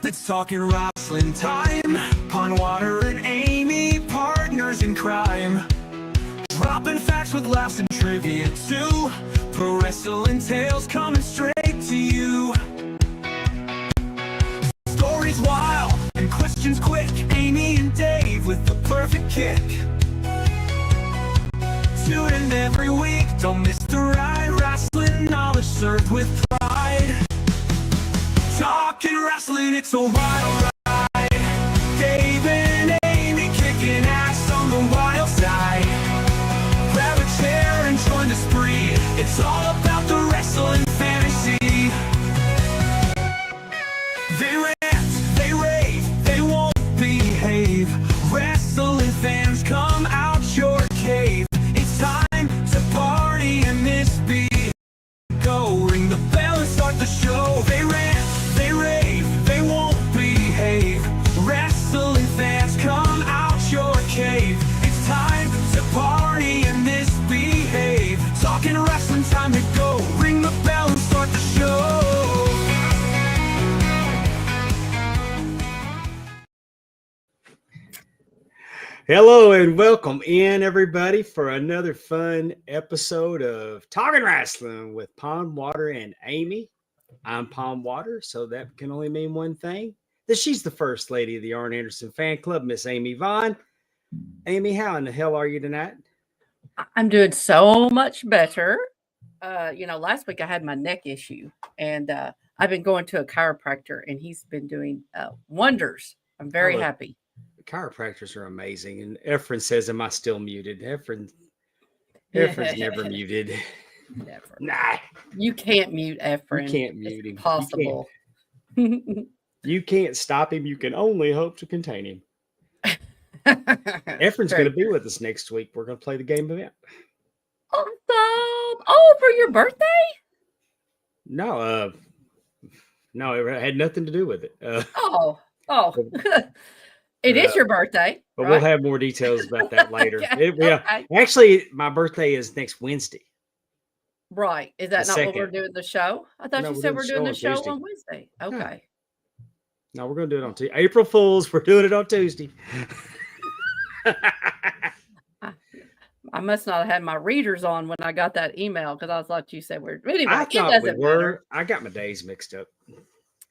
It's talking wrestling time. Pondwater and Amy, partners in crime. Dropping facts with laughs and trivia too. Pro wrestling tales coming straight to you. Stories wild and questions quick. Amy and Dave with the perfect kick. Tune in every week, don't miss the ride. Wrestling knowledge served with pride. Talking wrestling, it's a wild ride. Dave and Amy kicking ass on the wild side. Grab a chair and join the spree. It's all about the wrestling fantasy. They rant, they rave, they won't behave. Wrestling fans, come out your cave. It's time to party and misbehave. Go ring the bell and start the show. They rant, they rave, they won't behave. Wrestling fans, come out your cave. It's time to party and misbehave. Talking wrestling, time to go. Ring the bell and start the show. Hello and welcome in, everybody, for another fun episode of Talking Wrestling with Pondwater and Amy. I'm Pondwater, so that can only mean one thing, that she's the first lady of the Arn Anderson fan club, Miss Amy Vaughn. Amy, how in the hell are you tonight? I'm doing so much better. Last week I had my neck issue, and I've been going to a chiropractor, and he's been doing wonders. I'm very happy. Chiropractors are amazing. And Efren says, am I still muted? Efren's never muted. Never. Nah. You can't mute Efren. You can't mute him. Possible. You can't stop him. You can only hope to contain him. Efren's going to be with us next week. We're going to play the game event. Awesome. Oh, for your birthday? No, it had nothing to do with it. It is your birthday. But right? We'll have more details about that later. Okay. Actually, my birthday is next Wednesday. Right. Is that not what we're doing the show? I thought you said we're doing the show on Wednesday. Okay. No, we're going to do it on Tuesday. April Fools, we're doing it on Tuesday. I must not have had my readers on when I got that email because I thought you said we're. Anyway, I thought we were. I got my days mixed up.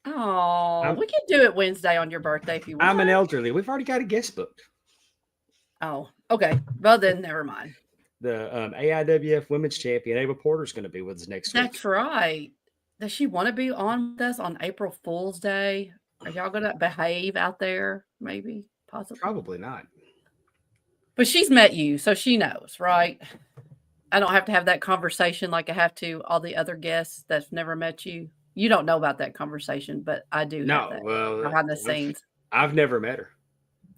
Oh, we can do it Wednesday on your birthday if you want. I'm an elderly. We've already got a guest booked. Oh, okay. Well, then never mind. The AIWF Women's Champion, Ava Porter, is going to be with us next week. That's right. Does she want to be on with us on April Fool's Day? Are y'all going to behave out there? Maybe, possibly. Probably not. But she's met you, so she knows, right? I don't have to have that conversation like I have to all the other guests that's never met you. You don't know about that conversation, but I do. No, well, behind the scenes. I've never met her.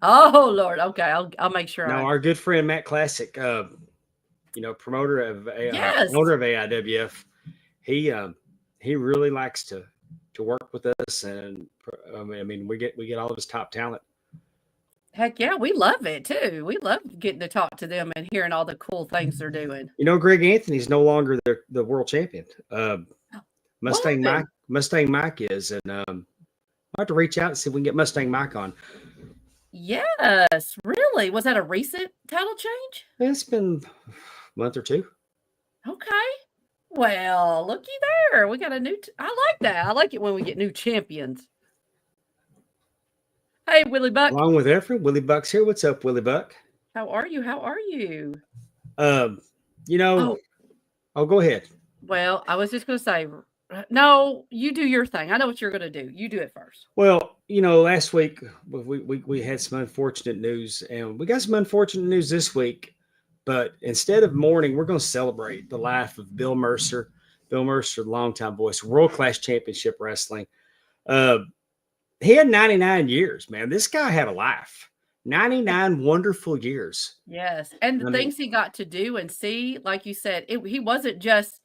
Oh Lord, okay, I'll make sure. No, our good friend Matt Classic, promoter of owner of AIWF, he really likes to work with us, and we get all of his top talent. Heck yeah, we love it too. We love getting to talk to them and hearing all the cool things they're doing. Greg Anthony's no longer the world champion. Mustang Mike is, and I'll have to reach out and see if we can get Mustang Mike on. Yes, really? Was that a recent title change? It's been a month or two. Okay. Well, looky there. We got a new. I like that. I like it when we get new champions. Hey, Willie Buck. Along with Efren, Willie Buck's here. What's up, Willie Buck? How are you? Go ahead. Well, I was just going to say, no, you do your thing. I know what you're going to do. You do it first. Well, last week we had some unfortunate news, and we got some unfortunate news this week. But instead of mourning, we're going to celebrate the life of Bill Mercer. Bill Mercer, longtime voice, world-class championship wrestling. He had 99 years, man. This guy had a life. 99 wonderful years. Yes. And the things he got to do and see, like you said, he wasn't just,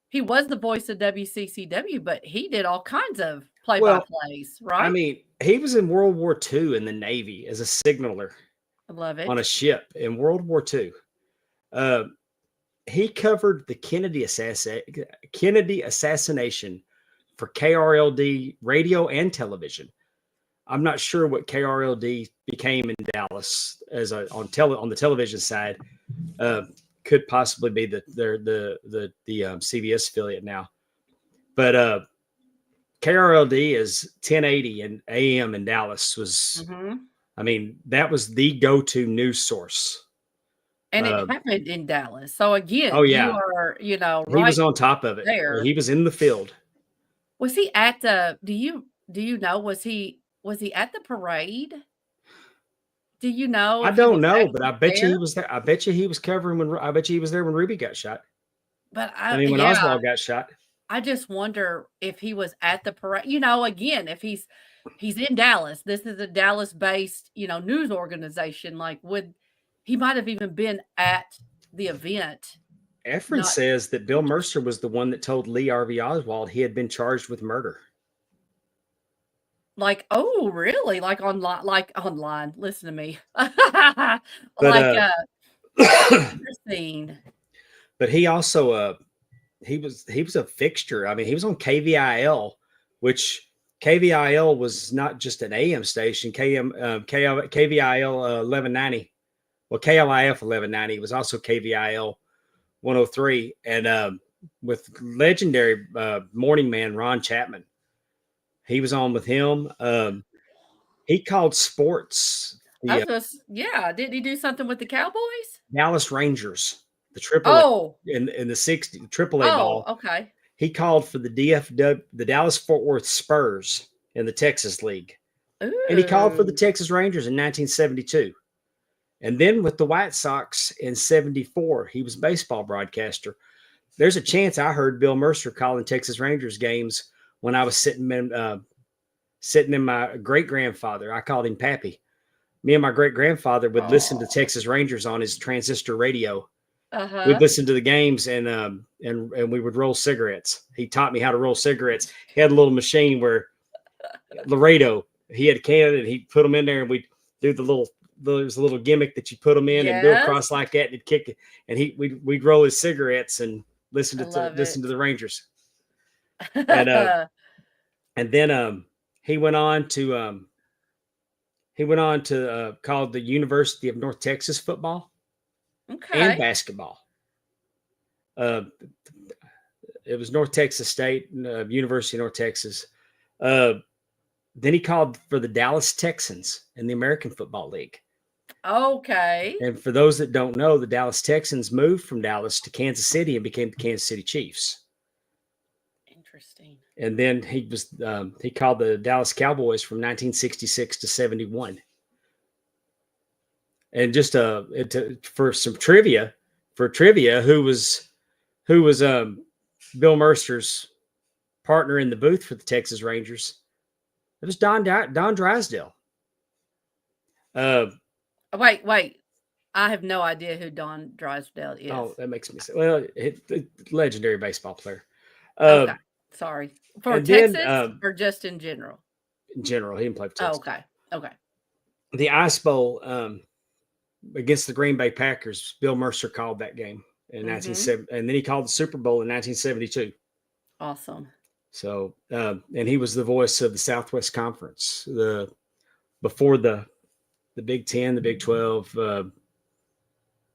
he was the voice of WCCW, but he did all kinds of play-by-plays, right? I mean, he was in World War II in the Navy as a signaler. I love it. On a ship in World War II. He covered the Kennedy assassination for KRLD radio and television. I'm not sure what KRLD became in Dallas on the television side. Could possibly be the CBS affiliate now, but KRLD is 1080 and AM in Dallas was. I mean, that was the go-to news source. And it happened in Dallas. So again, oh yeah, you are, he was on top of it. There. He was in the field. Was he at the? Do you know? Was he at the parade? Do you know? I don't know, but I bet you he was there. I bet you he was covering I bet you he was there when Ruby got shot. But when Oswald got shot. I just wonder if he was at the parade. Again, if he's in Dallas, this is a Dallas-based, news organization. Like, he might have even been at the event. Efren says that Bill Mercer was the one that told Lee Harvey Oswald he had been charged with murder. Like, oh, really? Like online. Listen to me. Interesting. But he also he was a fixture. I mean, he was on KVIL, which KVIL was not just an AM station. KVIL 1190. Well, KLIF 1190 was also KVIL 103, and with legendary morning man Ron Chapman. He was on with him. He called sports. Did he do something with the Cowboys? Dallas Rangers, the triple in the 60 triple A ball. Okay. He called for the DFW, the Dallas Fort Worth Spurs in the Texas League. Ooh. And he called for the Texas Rangers in 1972. And then with the White Sox in 74, he was a baseball broadcaster. There's a chance I heard Bill Mercer calling Texas Rangers games when I was sitting in my great-grandfather. I called him Pappy. Me and my great-grandfather would listen to Texas Rangers on his transistor radio. We'd listen to the games and we would roll cigarettes. He taught me how to roll cigarettes. He had a little machine where Laredo, he had a can and he'd put them in there and we'd do there's a little gimmick that you put them in and go across like that and he'd kick it. And we'd roll his cigarettes and listen to the Rangers. And then he went on to call the University of North Texas football and basketball. It was North Texas State, University of North Texas. Then he called for the Dallas Texans in the American Football League. Okay. And for those that don't know, the Dallas Texans moved from Dallas to Kansas City and became the Kansas City Chiefs. Interesting. And then he called the Dallas Cowboys from 1966 to 71. And just for some trivia, who was Bill Mercer's partner in the booth for the Texas Rangers? It was Don Drysdale. Wait. I have no idea who Don Drysdale is. Oh, that makes me say, well, legendary baseball player. Okay. Sorry. For Texas or just in general? In general. He didn't play for Texas. Okay. The Ice Bowl against the Green Bay Packers, Bill Mercer called that game in 1970, and then he called the Super Bowl in 1972. Awesome. So, and he was the voice of the Southwest Conference. Before the Big Ten, the Big 12,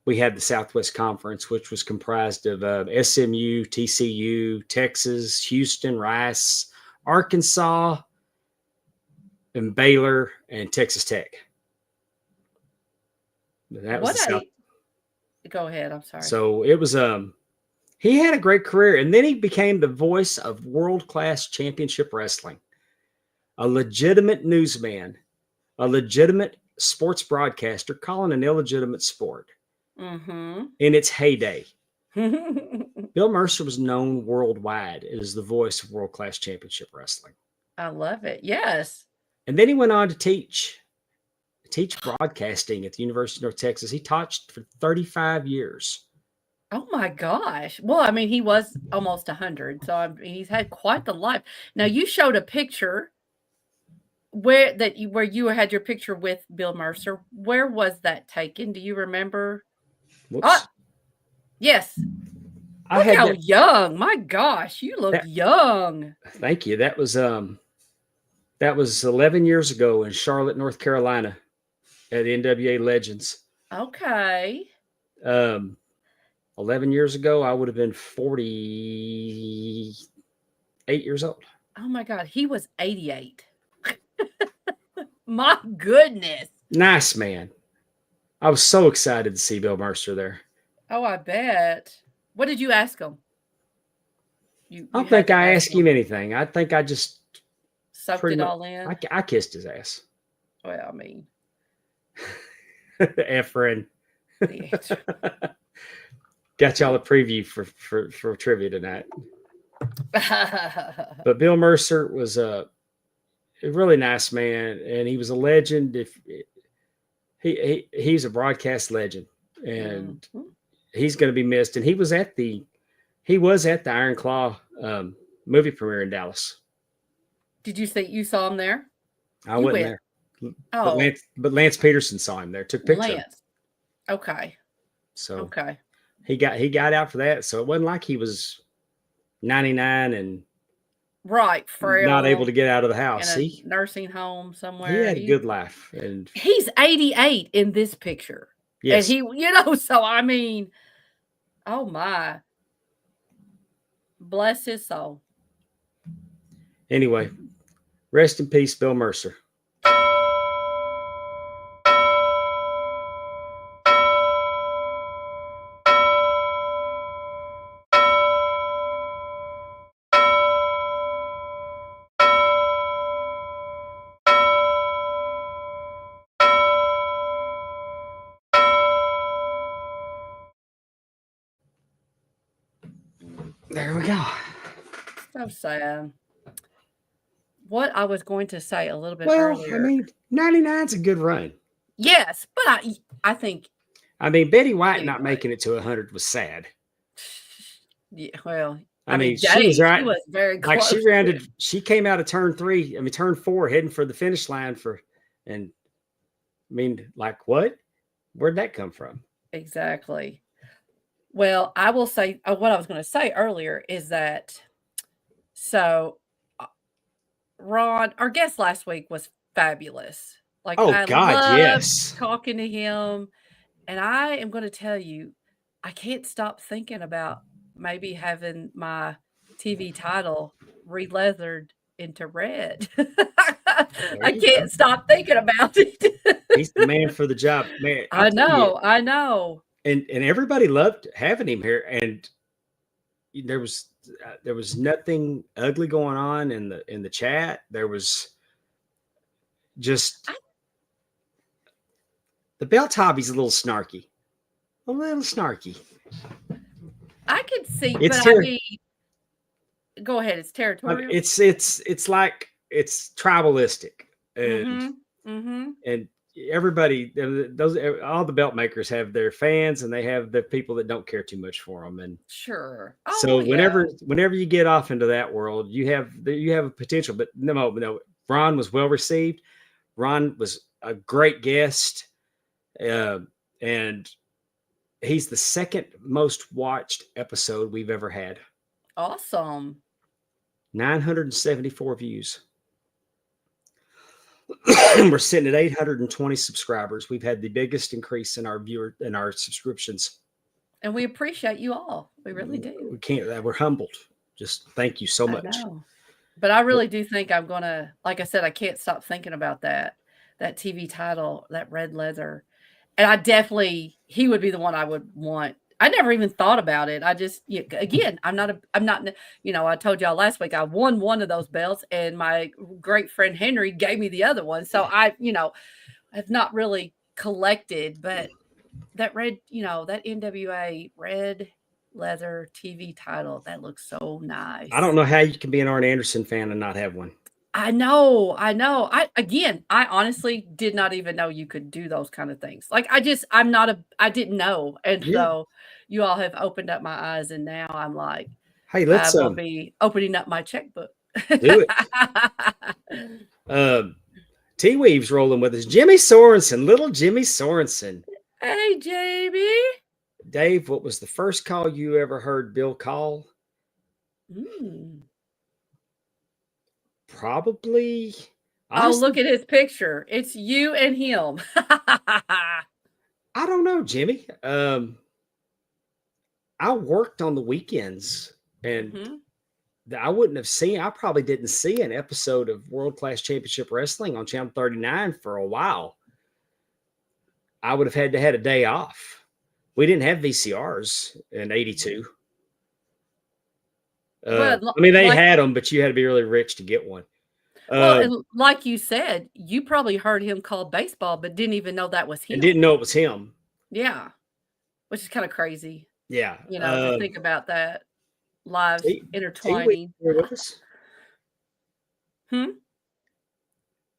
we had the Southwest Conference, which was comprised of SMU, TCU, Texas, Houston, Rice, Arkansas, and Baylor, and Texas Tech. That was Go ahead. I'm sorry. So it was he had a great career, and then he became the voice of world-class championship wrestling, a legitimate newsman, a legitimate sports broadcaster calling an illegitimate sport in its heyday. Bill Mercer was known worldwide as the voice of world-class championship wrestling. I love it. Yes. And then he went on to teach broadcasting at the University of North Texas. He taught for 35 years. Oh my gosh. Well, I mean, he was almost 100, so he's had quite the life. Now, you showed a picture where you had your picture with Bill Mercer. Where was that taken? Do you remember? Yes. Look how young. My gosh, you look young. Thank you. That was That was 11 years ago in Charlotte, North Carolina, at NWA Legends. Okay. 11 years ago, I would have been 48 years old. Oh my God, he was 88. My goodness. Nice man. I was so excited to see Bill Mercer there. Oh, I bet. What did you ask him? I don't think I asked him anything. I think I just sucked it all in. I kissed his ass. Well, I mean, Efren. Got y'all a preview for trivia tonight. But Bill Mercer was a really nice man, and he was a legend. If he's a broadcast legend, and he's going to be missed. And he was at the Iron Claw movie premiere in Dallas. Did you say you saw him there? I wasn't there. Oh, but Lance Peterson saw him there. Took pictures. Lance. Okay. So okay. He got out for that. So it wasn't like he was 99 and right, frail, not able to get out of the house. In a nursing home somewhere. He had a good life, and he's 88 in this picture. Yes, and so I mean, oh my, bless his soul. Anyway, rest in peace, Bill Mercer. There we go. So sad. What I was going to say a little bit earlier. I mean, 99's a good run. Yes, but I think. I mean, Betty White not making it to 100 was sad. Yeah, well, I mean, she was right. She was very close. Like she came out of turn 4, heading for the finish line and I mean, like what? Where'd that come from? Exactly. Well, I will say what I was going to say earlier is that Ron, our guest last week was fabulous. Like, oh, God, yes. Talking to him. And I am going to tell you, I can't stop thinking about maybe having my TV title re-leathered into red. I can't stop thinking about it. He's the man for the job, man. I know. And everybody loved having him here, and there was nothing ugly going on in the chat. There was just the belt hobby's a little snarky. I could see, it's but I mean, go ahead. It's territorial. It's like it's tribalistic, and and everybody, all the belt makers have their fans, and they have the people that don't care too much for them. And sure. So whenever you get off into that world, you have a potential. But no, Ron was well received. Ron was a great guest, and he's the second most watched episode we've ever had. Awesome. 974 views. We're sitting at 820 subscribers. We've had the biggest increase in our subscriptions. And we appreciate you all. We really do. We're humbled. Just thank you so much. But I really do think I'm going to, like I said, I can't stop thinking about that TV title, that red leather. And he would be the one I would want. I never even thought about it. I just, again, I'm not, I told y'all last week, I won one of those belts and my great friend Henry gave me the other one. So I have not really collected, but that red, that NWA red leather TV title, that looks so nice. I don't know how you can be an Arn Anderson fan and not have one. I know. I honestly did not even know you could do those kind of things. Like, I didn't know. And so you all have opened up my eyes, and now I'm like, hey, I will be opening up my checkbook. Do it. T-Weave's rolling with us. Jimmy Sorensen, little Jimmy Sorensen. Hey, Jamie. Dave, what was the first call you ever heard Bill call? Probably Honestly, look at his picture. It's you and him. I don't know, Jimmy. I worked on the weekends, and Mhm. I wouldn't have seen. I probably didn't see an episode of World Class Championship Wrestling on Channel 39 for a while. I would have had to had a day off. We didn't have VCRs in '82. But I mean, they like, had them, but you had to be really rich to get one. well, and like you said, you probably heard him call baseball, but didn't even know that was And him. didn't know it was him. Yeah, which is kind of crazy, Yeah. to think about that lives T- intertwining. here with us. Hmm?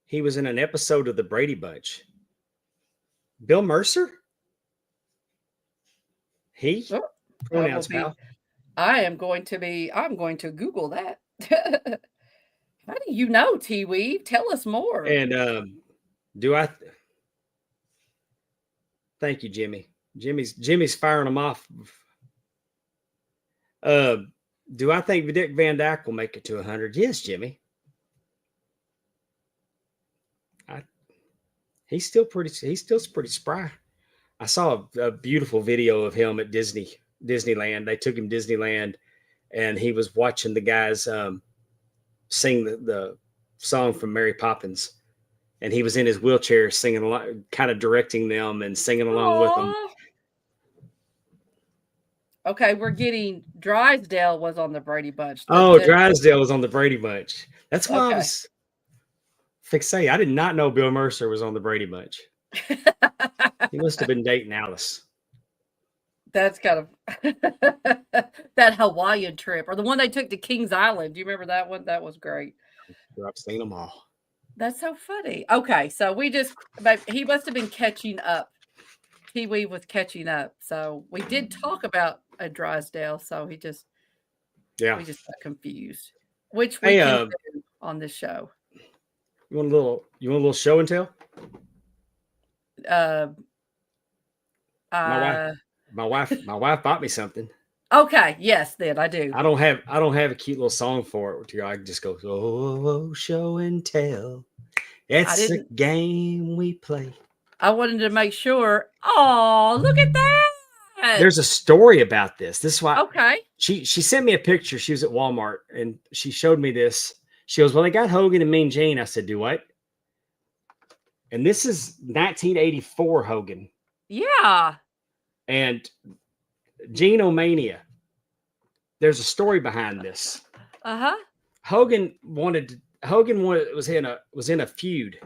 He was in an episode of the Brady Bunch. Bill Mercer? He? Oh, Pronouns, pal. I'm going to Google that. How do you know, T-Weave? Tell us more. And do I? Thank you, Jimmy. Jimmy's firing them off. Do I think Dick Van Dyke will make it to 100? Yes, Jimmy. He's still pretty spry. I saw a beautiful video of him at Disneyland. They took him to Disneyland, and he was watching the guys sing the song from Mary Poppins, and he was in his wheelchair singing along, kind of directing them and singing along with them. Okay, we're getting Drysdale was on the Brady Bunch. Drysdale was on the Brady Bunch. That's why I was fixated. I did not know Bill Mercer was on the Brady Bunch. He must have been dating Alice. That's kind of that Hawaiian trip, or the one they took to Kings Island. Do you remember that one? That was great. I've seen them all. That's so funny. Okay, so he must have been catching up. Pee-wee was catching up. So we did talk about a Drysdale. So we just got confused. Which we can do on this show. You want a little show and tell? My wife bought me something. Okay, yes, then I do. I don't have a cute little song for it. I can just go, oh, show and tell. It's a game we play. I wanted to make sure. Oh, look at that. There's a story about this. This is why. Okay. She sent me a picture. She was at Walmart and she showed me this. She goes, well, they got Hogan and Mean Gene. I said, do what? And this is 1984 Hogan. Yeah. And Gene-O-Mania. There's a story behind this. Uh-huh. Hogan was in a feud.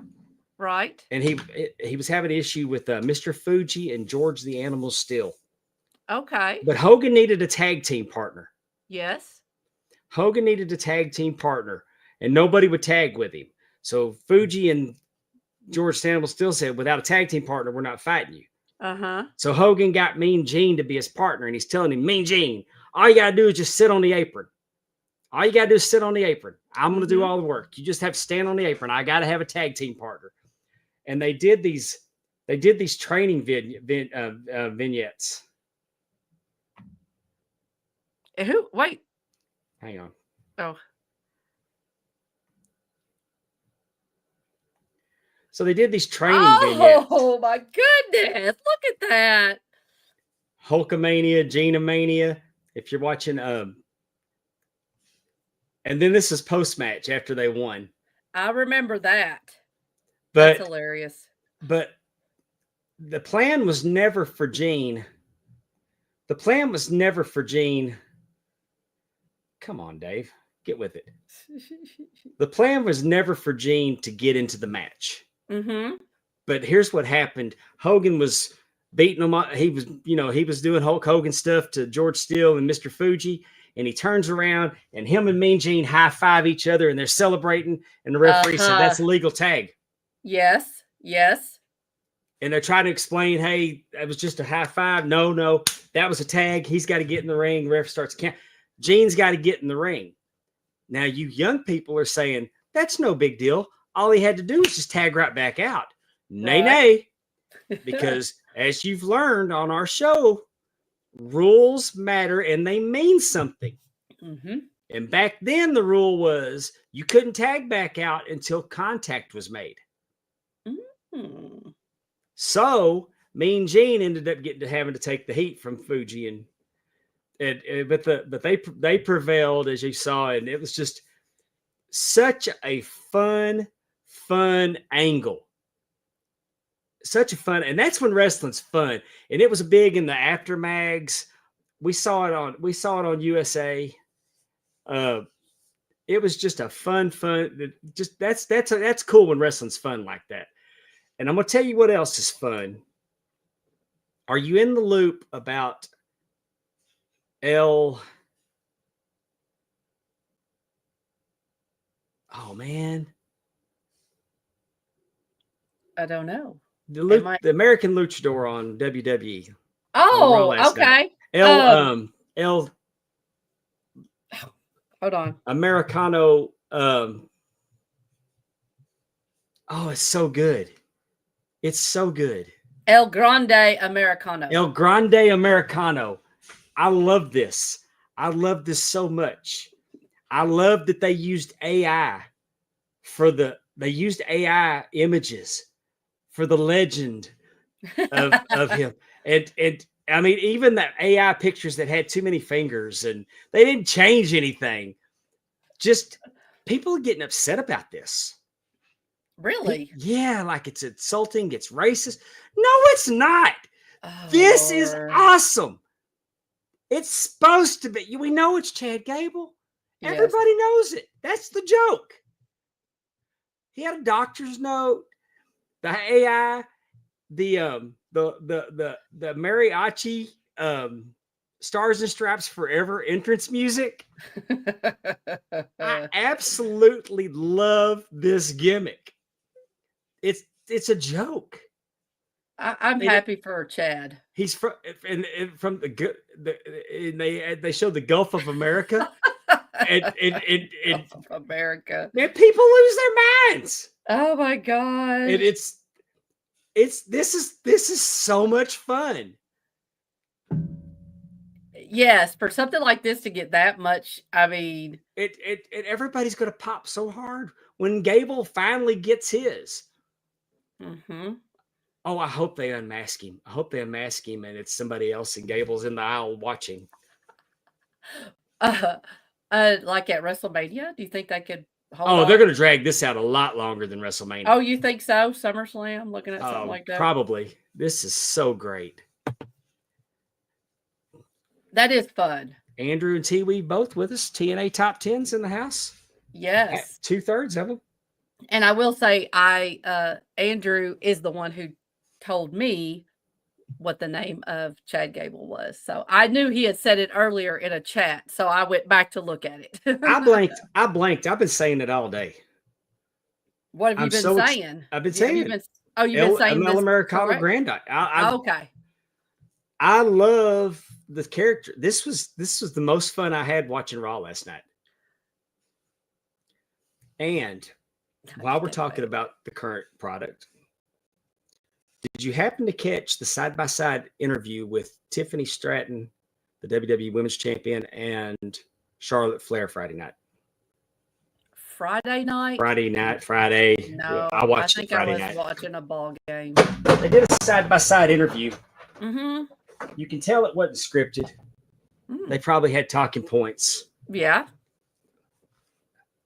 Right. And he was having an issue with Mr. Fuji and George the Animal Steel. Okay. But Hogan needed a tag team partner. Yes. Hogan needed a tag team partner, and nobody would tag with him. So Fuji and George the Animal Steel said, without a tag team partner, we're not fighting you. Uh-huh. So Hogan got Mean Gene to be his partner, and he's telling him, Mean Gene, all you got to do is just sit on the apron. All you got to do is sit on the apron. I'm going to do all the work. You just have to stand on the apron. I got to have a tag team partner. And they did these training vignettes. Who? Wait. Hang on. Oh. So they did these training vignettes. Oh my goodness. Look at that. Hulkamania, Gene-O-Mania. If you're watching, and then this is post-match after they won. I remember that. But that's hilarious. But the plan was never for Gene. The plan was never for Gene. Come on, Dave. Get with it. The plan was never for Gene to get into the match. Mm-hmm. But here's what happened. Hogan was beating him up. He was doing Hulk Hogan stuff to George Steele and Mr. Fuji. And he turns around and him and Mean Gene high-five each other and they're celebrating. And the referee said, that's a legal tag. Yes. Yes. And they're trying to explain, hey, that was just a high five. No, that was a tag. He's got to get in the ring. Ref starts count. Gene's got to get in the ring. Now, you young people are saying, that's no big deal. All he had to do was just tag right back out. Nay. Because as you've learned on our show, rules matter and they mean something. Mm-hmm. And back then, the rule was you couldn't tag back out until contact was made. Mm. So Mean Gene ended up having to take the heat from Fuji, but they prevailed, as you saw, and it was just such a fun angle. Such a fun, and that's when wrestling's fun. And it was big in the after mags. We saw it on USA. It was just a fun. Just that's cool when wrestling's fun like that. And I'm gonna tell you what else is fun. Are you in the loop about Oh man, I don't know. the American Luchador on WWE. Oh, okay. El Hold on. Americano. It's so good. It's so good. El Grande Americano. El Grande Americano. I love this. I love this so much. I love that they used AI images for the legend of him. And I mean, even the AI pictures that had too many fingers and they didn't change anything. Just people are getting upset about this. Really? Yeah, like it's insulting, it's racist. No, it's not. Oh, This is Lord. awesome. It's supposed to be. We know it's Chad Gable. Yes. Everybody knows it. That's the joke. He had a doctor's note. The AI, the mariachi Stars and Stripes Forever entrance music. I absolutely love this gimmick. It's a joke. I'm happy for Chad. He's from they showed the Gulf of America. and Of America. Man, people lose their minds. Oh my God. This is so much fun. Yes, for something like this to get that much, I mean, Everybody's gonna pop so hard when Gable finally gets his. mm-hmm. Oh, I hope they unmask him. I hope they unmask him and it's somebody else and Gable's in the aisle watching. Like at WrestleMania, do you think they could hold on? They're gonna drag this out a lot longer than WrestleMania. Oh, you think so? SummerSlam, looking at something like that? Probably. This is so great. That is fun. Andrew and T-Wee both with us. TNA top 10s in the house. Yes. 2/3 of them. And I will say, Andrew is the one who told me what the name of Chad Gable was. So I knew he had said it earlier in a chat. So I went back to look at it. I blanked. I've been saying it all day. What have you been saying? I've been saying you've been saying El this Americano Grande. Okay. I love the character. This was the most fun I had watching Raw last night. And while we're talking about the current product, did you happen to catch the side-by-side interview with Tiffany Stratton, the WWE Women's Champion, and Charlotte Flair Friday night? Friday night? Friday. No, I watched think it Friday I was night. watching a ball game. They did a side-by-side interview. Mm-hmm. You can tell it wasn't scripted. They probably had talking points. Yeah.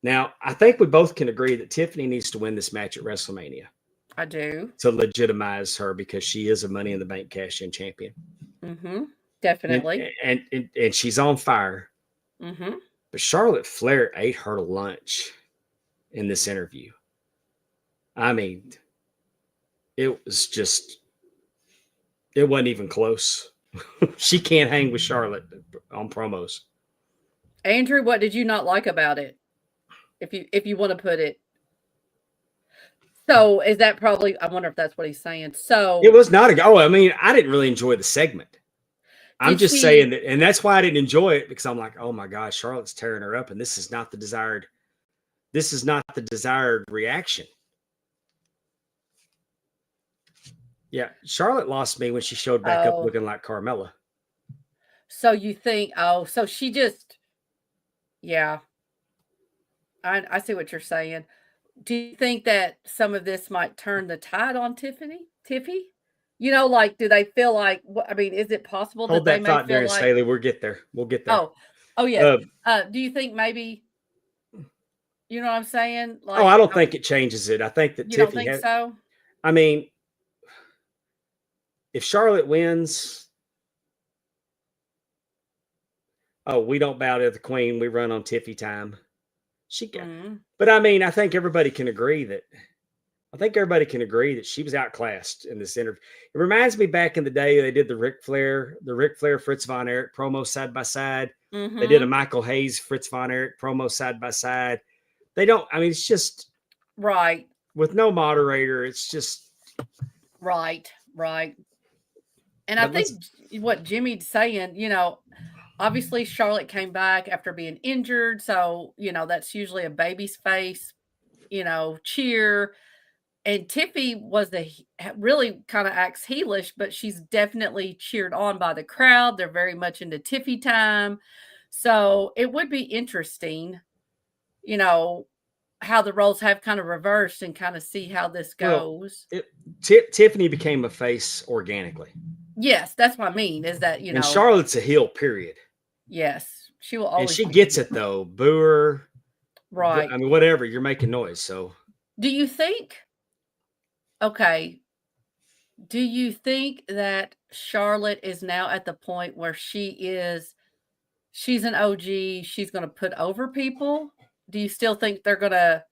Now, I think we both can agree that Tiffany needs to win this match at WrestleMania. I do. To legitimize her because she is a Money in the Bank cash-in champion. Mm-hmm. Definitely. And she's on fire. Mm-hmm. But Charlotte Flair ate her lunch in this interview. I mean, it wasn't even close. She can't hang with Charlotte on promos. Andrew, what did you not like about it? If you want to put it. So is that probably, I wonder if that's what he's saying. So it was not I mean, I didn't really enjoy the segment. I'm just saying that, and that's why I didn't enjoy it, because I'm like, oh my God, Charlotte's tearing her up, and this is not the desired reaction. Yeah, Charlotte lost me when she showed back up looking like Carmella. So you think, so she just, Yeah, I see what you're saying. Do you think that some of this might turn the tide on Tiffy? Like, do they feel like? I mean, is it possible that Hold they that may thought, feel Darren like? Staley. We'll get there. We'll get there. Oh, yes. Uh, Do you think maybe? You know what I'm saying? oh, Like, I don't think it changes it. I think that you don't Tiffy think has. so? I mean, if Charlotte wins, oh, we don't bow to the queen. We run on Tiffy time. Mhm. But I mean, I think everybody can agree that she was outclassed in this interview. It reminds me back in the day they did the Ric Flair Fritz Von Erich promo side by side. They did a Mhm. Michael Hayes Fritz Von Erich promo side by side. They don't. I mean, it's just Right. with no moderator. It's just Right. Right. And I but let's think what Jimmy's saying, obviously Charlotte came back after being injured, so that's usually a baby's face, cheer. And Tiffy really kind of acts heelish, but she's definitely cheered on by the crowd. They're very much into Tiffy time. So it would be interesting, you know, how the roles have kind of reversed and kind of see how this well, goes. Tiffany became a face organically, Yes, that's what I mean is that, and Charlotte's a heel. Period. yes, she will And always she be gets it though. Boo her. right. I mean, whatever. You're making noise. So Do you think, okay, do you think that Charlotte is now at the point where she's an OG, she's going to put over people? Do you still think they're going to,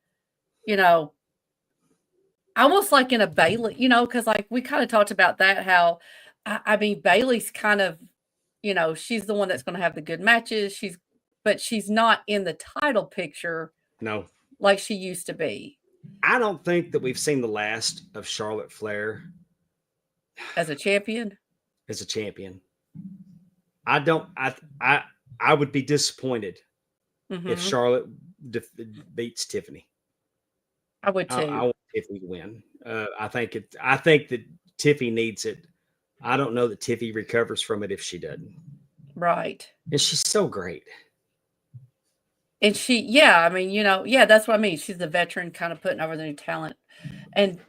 you know, almost like in a Bailey, because like we kind of talked about that, how, I mean, Bailey's kind of, she's the one that's going to have the good matches. But she's not in the title picture no, like she used to be I don't think that we've seen the last of Charlotte Flair as a champion. as a champion. I don't. I would be disappointed if Hmm. Charlotte beats Tiffany. I would I too. want Tiffany to win. I think it. I think that Tiffy needs it. I don't know that Tiffy recovers from it if she doesn't. Right. And she's so great. And yeah, I mean, yeah, that's what I mean. She's a veteran kind of putting over the new talent and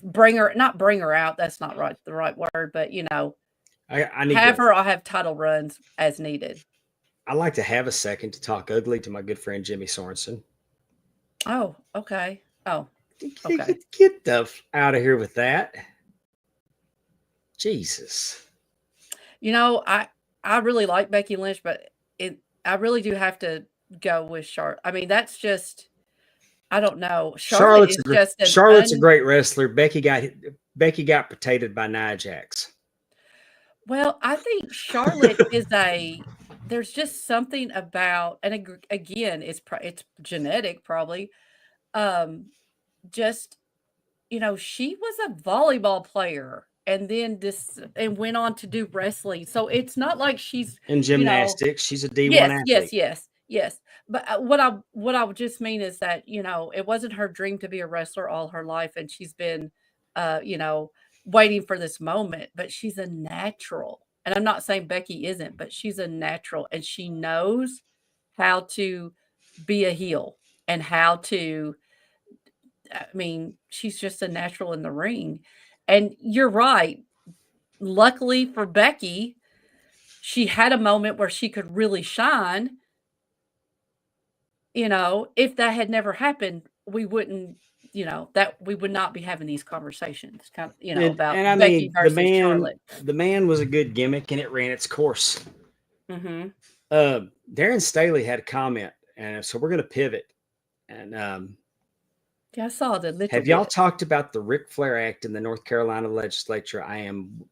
not bring her out. That's not the right word, but I need have to. her. I'll have title runs as needed. I like to have a second to talk ugly to my good friend Jimmy Sorensen. Oh, okay. Oh, okay. Get the out of here with that. Jesus. I really like Becky Lynch, but I really do have to go with Charlotte. I mean, that's just I don't know. Charlotte is just Charlotte's a great wrestler. Becky got potatoed by Nia Jax. Well, I think Charlotte there's just something about, and again, it's genetic probably. Um, just she was a volleyball player and then and went on to do wrestling. So it's not like she's In you know gymnastics, she's a D1 yes, athlete. yes. But what I would just mean is that it wasn't her dream to be a wrestler all her life, and she's been uh, you know waiting for this moment. But she's a natural, and I'm not saying Becky isn't, but she's a natural, and she knows how to be a heel and how to. I mean, she's just a natural in the ring. And you're right. Luckily for Becky, she had a moment where she could really shine. If that had never happened, we wouldn't, that we would not be having these conversations kind of, about And I Becky mean, versus Charlotte. the man was a good gimmick, and it ran its course. Hmm. Darren Staley had a comment, and so we're going to pivot. And Yeah, I saw the little have y'all bit. talked about the Ric Flair Act in the North Carolina legislature? I am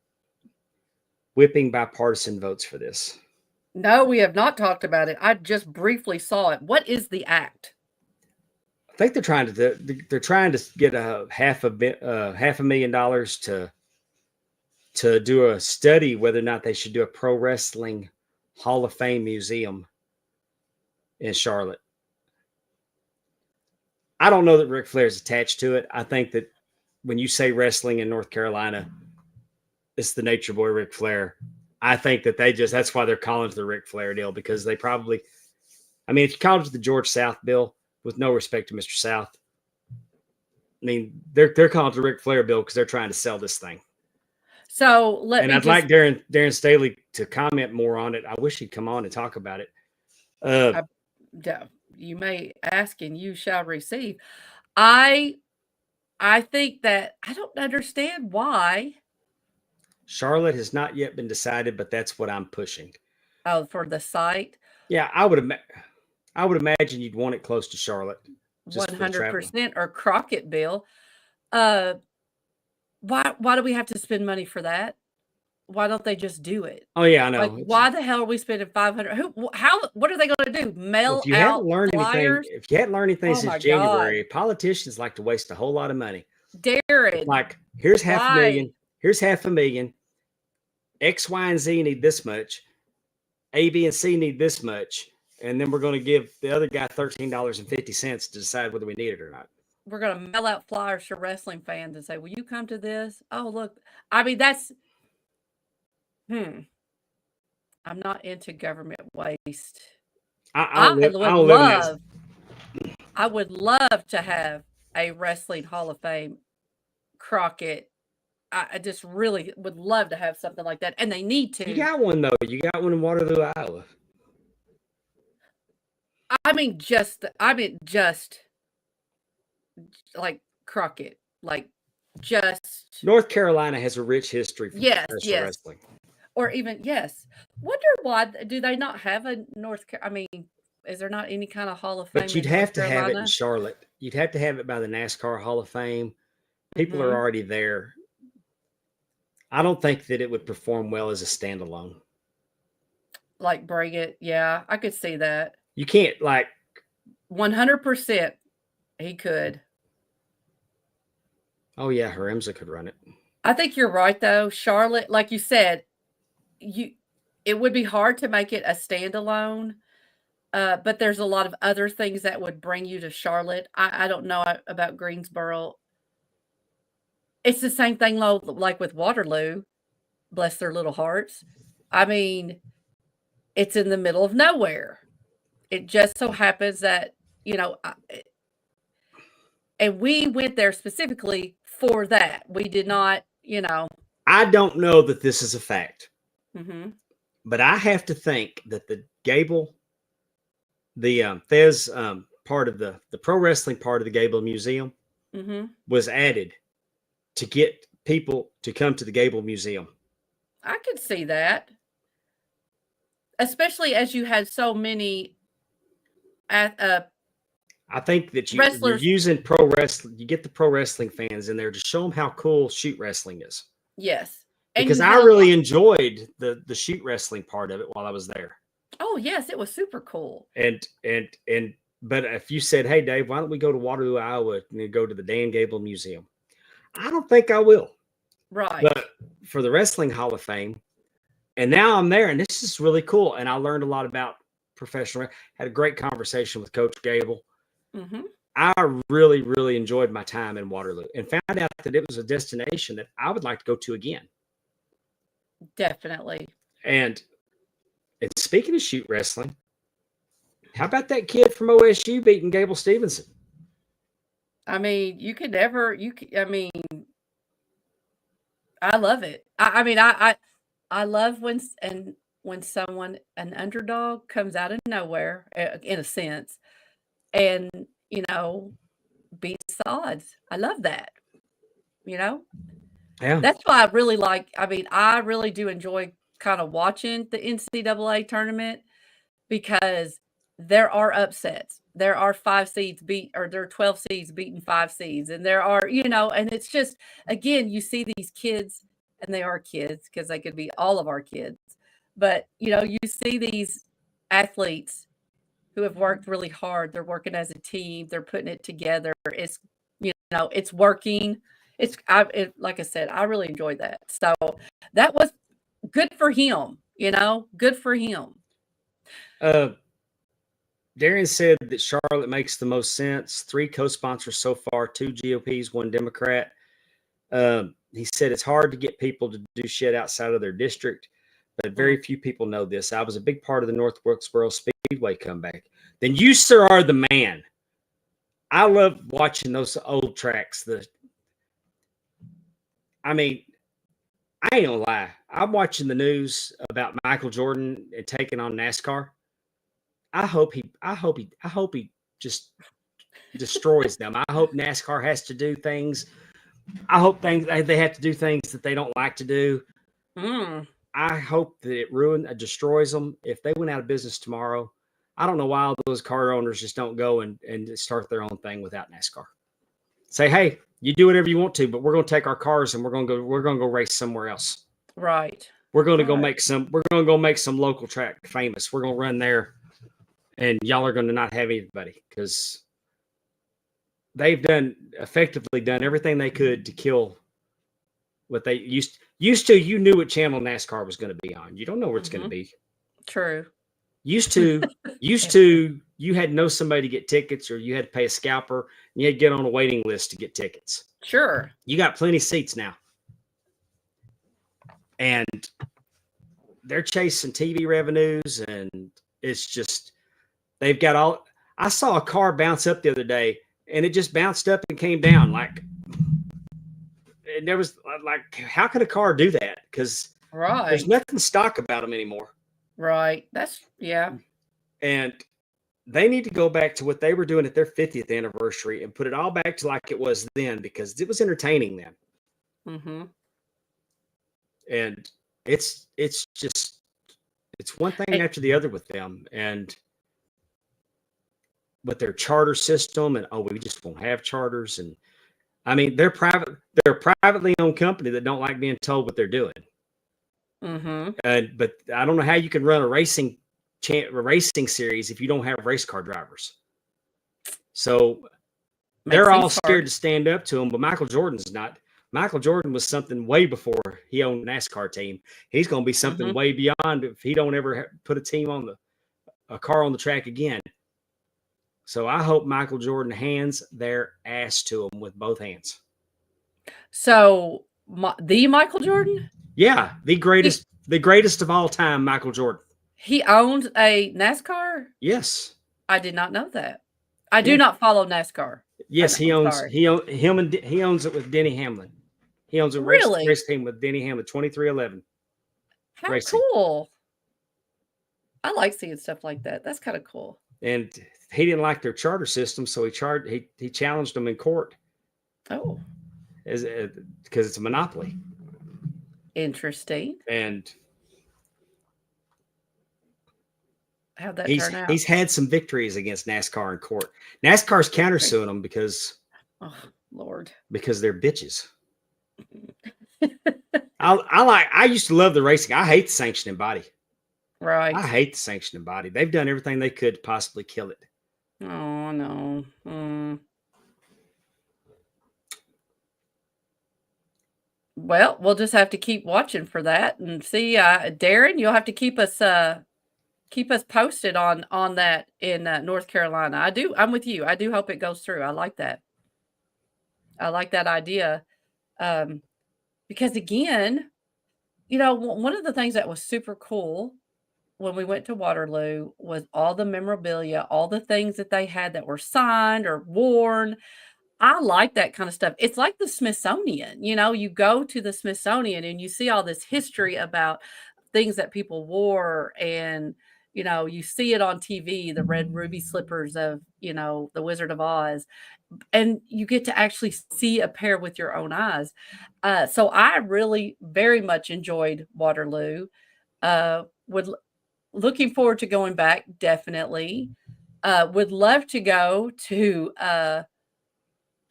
whipping bipartisan votes for this. No, we have not talked about it. I just briefly saw it. What is the act? I think they're trying to get a $500,000 to do a study whether or not they should do a pro wrestling Hall of Fame museum in Charlotte. I don't know that Ric Flair is attached to it. I think that when you say wrestling in North Carolina, it's the Nature Boy Ric Flair. I think that that's why they're calling it the Ric Flair deal, because they probably, I mean, if you called it the George South bill, with no respect to Mr. South, I mean, they're calling it the Ric Flair bill because they're trying to sell this thing. So I'd like Darren Staley to comment more on it. I wish he'd come on and talk about it. You may ask and you shall receive. I think that I don't understand why. Charlotte has not yet been decided, but that's what I'm pushing. Oh, for the site? Yeah, I would imagine you'd want it close to Charlotte. 100%, or Crocketville. Why do we have to spend money for that? Why don't they just do it? Oh yeah, I know. Like, why the hell are we spending $500? What are they going to do? Mail if you out hadn't learned flyers? anything, if you hadn't learned anything Oh since my January, politicians like to waste a whole lot of money. Darren, Like, here's half a why? million. Here's $500,000. X, Y, and Z need this much. A, B, and C need this much. And then we're going to give the other guy $13.50 to decide whether we need it or not. We're going to mail out flyers to wrestling fans and say, will you come to this? Oh, look. I mean, that's, I'm not into government waste. I would love to have a wrestling Hall of Fame Crockett. I just really would love to have something like that. And they need to. You got one, though. You got one in Waterloo, Iowa. I mean, just like Crockett, like just North Carolina has a rich history for professional wrestling. Or even, wonder why do they not have a I mean, is there not any kind of Hall of Fame? But you'd have to have it in Charlotte. You'd have to have it by the NASCAR Hall of Fame. People are already there. I don't think that it would perform well as a standalone. Like bring it. Yeah, I could see that. You can't 100%. He could. Oh yeah, Haremza could run it. I think you're right though. Charlotte, like you said, it would be hard to make it a standalone. But there's a lot of other things that would bring you to Charlotte. I don't know about Greensboro. It's the same thing like with Waterloo. Bless their little hearts. I mean, it's in the middle of nowhere. It just so happens that, and we went there specifically for that. We did not, I don't know that this is a fact. Mm-hmm. But I have to think that the Gable, the Fez part of the pro wrestling part of the Gable Museum was added to get people to come to the Gable Museum. I could see that. Especially as you had so many I think that you're using pro wrestling. You get the pro wrestling fans in there to show them how cool shoot wrestling is. Yes. Because I really enjoyed the shoot wrestling part of it while I was there. Oh yes, it was super cool. But if you said, "Hey Dave, why don't we go to Waterloo, Iowa, and go to the Dan Gable Museum?" I don't think I will. Right. But for the Wrestling Hall of Fame, and now I'm there, and this is really cool. And I learned a lot about professional. Had a great conversation with Coach Gable. Mm-hmm. I really, really enjoyed my time in Waterloo, and found out that it was a destination that I would like to go to again. Definitely. And speaking of shoot wrestling, how about that kid from OSU beating Gable Stevenson? I mean, I love it. I love when someone, an underdog, comes out of nowhere, in a sense, and beats the odds. I love that. Yeah. That's why I really I really do enjoy kind of watching the NCAA tournament, because there are upsets. There are 5 seeds there are 12 seeds beating 5 seeds. And there are, and it's just, again, you see these kids, and they are kids because they could be all of our kids. But, you see these athletes who have worked really hard. They're working as a team. They're putting it together. It's, it's working. Like I said, I really enjoyed that. So that was good for him, good for him. Darian said that Charlotte makes the most sense. 3 co-sponsors so far, 2 GOPs, 1 Democrat. He said it's hard to get people to do shit outside of their district, but very few people know this. I was a big part of the North Wilkesboro Speed Speedway come back, then you, sir, are the man. I love watching those old tracks. I ain't gonna lie. I'm watching the news about Michael Jordan and taking on NASCAR. I hope he just destroys them. I hope NASCAR has to do things. I hope they have to do things that they don't like to do. I hope that it destroys them. If they went out of business tomorrow, I don't know why all those car owners just don't go and start their own thing without NASCAR. Say, hey, you do whatever you want to, but we're going to take our cars and we're going to go race somewhere else. Right. We're going to go make some local track famous. We're going to run there, and y'all are going to not have anybody, because they've effectively done everything they could to kill what they used to. You knew what channel NASCAR was going to be on. You don't know where it's going to be. True. Used to, you had to know somebody to get tickets, or you had to pay a scalper, and you had to get on a waiting list to get tickets. Sure. You got plenty of seats now. And they're chasing TV revenues, and it's just, they've got all. I saw a car bounce up the other day, and it just bounced up and came down. Like, it never was like, how could a car do that? Because there's nothing stock about them anymore. Right. Yeah. And they need to go back to what they were doing at their 50th anniversary and put it all back to like it was then, because it was entertaining then. Mm-hmm. And it's one thing after the other with them, and with their charter system, and we just won't have charters. And I mean, they're a privately owned company that don't like being told what they're doing. Mm-hmm. But I don't know how you can run a racing series if you don't have race car drivers. So they're all scared to stand up to him, but Michael Jordan's not. Michael Jordan was something way before he owned a NASCAR team. He's going to be something way beyond if he don't ever put a car on the track again. So I hope Michael Jordan hands their ass to him with both hands. So the Michael Jordan? Yeah, the greatest of all time, Michael Jordan. He owns a NASCAR? Yes. I did not know that. I do not follow NASCAR. Yes, he owns it with Denny Hamlin. He owns a race team with Denny Hamlin, 2311. How cool. I like seeing stuff like that. That's kind of cool. And he didn't like their charter system, so he challenged them in court. Oh. Because it's a monopoly. Interesting. And how'd that turn out? He's had some victories against NASCAR in court. NASCAR's countersuing them because they're bitches. I used to love the racing. I hate the sanctioning body. Right. I hate the sanctioning body. They've done everything they could to possibly kill it. Oh no. Well, we'll just have to keep watching for that and see. Darren, you'll have to keep us posted on that in North Carolina. I'm with you. I do hope it goes through. I like that. I like that idea. Because again, one of the things that was super cool when we went to Waterloo was all the memorabilia, all the things that they had that were signed or worn. I like that kind of stuff. It's like the Smithsonian. You go to the Smithsonian and you see all this history about things that people wore, and you see it on TV, the red ruby slippers of the Wizard of Oz, and you get to actually see a pair with your own eyes. So I really very much enjoyed Waterloo. Looking forward to going back, definitely. Would love to go to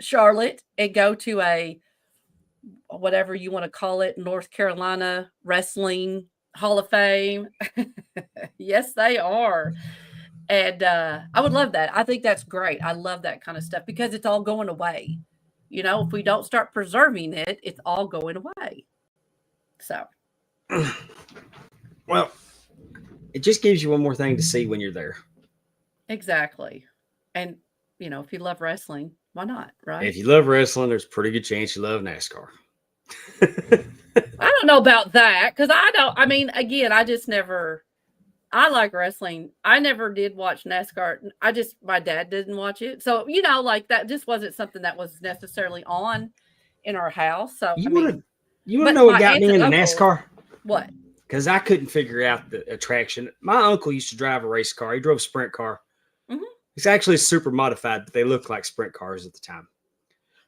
Charlotte and go to a, whatever you want to call it, North Carolina Wrestling Hall of Fame. Yes, they are. And I would love that. I think that's great. I love that kind of stuff because it's all going away. If we don't start preserving it, it's all going away. So. Well, it just gives you one more thing to see when you're there. Exactly. And, if you love wrestling, why not, right? If you love wrestling, there's a pretty good chance you love NASCAR. I don't know about that because again, I just never I like wrestling. I never did watch NASCAR. My dad didn't watch it. So, like that just wasn't something that was necessarily on in our house. So, You want to but know what my got aunts me and into uncles, NASCAR? what? Because I couldn't figure out the attraction. My uncle used to drive a race car. He drove a sprint car. Mhm. It's actually super modified, but they looked like sprint cars at the time.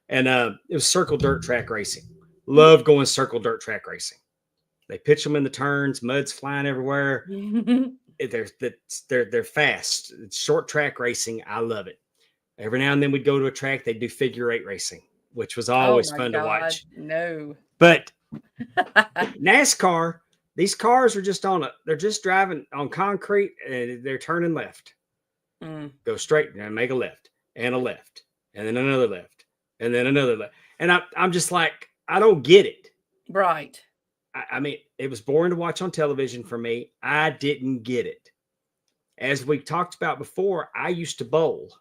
And it was circle dirt track racing. Love going circle dirt track racing. They pitch them in the turns, mud's flying everywhere. They're fast. It's short track racing. I love it. Every now and then we'd go to a track. They'd do figure eight racing, which was Oh always my fun to God, watch. no. But NASCAR, these cars are they're just driving on concrete and they're turning left. Go straight and make a left and then another left and then another left. And I'm just like, I don't get it. Right. I mean, it was boring to watch on television for me. I didn't get it. As we talked about before, I used to bowl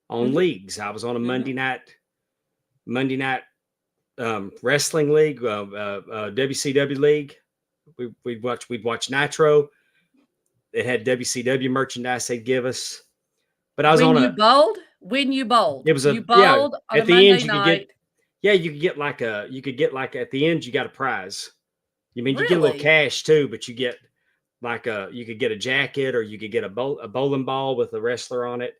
on leagues. I was on a Monday night wrestling league, WCW league. We'd watch Nitro. It had WCW merchandise they'd give us. But I was when you bowled. It was you bowled on at a the Monday end you night. you could get like at the end you got a prize. You mean you get a little Really? cash too, but you get you could get a jacket or you could get a bowling ball with a wrestler on it.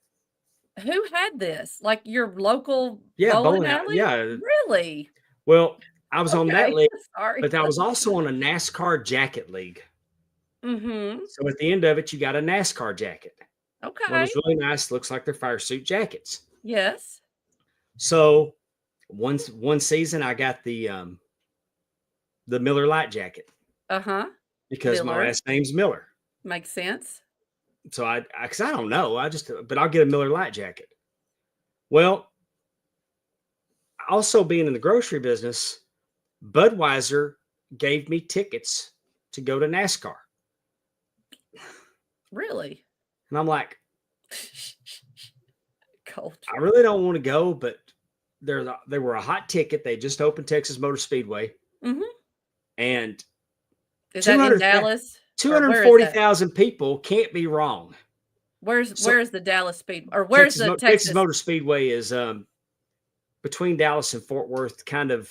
Who had this? Like your local Yeah, bowling alley? Yeah. Really? Well, I was on that Okay. league, Sorry. but I was also on a NASCAR jacket league. Mm-hmm. So at the end of it, you got a NASCAR jacket. One Okay. was really nice. Looks like they're fire suit jackets. Yes. So one season I got the Miller Lite jacket Uh-huh. because my Miller. last name's Miller. Makes sense. So because I don't know, but I'll get a Miller Lite jacket. Well, also being in the grocery business, Budweiser gave me tickets to go to NASCAR. Really? And I'm like, Culture. I really don't want to go, but they were a hot ticket. They just opened Texas Motor Speedway. Mm-hmm. And is that in Dallas? 240,000 people can't be wrong. Where's the Dallas Speed or where's the Texas Motor Speedway is between Dallas and Fort Worth, kind of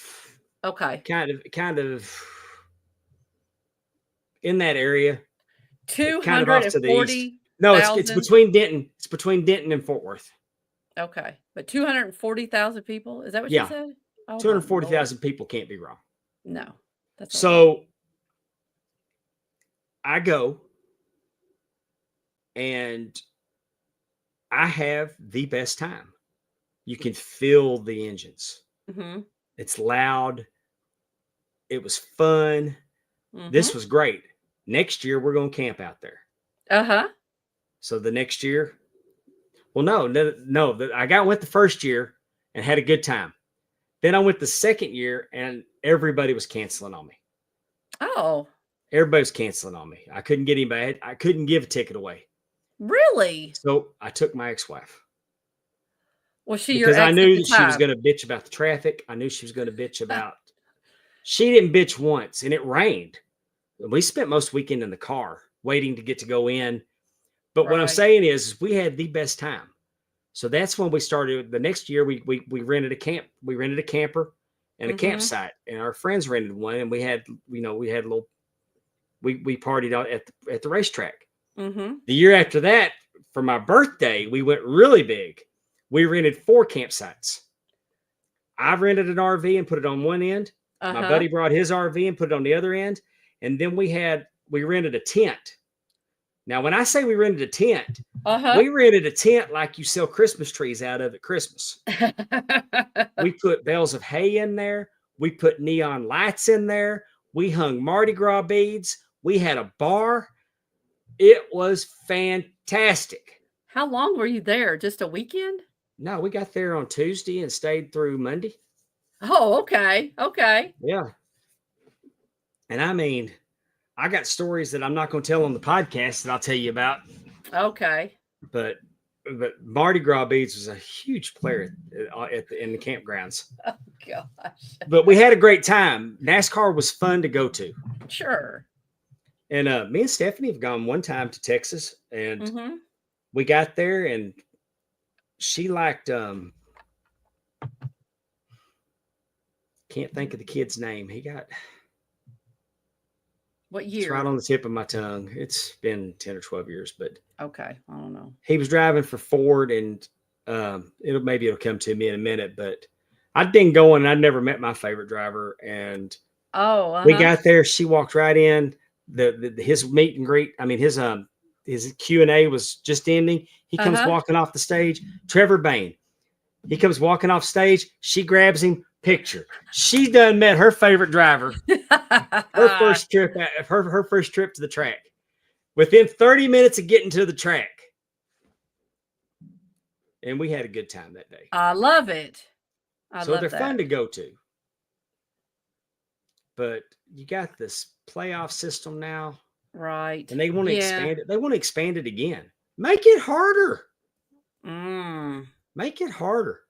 in that area. 240. No, it's between Denton. It's between Denton and Fort Worth. Okay, but 240,000 people. Is that what you said? Oh, 240,000 people can't be wrong. No, that's so. I go and I have the best time. You can feel the engines. Mm-hmm. It's loud. It was fun. Mm-hmm. This was great. Next year, we're going to camp out there. Uh-huh. So the next year, well, no. I went the first year and had a good time. Then I went the second year and everybody was canceling on me. Oh. Everybody was canceling on me. I couldn't get anybody. I couldn't give a ticket away. Really? So I took my ex-wife. Was she because I knew that she was going to bitch about the traffic. I knew she was going to bitch about. She didn't bitch once, and it rained. We spent most weekend in the car waiting to get to go in. But what I'm saying is, we had the best time. So that's when we started. The next year, we rented a camp. We rented a camper and a campsite, and our friends rented one, and we had a little. We partied out at the racetrack. Mm-hmm. The year after that, for my birthday, we went really big. We rented 4 campsites. I rented an RV and put it on one end. Uh-huh. My buddy brought his RV and put it on the other end. And then we rented a tent. Now, when I say we rented a tent, we rented a tent like you sell Christmas trees out of at Christmas. We put bales of hay in there. We put neon lights in there. We hung Mardi Gras beads. We had a bar. It was fantastic. How long were you there? Just a weekend? No, we got there on Tuesday and stayed through Monday. Oh, okay. Okay. Yeah. And I mean, I got stories that I'm not going to tell on the podcast that I'll tell you about. Okay. But Mardi Gras beads was a huge player in the campgrounds. Oh, gosh. But we had a great time. NASCAR was fun to go to. Sure. And me and Stephanie have gone one time to Texas, and Mm-hmm. we got there, and she liked can't think of the kid's name. He got What it's year? right on the tip of my tongue. It's been 10 or 12 years, but Okay, I don't know. he was driving for Ford, and it'll come to me in a minute, but I'd been going and I'd never met my favorite driver, and Oh, we got there. She walked right in. His meet and greet. I mean, his Q&A was just ending. He comes walking off the stage. Trevor Bain. He comes walking off stage. She grabs him. Picture. She done met her favorite driver. Her first trip. Her first trip to the track. Within 30 minutes of getting to the track, and we had a good time that day. I love it. So they're fun to go to. But you got this playoff system now, right? and they want to expand it. They want to expand it again. Make it harder. Make it harder.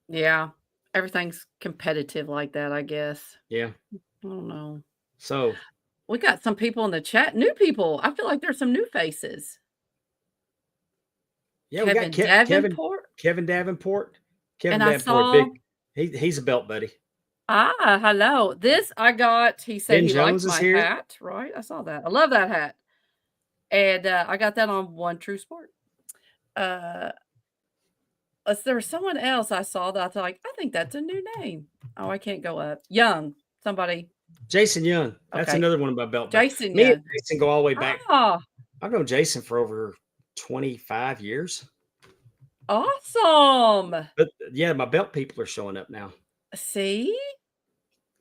Yeah, everything's competitive like that, I guess. Yeah. I don't know. So we got some people in the chat, new people. I feel like there's some new faces. Yeah, Kevin we got Davenport. Kevin Davenport. And I saw, he's a belt buddy. Hello. This I got. He said Ben he Jones liked is my here. hat. Right, I saw that. I love that hat, and I got that on One True Sport. There was someone else I saw that I thought, like, I think that's a new name. Oh, I can't go up. Young, somebody. Jason Young. That's Okay. another one of my belt. Jason Me Young. and Jason go all the way back. Ah, I've known Jason for over 25 years. awesome. But yeah, my belt people are showing up now. See?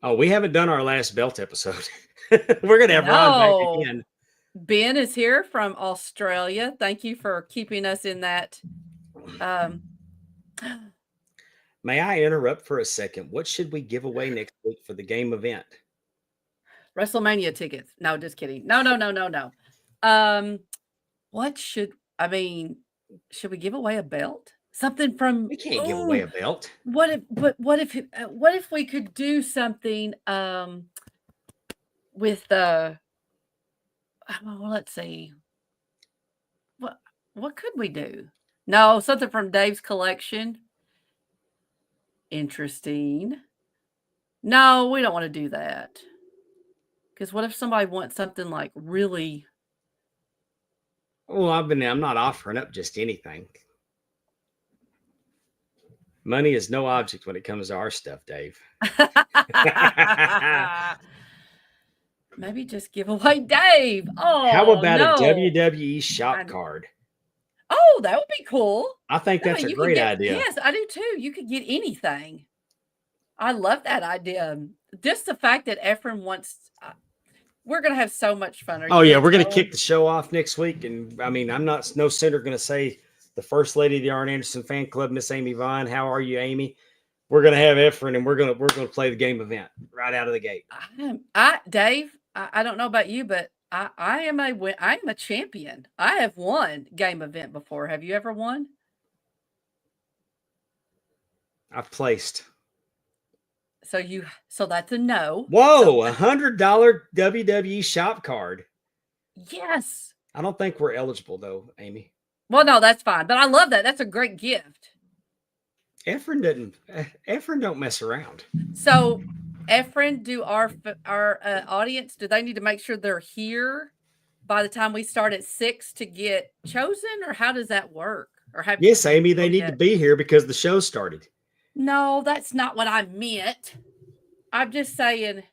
Oh, we haven't done our last belt episode. We're gonna have Ron back again. Ben is here from Australia. Thank you for keeping us in that. May I interrupt for a second? What should we give away next week for the game event? WrestleMania tickets. No, just kidding. No. What should we give away a belt? Something from We can't give away a belt. What if we could do something with well, let's see. What could we do? No, something from Dave's collection. Interesting. No, we don't want to do that. Because what if somebody wants something like really? Well, I'm not offering up just anything. Money is no object when it comes to our stuff, Dave. Maybe just give away Dave. Oh, how about a WWE shop card? Oh, that would be cool. I think that's a great idea. Yes, I do too. You could get anything. I love that idea. Just the fact that Efren wants. We're gonna have so much fun. Oh yeah, we're gonna kick the show off next week, and I mean, I'm not no sooner gonna say the first lady of the Arn Anderson fan club, Miss Amy Vaughn. How are you, Amy? We're gonna have Efren, and we're gonna play the game event right out of the gate. Dave. I don't know about you, but I am a champion. I have won game event before. Have you ever won? I've placed. So that's a no. Whoa, $100 WWE shop card. Yes. I don't think we're eligible though, Amy. Well, no, that's fine. But I love that. That's a great gift. Efren don't mess around. So, Efren, do our audience, do they need to make sure they're here by the time we start at 6 to get chosen, or how does that work? Yes, Amy, they need to be here because the show started. No, that's not what I meant. I'm just saying.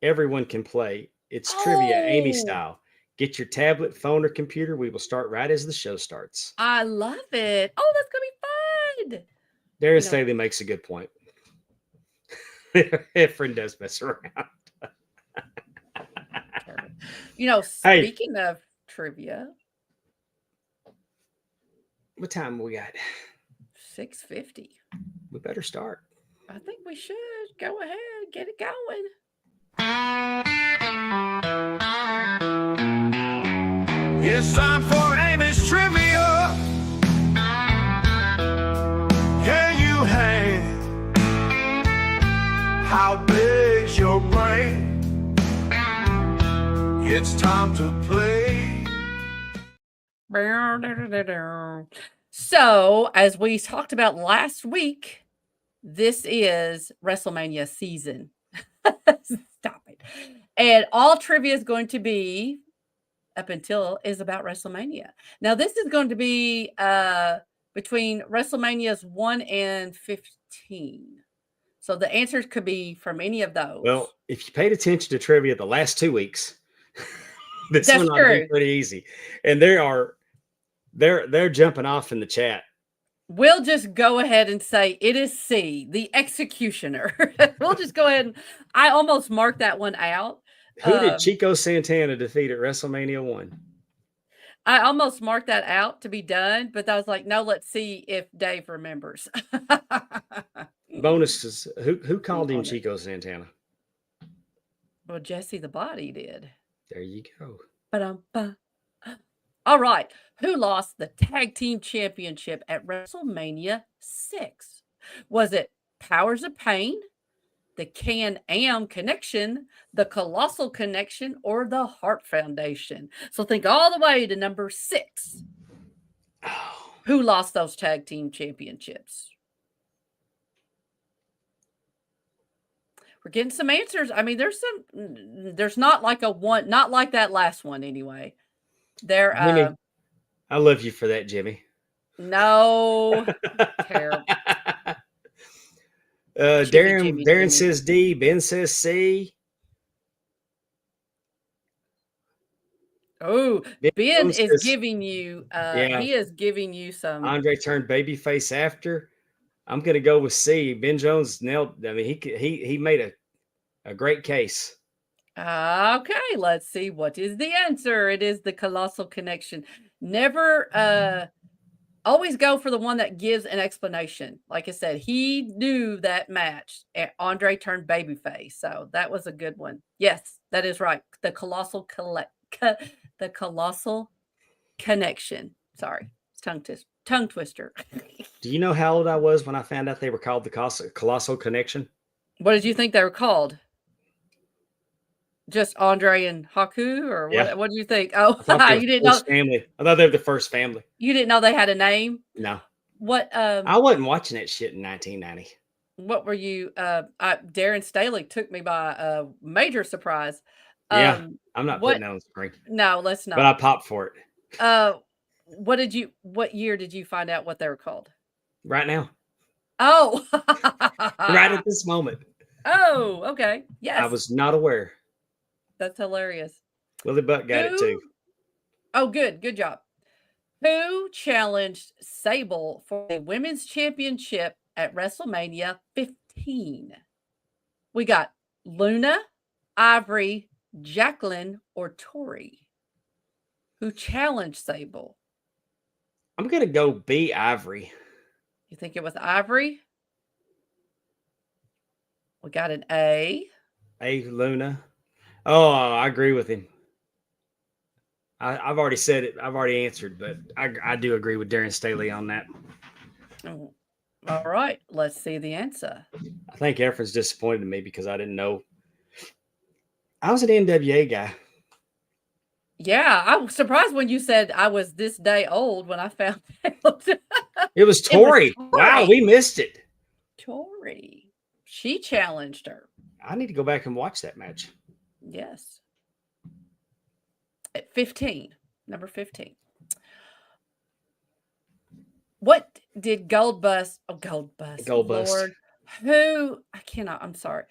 Everyone can play. It's trivia, Amy style. Get your tablet, phone, or computer. We will start right as the show starts. I love it. Oh, that's going to be fun. Darren Staley makes a good point. Efren does mess around. Speaking of trivia. What time we got? 6:50. We better start. I think we should. Go ahead. Get it going. It's time for Amy's Trivia. Can you hang? How big your brain. It's time to play. So, as we talked about last week, this is WrestleMania season. Stop it. And all trivia is going to be, up until, is about WrestleMania. Now, this is going to be between WrestleManias 1 and 15. So the answers could be from any of those. Well, if you paid attention to trivia the last 2 weeks, this That's one ought to be true. pretty easy. And they're jumping off in the chat. We'll just go ahead and say it is C, the Executioner. We'll just go ahead and I almost marked that one out. Who did Chico Santana defeat at WrestleMania 1? I almost marked that out to be done, but I was like, no, let's see if Dave remembers. Bonuses. Who called him Chico Santana? Well, Jesse the Body did. There you go. Ba-dum-ba. All right. Who lost the tag team championship at WrestleMania 6? Was it Powers of Pain, the Can-Am Connection, the Colossal Connection, or the Hart Foundation? So think all the way to number 6. Oh. Who lost those tag team championships? We're getting some answers. I mean, there's not like a one, not like that last one anyway. Jimmy, I love you for that, Jimmy. No. Terrible. Darren says D. Ben says C. Oh, Ben is says, giving you. He is giving you some. Andre turned babyface after. I'm gonna go with C. Ben Jones nailed. I mean, he made a great case. Okay, let's see what is the answer. It is the Colossal Connection. Never always go for the one that gives an explanation. Like I said, he knew that match. Andre turned babyface, so that was a good one. Yes, that is right. The Colossal Connection. Sorry, tongue twister. Do you know how old I was when I found out they were called the Colossal Connection? What did you think they were called? Just Andre and Haku, or Yeah. what do you think? Oh, you didn't know. Family. I thought they were the first family. You didn't know they had a name? No. What? I wasn't watching that shit in 1990. What were you? Darren Staley took me by a major surprise. Yeah, I'm not putting that on the screen. No, let's not. But I popped for it. What year did you find out what they were called? Right now. Oh, right at this moment. Oh, okay. Yes. I was not aware. That's hilarious. Willie Buck got it too. Oh, good. Good job. Who challenged Sable for the women's championship at WrestleMania 15? We got Luna, Ivory, Jacqueline, or Tori. Who challenged Sable? I'm going to go B, Ivory. You think it was Ivory? We got an A. A, Luna. Oh, I agree with him. I've already said it. I've already answered, but I do agree with Darren Staley on that. Oh, all right. Let's see the answer. I think Efren's disappointed in me because I didn't know. I was an NWA guy. Yeah, I was surprised when you said I was this day old when I found out. It was Tori. Wow, we missed it. Tori. She challenged her. I need to go back and watch that match. Yes. At 15, number 15. What did Goldust? Lord, I'm sorry.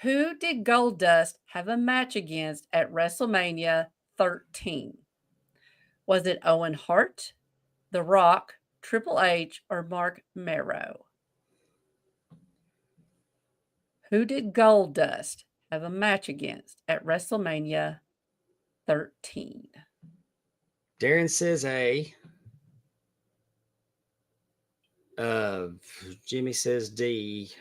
Who did Goldust have a match against at WrestleMania 13? Was it Owen Hart, The Rock, Triple H, or Mark Merrow? Who did Goldust have a match against at WrestleMania 13? Darren says A. Jimmy says D.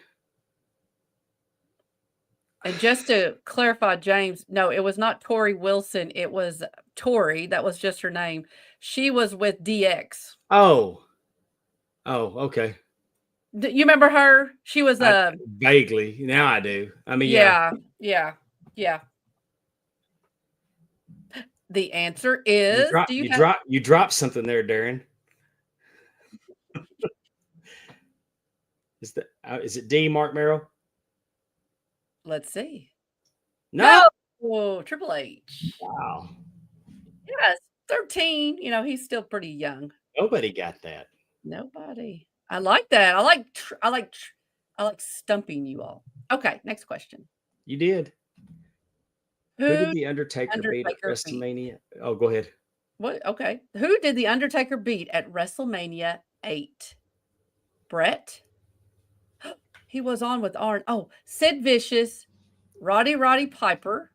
And just to clarify, James, no, it was not Tori Wilson. It was Tori. That was just her name. She was with DX. Oh, okay. You remember her? She was vaguely. Now I do. I mean, yeah. The answer is You dropped something there, Darren. Is it D, Mark Merrill? Let's see. No. Triple H. Wow. Yes, 13. You know, he's still pretty young. Nobody got that. Nobody. I like that. I like stumping you all. Okay, next question. You did. Who did the Undertaker beat at WrestleMania? Oh, go ahead. What? Okay. Who did the Undertaker beat at WrestleMania 8? Brett? He was on with Arn. Oh, Sid Vicious, Roddy Piper,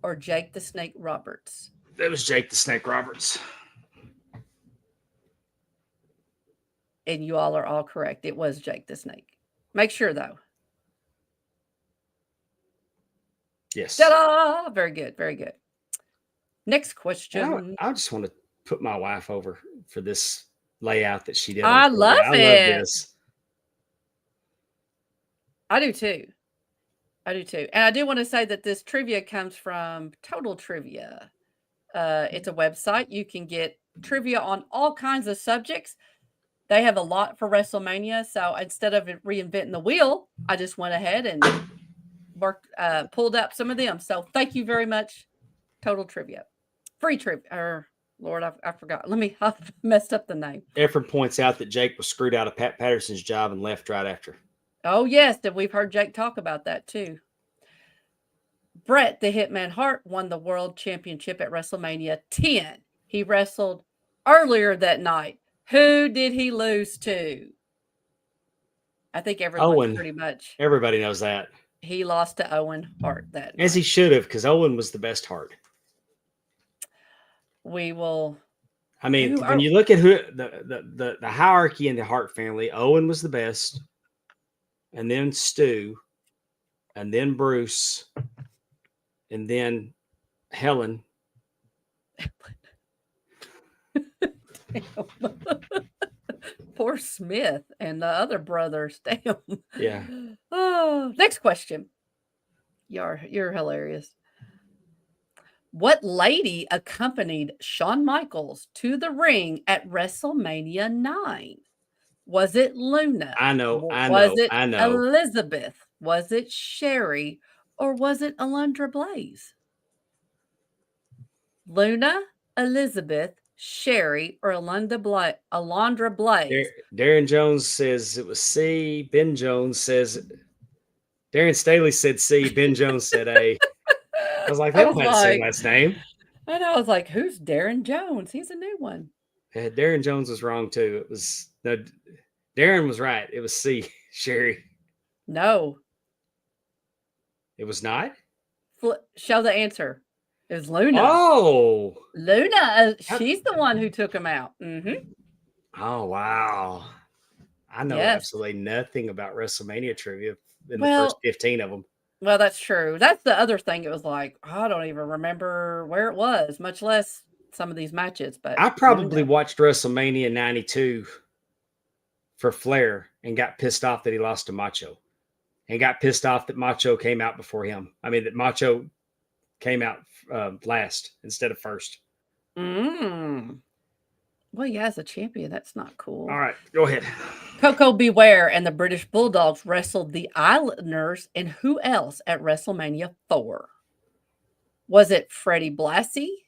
or Jake the Snake Roberts? That was Jake the Snake Roberts. And you all are all correct. It was Jake the Snake. Make sure, though. Yes. Ta-da! Very good. Very good. Next question. I just want to put my wife over for this layout that she did. I love it. I love this. I do too. And I do want to say that this trivia comes from Total Trivia. It's a website. You can get trivia on all kinds of subjects. They have a lot for WrestleMania. So instead of reinventing the wheel, I just went ahead and pulled up some of them. So thank you very much, Total Trivia. Free trivia. Lord, I forgot. I messed up the name. Efren points out that Jake was screwed out of Pat Patterson's job and left right after. Oh, yes. We've heard Jake talk about that too. Bret the Hitman Hart won the World Championship at WrestleMania 10. He wrestled earlier that night. Who did he lose to? I think everyone pretty much. Everybody knows that. He lost to Owen Hart that night. As he should have, because Owen was the best Hart. We will. I mean, when you look at who the hierarchy in the Hart family, Owen was the best, and then Stu, and then Bruce, and then Helen. Poor Smith and the other brothers. Damn. Yeah. Oh, next question. You're hilarious. What lady accompanied Shawn Michaels to the ring at WrestleMania 9? Was it Luna? I know. Was it Elizabeth? Was it Sherry? Or was it Alundra Blaze? Luna, Elizabeth, Sherry, or Alundra Blaze? Darren Jones says it was C. Ben Jones says Darren Staley said C. Ben Jones said A. I was like, that might have the last name. And I was like, who's Darren Jones? He's a new one. Yeah, Darren Jones was wrong too. Darren was right. It was C. Sherry. No. It was not? Show the answer. It was Luna. Oh. Luna. She's the one who took him out. Mm-hmm. Oh, wow. I know absolutely nothing about WrestleMania trivia in the first 15 of them. Well, that's true. That's the other thing. It was like, I don't even remember where it was, much less some of these matches. But I probably watched WrestleMania 92 for Flair and got pissed off that he lost to Macho. And got pissed off that Macho came out before him. I mean, that Macho came out last instead of first. Well, yeah, as a champion, that's not cool. All right, go ahead. Coco Beware and the British Bulldogs wrestled the Islanders and who else at WrestleMania 4? Was it Freddie Blassie,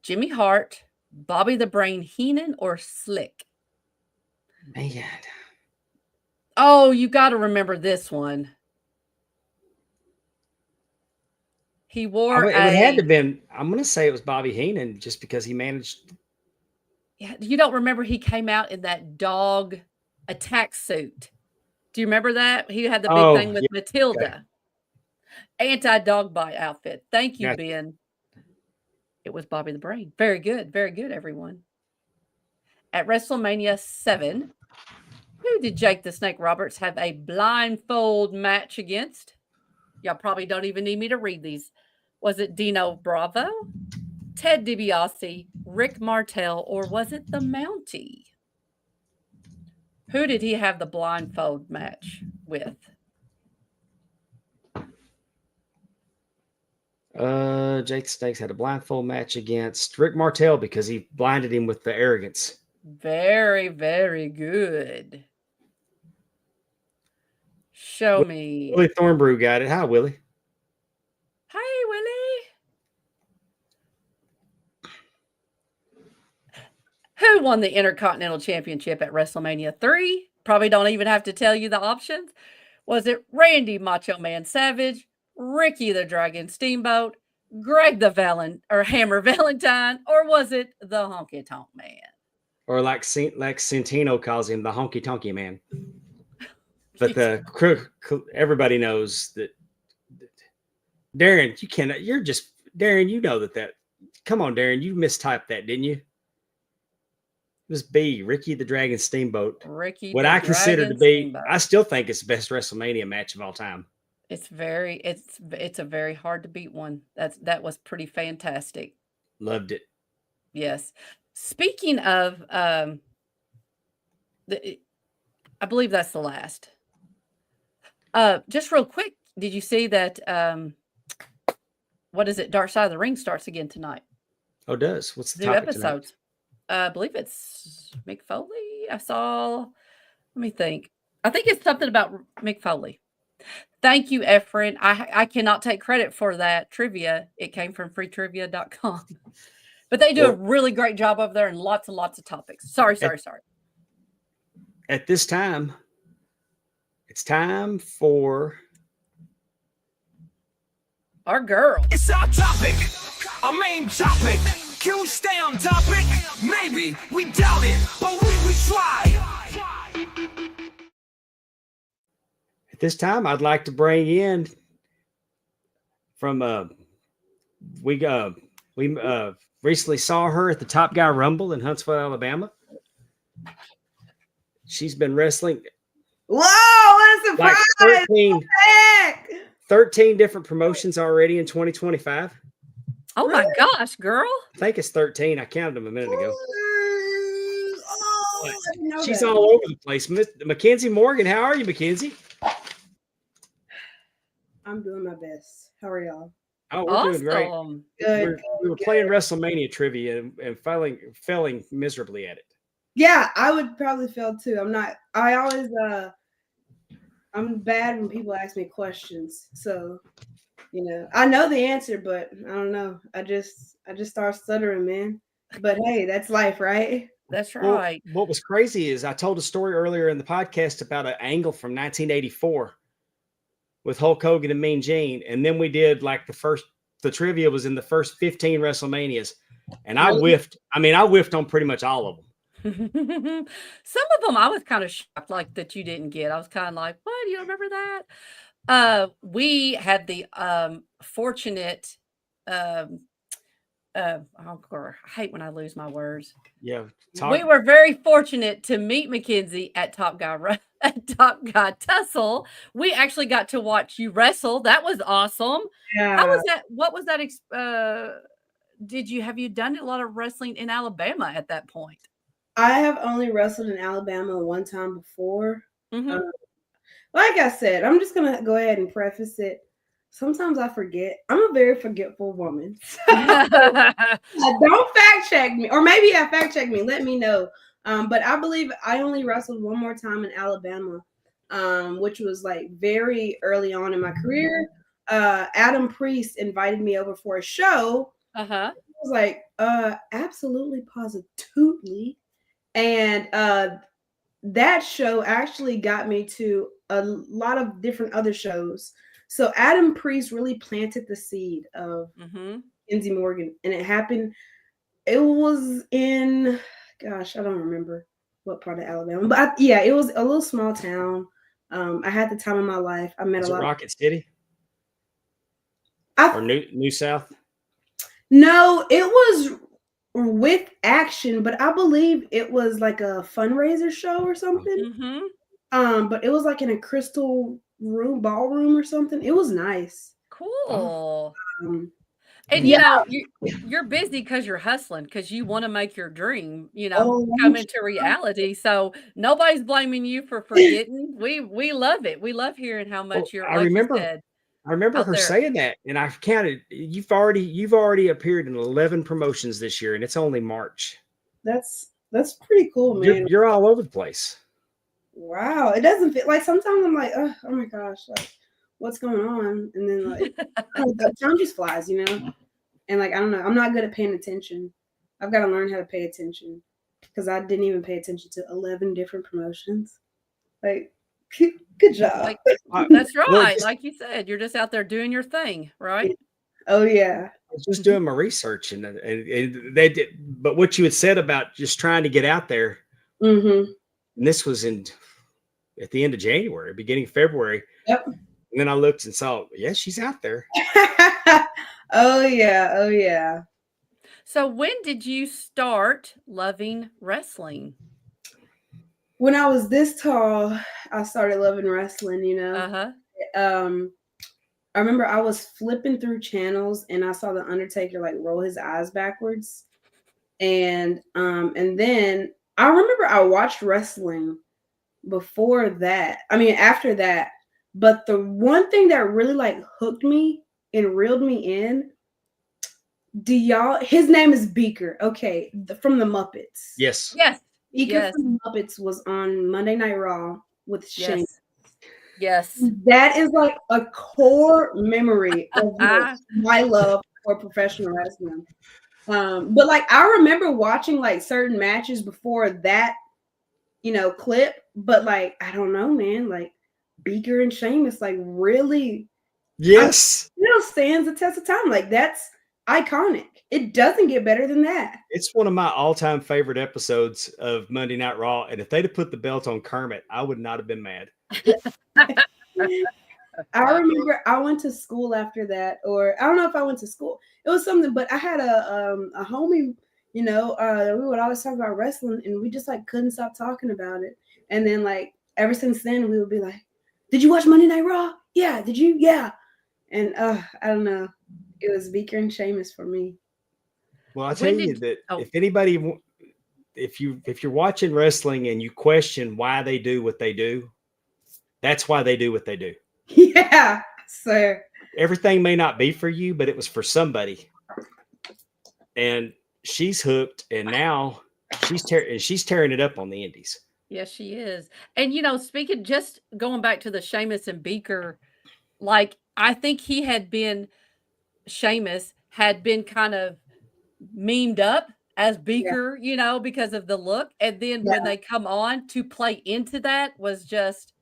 Jimmy Hart, Bobby the Brain Heenan, or Slick? Man. Oh, you got to remember this one. He wore it had to have been, I'm going to say it was Bobby Heenan just because he managed. Yeah, you don't remember he came out in that dog attack suit. Do you remember that? He had the big thing with Matilda. Okay. Anti-dog bite outfit. Thank you, Ben. It was Bobby the Brain. Very good. Very good, everyone. At WrestleMania 7, who did Jake the Snake Roberts have a blindfold match against? Y'all probably don't even need me to read these. Was it Dino Bravo, Ted DiBiase, Rick Martel, or was it the Mountie? Who did he have the blindfold match with? Jake the Snake's had a blindfold match against Rick Martel because he blinded him with the arrogance. Very, very good. Show me. Willie Thornbrew got it. Hi, Willie. Hi, Willie. Who won the Intercontinental Championship at WrestleMania 3? Probably don't even have to tell you the options. Was it Randy Macho Man Savage, Ricky the Dragon Steamboat, Greg the Hammer Valentine, or was it the Honky Tonk Man? Or like Santino calls him, the Honky Tonky Man. But everybody knows that Darren, you cannot. You're just Darren. You know that. Come on, Darren. You mistyped that, didn't you? It was B. Ricky the Dragon Steamboat. What I consider to be, Steamboat. I still think it's the best WrestleMania match of all time. It's a very hard to beat one. That was pretty fantastic. Loved it. Yes. Speaking of, I believe that's the last. Just real quick, did you see that? What is it? Dark Side of the Ring starts again tonight. Oh, it does. What's the new topic episodes? Tonight? I believe it's Mick Foley. I saw. Let me think. I think it's something about Mick Foley. Thank you, Efren. I cannot take credit for that trivia. It came from freetrivia.com. But they do a really great job over there and lots and lots of topics. Sorry. At this time, it's time for our girl. It's our topic, our main topic. Can we stay on topic? Maybe we doubt it, but we try. At this time, I'd like to bring in from we recently saw her at the Top Guy Rumble in Huntsville, Alabama. She's been wrestling. Whoa, what a surprise! Like 13 different promotions already in 2025. Oh my gosh, girl. I think it's 13. I counted them a minute ago. Oh, she's all over the place. Mackenzie Morgan, how are you, Mackenzie? I'm doing my best. How are y'all? Oh, we're doing great. Good. We were playing WrestleMania trivia and failing miserably at it. Yeah, I would probably fail too. I'm bad when people ask me questions. So, I know the answer, but I don't know. I just start stuttering, man. But hey, that's life, right? That's right. Well, what was crazy is I told a story earlier in the podcast about an angle from 1984 with Hulk Hogan and Mean Gene. And then we did like the trivia was in the first 15 WrestleManias. And I whiffed. I whiffed on pretty much all of them. Some of them I was kind of shocked like that you didn't get. I was kind of like, what? You don't remember that? We had the fortunate I hate when I lose my words. Yeah. We were very fortunate to meet Mackenzie at Top Guy Tussle. We actually got to watch you wrestle. That was awesome. Yeah. How was that? What was that? Have you done a lot of wrestling in Alabama at that point? I have only wrestled in Alabama one time before. Mm-hmm. Like I said, I'm just going to go ahead and preface it. Sometimes I forget. I'm a very forgetful woman. Don't fact check me. Or maybe fact check me. Let me know. But I believe I only wrestled one more time in Alabama, which was like very early on in my career. Adam Priest invited me over for a show. Uh-huh. I was like, absolutely, positively. And that show actually got me to a lot of different other shows. So Adam Priest really planted the seed of Mackenzie Morgan. And it happened, it was in, gosh, I don't remember what part of Alabama. But it was a little small town. I had the time of my life. I met a lot of Rocket City? Or New South? No, it was with Action, but I believe it was like a fundraiser show or something. Mm-hmm. But it was like in a crystal ballroom or something. It was nice. Cool. And you know, you're busy because you're hustling because you want to make your dream, come into reality. So nobody's blaming you for forgetting. We love it. We love hearing how Well, much you're, I like you remember said, out her there. saying that, and I've counted. You've already appeared in 11 promotions this year, and it's only March. That's pretty cool, man. You're all over the place. Wow, it doesn't feel like sometimes I'm like, oh my gosh, like what's going on? And then like the time just flies, And like I don't know, I'm not good at paying attention. I've got to learn how to pay attention because I didn't even pay attention to 11 different promotions. Like, good job. That's right. Like you said, you're just out there doing your thing, right? Oh yeah. I was just doing my research, and they did. But what you had said about just trying to get out there, Mm-hmm. and this was at the end of January, beginning of February. Yep. And then I looked and saw, yeah, she's out there. Oh yeah. So when did you start loving wrestling? When I was this tall, I started loving wrestling, Uh-huh. I remember I was flipping through channels and I saw the Undertaker like roll his eyes backwards. And then I remember I watched wrestling before that. I mean after that. But the one thing that really like hooked me and reeled me in, his name is Beaker. Okay, from the Muppets. Yes. Beaker from the Muppets was on Monday Night Raw with Shane. Yes. That is like a core memory of my love for professional wrestling. But like I remember watching like certain matches before that, clip. But like I don't know, man. Like Beaker and Sheamus, like really, yes, still stands the test of time. Like that's iconic. It doesn't get better than that. It's one of my all-time favorite episodes of Monday Night Raw. And if they'd have put the belt on Kermit, I would not have been mad. I remember I went to school after that, or I don't know if I went to school. It was something, but I had a homie, we would always talk about wrestling, and we just like couldn't stop talking about it. And then like ever since then, we would be like, "Did you watch Monday Night Raw? Yeah. Did you? Yeah." And I don't know. It was Beaker and Sheamus for me. Well, I tell you that if anybody, if you're watching wrestling and you question why they do what they do, that's why they do what they do. Yeah, sir. Everything may not be for you, but it was for somebody. And she's hooked, and now she's tearing it up on the indies. Yes, she is. And speaking, just going back to the Sheamus and Beaker, like I think Sheamus had been kind of memed up as Beaker, because of the look. And then when they come on to play into that was just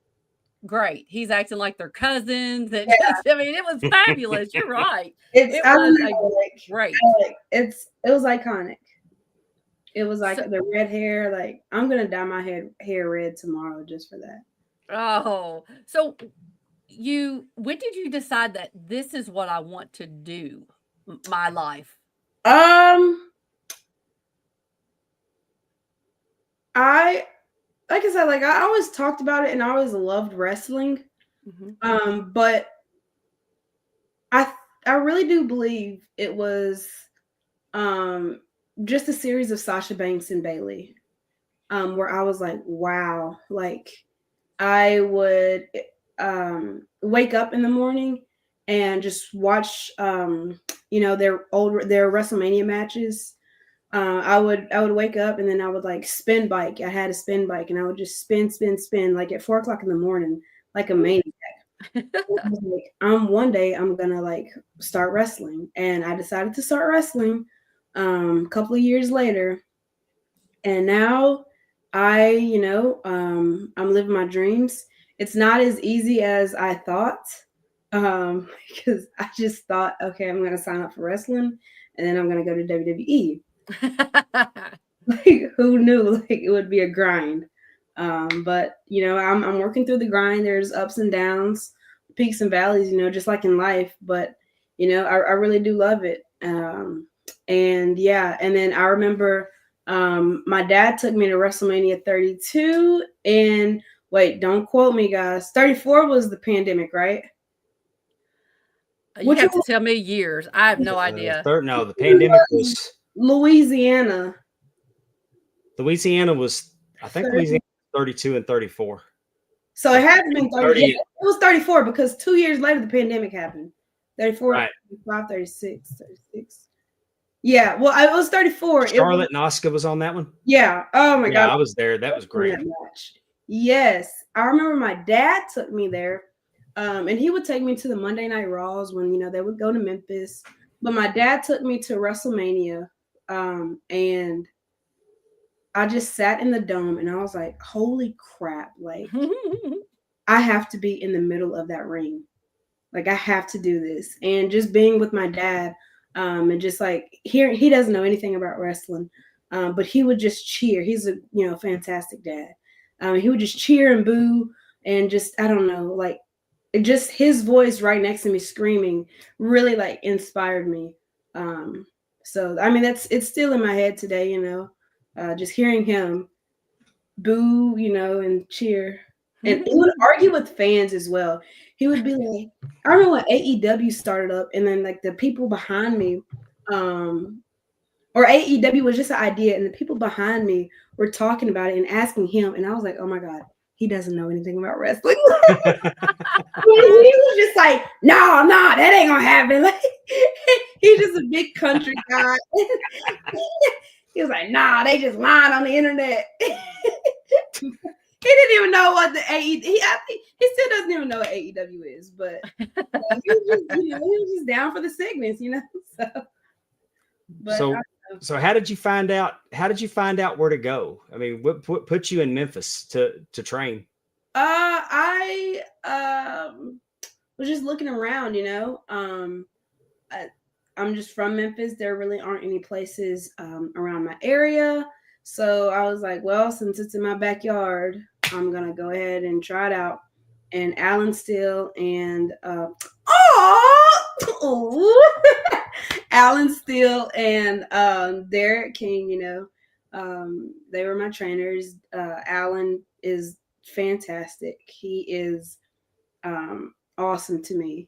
great. He's acting like they're cousins. And I mean, it was fabulous. You're right. It was great. It was iconic. It was like the red hair. Like I'm gonna dye my hair red tomorrow just for that. Oh, so when did you decide that this is what I want to do my life? Like I said, like I always talked about it and I always loved wrestling. Mm-hmm. But I really do believe it was just a series of Sasha Banks and Bailey, where I was like, wow, like I would wake up in the morning and just watch their WrestleMania matches. I would wake up and then I would like spin bike. I had a spin bike and I would just spin like at 4:00 in the morning, like a maniac. Like, one day I'm gonna like start wrestling, and I decided to start wrestling a couple of years later, and now I'm living my dreams. It's not as easy as I thought, because I just thought, okay, I'm gonna sign up for wrestling and then I'm gonna go to WWE. Like who knew like it would be a grind. But I'm working through the grind. There's ups and downs, peaks and valleys, just like in life, but I really do love it. And then I remember my dad took me to WrestleMania 32, and wait, don't quote me guys, 34 was the pandemic, right? You Which have one? to tell me years. I have no idea. No, the pandemic was Louisiana. Louisiana was, I think 30. Louisiana was 32 and 34. So it has been 30. 30. Yeah, it was 34 because 2 years later the pandemic happened. 34, Right. 35, 36, 36. Yeah, well, it was 34. Charlotte and Oscar was on that one. Yeah. Oh my Yeah, God. I was there. That was great. That match. Yes. I remember my dad took me there. And he would take me to the Monday Night Raws when, they would go to Memphis. But my dad took me to WrestleMania. And I just sat in the dome and I was like, holy crap. Like, I have to be in the middle of that ring. Like, I have to do this. And just being with my dad, and just like he doesn't know anything about wrestling, but he would just cheer. He's a fantastic dad. He would just cheer and boo and just, I don't know, like just his voice right next to me screaming really like inspired me. So I mean it's still in my head today, just hearing him boo, and cheer. And he would argue with fans as well. He would be like, I remember when AEW started up, and then like the people behind me, or AEW was just an idea, and the people behind me were talking about it and asking him, and I was like, oh my God, he doesn't know anything about wrestling. He was just like, no, that ain't gonna happen. Like, he's just a big country guy. He was like, nah, they just lying on the internet. He didn't even know what the AEW. I think he still doesn't even know what AEW is, but he was just down for the sickness, So how did you find out? How did you find out where to go? I mean, what put you in Memphis to train? I was just looking around. I'm just from Memphis. There really aren't any places around my area. So I was like, well, since it's in my backyard, I'm going to go ahead and try it out. And Alan Steele and Alan Steele and Derek King, they were my trainers. Alan is fantastic. He is awesome to me,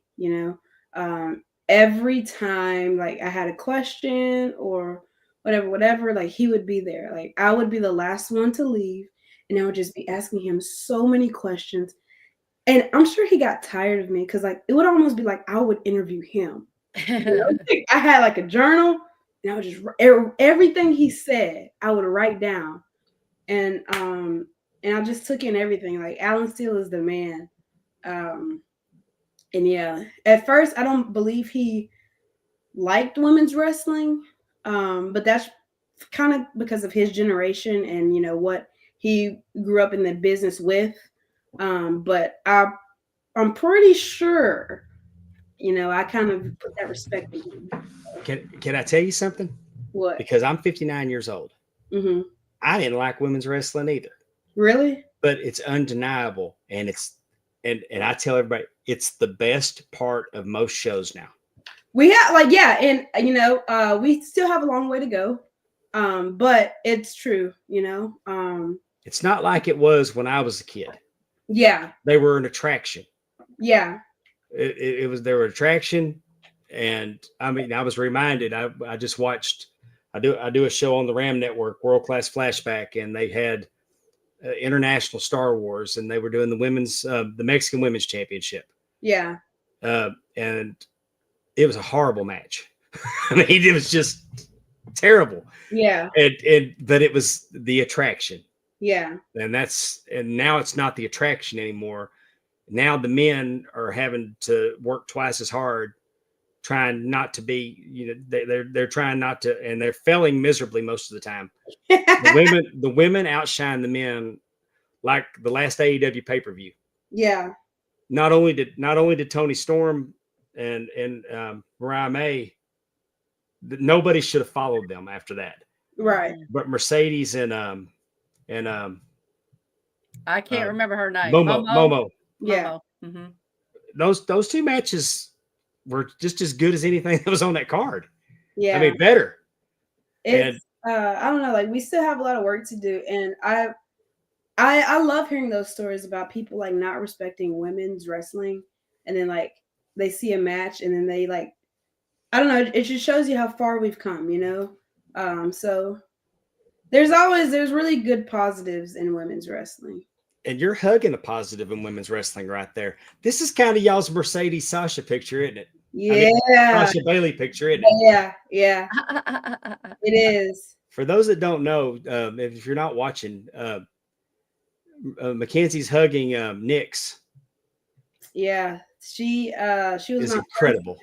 every time like I had a question or whatever, like he would be there. Like I would be the last one to leave and I would just be asking him so many questions. And I'm sure he got tired of me because like it would almost be like I would interview him. I had like a journal and I would just everything he said, I would write down. And I just took in everything. Like Alan Steele is the man. And yeah, at first I don't believe he liked women's wrestling. But that's kind of because of his generation and what he grew up in the business with. But I'm pretty sure, I kind of put that respect in him. Can I tell you something? What? Because I'm 59 years old. Mm-hmm. I didn't like women's wrestling either. Really? But it's undeniable, and and I tell everybody it's the best part of most shows now. We have and we still have a long way to go. But it's true, It's not like it was when I was a kid. Yeah. They were an attraction. Yeah. They were an attraction. And I mean, I was reminded, I just watched, I do a show on the Ram Network, World Class Flashback, and they had International Star Wars, and they were doing the Mexican Women's Championship. Yeah. And it was a horrible match. I mean, it was just terrible. Yeah. But it was the attraction. Yeah. And now it's not the attraction anymore. Now the men are having to work twice as hard, trying not to be, they're trying not to, and they're failing miserably most of the time. The women outshine the men, like the last AEW pay-per-view. Yeah. Not only did Tony Storm and Mariah May, nobody should have followed them after that. Right. But Mercedes and I can't remember her name. Momo. Yeah. Mm-hmm. Those two matches were just as good as anything that was on that card. Yeah. I mean, better. It's I don't know, like we still have a lot of work to do. And I love hearing those stories about people like not respecting women's wrestling and then like they see a match and then they like, I don't know, it just shows you how far we've come, you know? So there's really good positives in women's wrestling. And you're hugging a positive in women's wrestling right there. This is kind of y'all's Mercedes Sasha picture, isn't it? Yeah. I mean, Sasha Bailey picture, isn't it? Yeah. It is. For those that don't know, if you're not watching, Mackenzie's hugging Nyx. Yeah. She was Is incredible.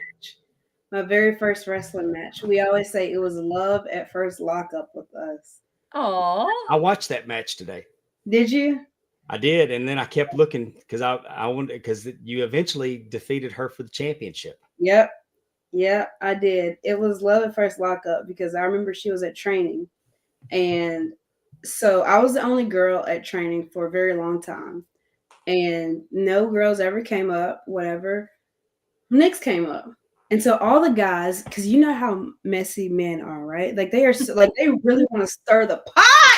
My very first wrestling match. We always say it was love at first lockup with us. Oh, I watched that match today. Did you? I did, and then I kept looking because I wanted, because you eventually defeated her for the championship. Yep. Yeah, I did. It was love at first lockup because I remember she was at training. And so I was the only girl at training for a very long time. And no girls ever came up, whatever. Nyx came up. And so all the guys, because you know how messy men are, right? Like they are like they really want to stir the pot.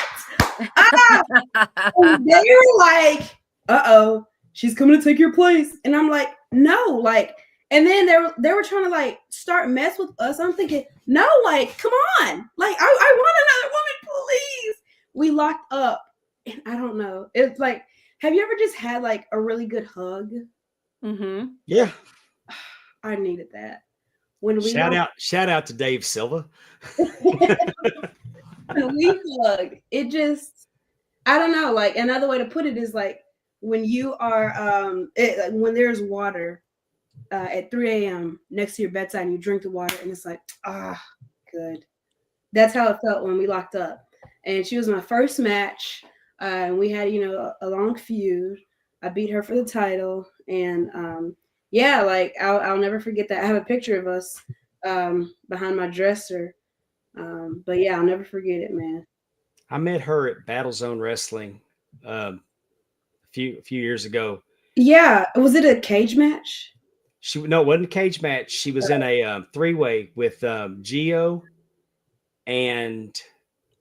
And they were like, uh-oh, she's coming to take your place. And I'm like, no, like, and then they were trying to like start mess with us. I'm thinking, no, like, come on. Like, I want another woman, please. We locked up. And I don't know. It's like, have you ever just had like a really good hug? mm-hmm. Yeah. I needed that. When we shout out to Dave Silva. When we hug, it just, I don't know. Like another way to put it is like when you are when there's water at 3 a.m. next to your bedside and you drink the water and it's like, good. That's how it felt when we locked up. And she was my first match. And we had, you know, a long feud. I beat her for the title. And yeah, like I'll never forget that. I have a picture of us behind my dresser. But yeah, I'll never forget it, man. I met her at Battle Zone Wrestling a few years ago. Yeah, was it a cage match? No, it wasn't a cage match. She was in a three-way with Gio and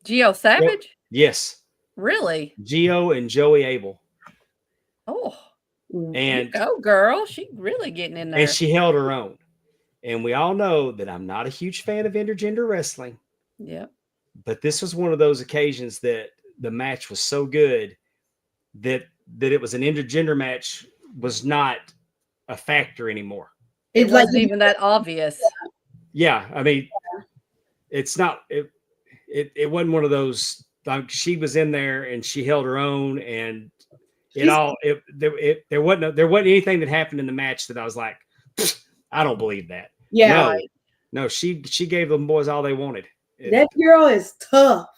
Gio Savage. Yes, Really? Gio and Joey Abel. Oh, and oh, girl, she really getting in there. And she held her own. And we all know that I'm not a huge fan of intergender wrestling. Yeah. But this was one of those occasions that the match was so good that it was an intergender match was not a factor anymore. It wasn't even that obvious. Yeah. I mean, it's not, it wasn't one of those, like she was in there and she held her own and there wasn't anything that happened in the match that I was like, I don't believe that. Yeah. No, she gave them boys all they wanted. That girl is tough.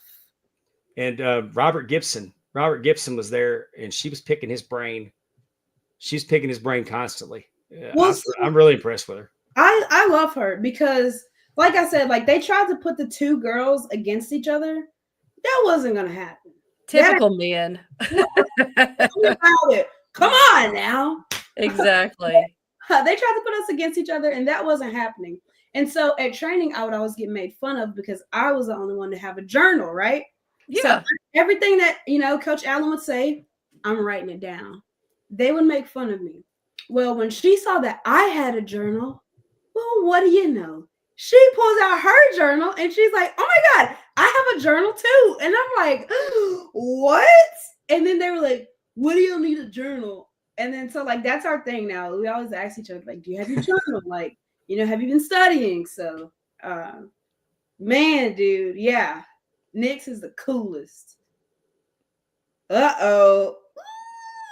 And Robert Gibson was there and she was picking his brain. She's picking his brain constantly. Well, I'm really impressed with her. I love her because, like I said, like they tried to put the two girls against each other. That wasn't going to happen. Typical men. Come on now. Exactly. They tried to put us against each other, and that wasn't happening. And so at training, I would always get made fun of because I was the only one to have a journal, right? Yeah. So everything that, you know, Coach Allen would say, I'm writing it down. They would make fun of me. Well, when she saw that I had a journal, well, what do you know? She pulls out her journal and she's like, oh my God, I have a journal too. And I'm like, what? And then they were like, what do you need a journal? And then so like that's our thing now. We always ask each other, like, do you have your journal? Like, you know, have you been studying? So man, dude, yeah. Nyx is the coolest. Uh-oh.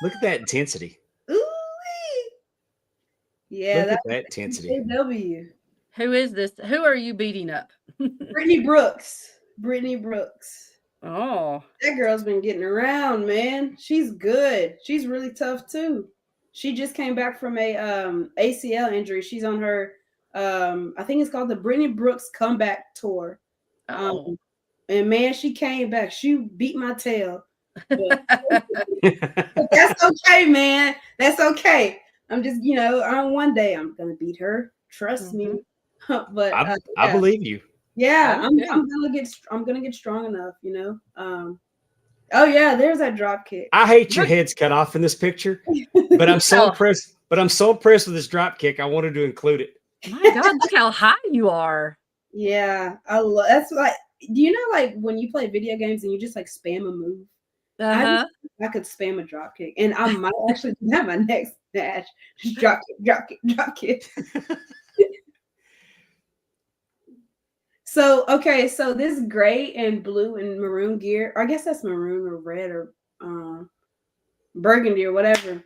Look at that intensity. Ooh-wee. Yeah, look at that intensity. W. Who is this? Who are you beating up? Brittany Brooks. Oh, that girl's been getting around, man. She's good. She's really tough too. She just came back from a ACL injury. She's on her I think it's called the Brittany Brooks Comeback Tour. oh. And man, she came back. She beat my tail. But that's okay, man. That's okay. I'm just, you know, one day I'm gonna beat her. Trust me. But I believe you. Yeah, I'm gonna get strong enough, you know. Oh yeah, there's that drop kick. I hate your head's cut off in this picture, but I'm so impressed. But I'm so impressed with this drop kick. I wanted to include it. My God, look how high you are. Yeah, I love. That's like. Do you know like when you play video games and you just like spam a move? Uh-huh. I could spam a drop kick, and I might actually do that my next match. Just drop kick, drop kick, drop kick. So okay, so this gray and blue and maroon gear, I guess that's maroon or red or burgundy or whatever.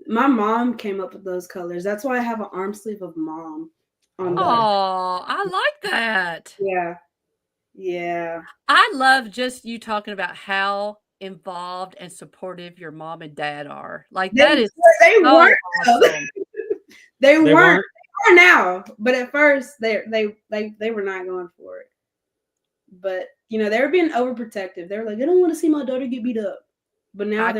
My mom came up with those colors. That's why I have an arm sleeve of mom on the. Oh, I like that. Yeah, yeah. I love just you talking about how involved and supportive your mom and dad are. Like that is They so weren't. awesome. They weren't. They are now, but at first they were not going for it. But you know, they were being overprotective. They were like, I don't want to see my daughter get beat up. But now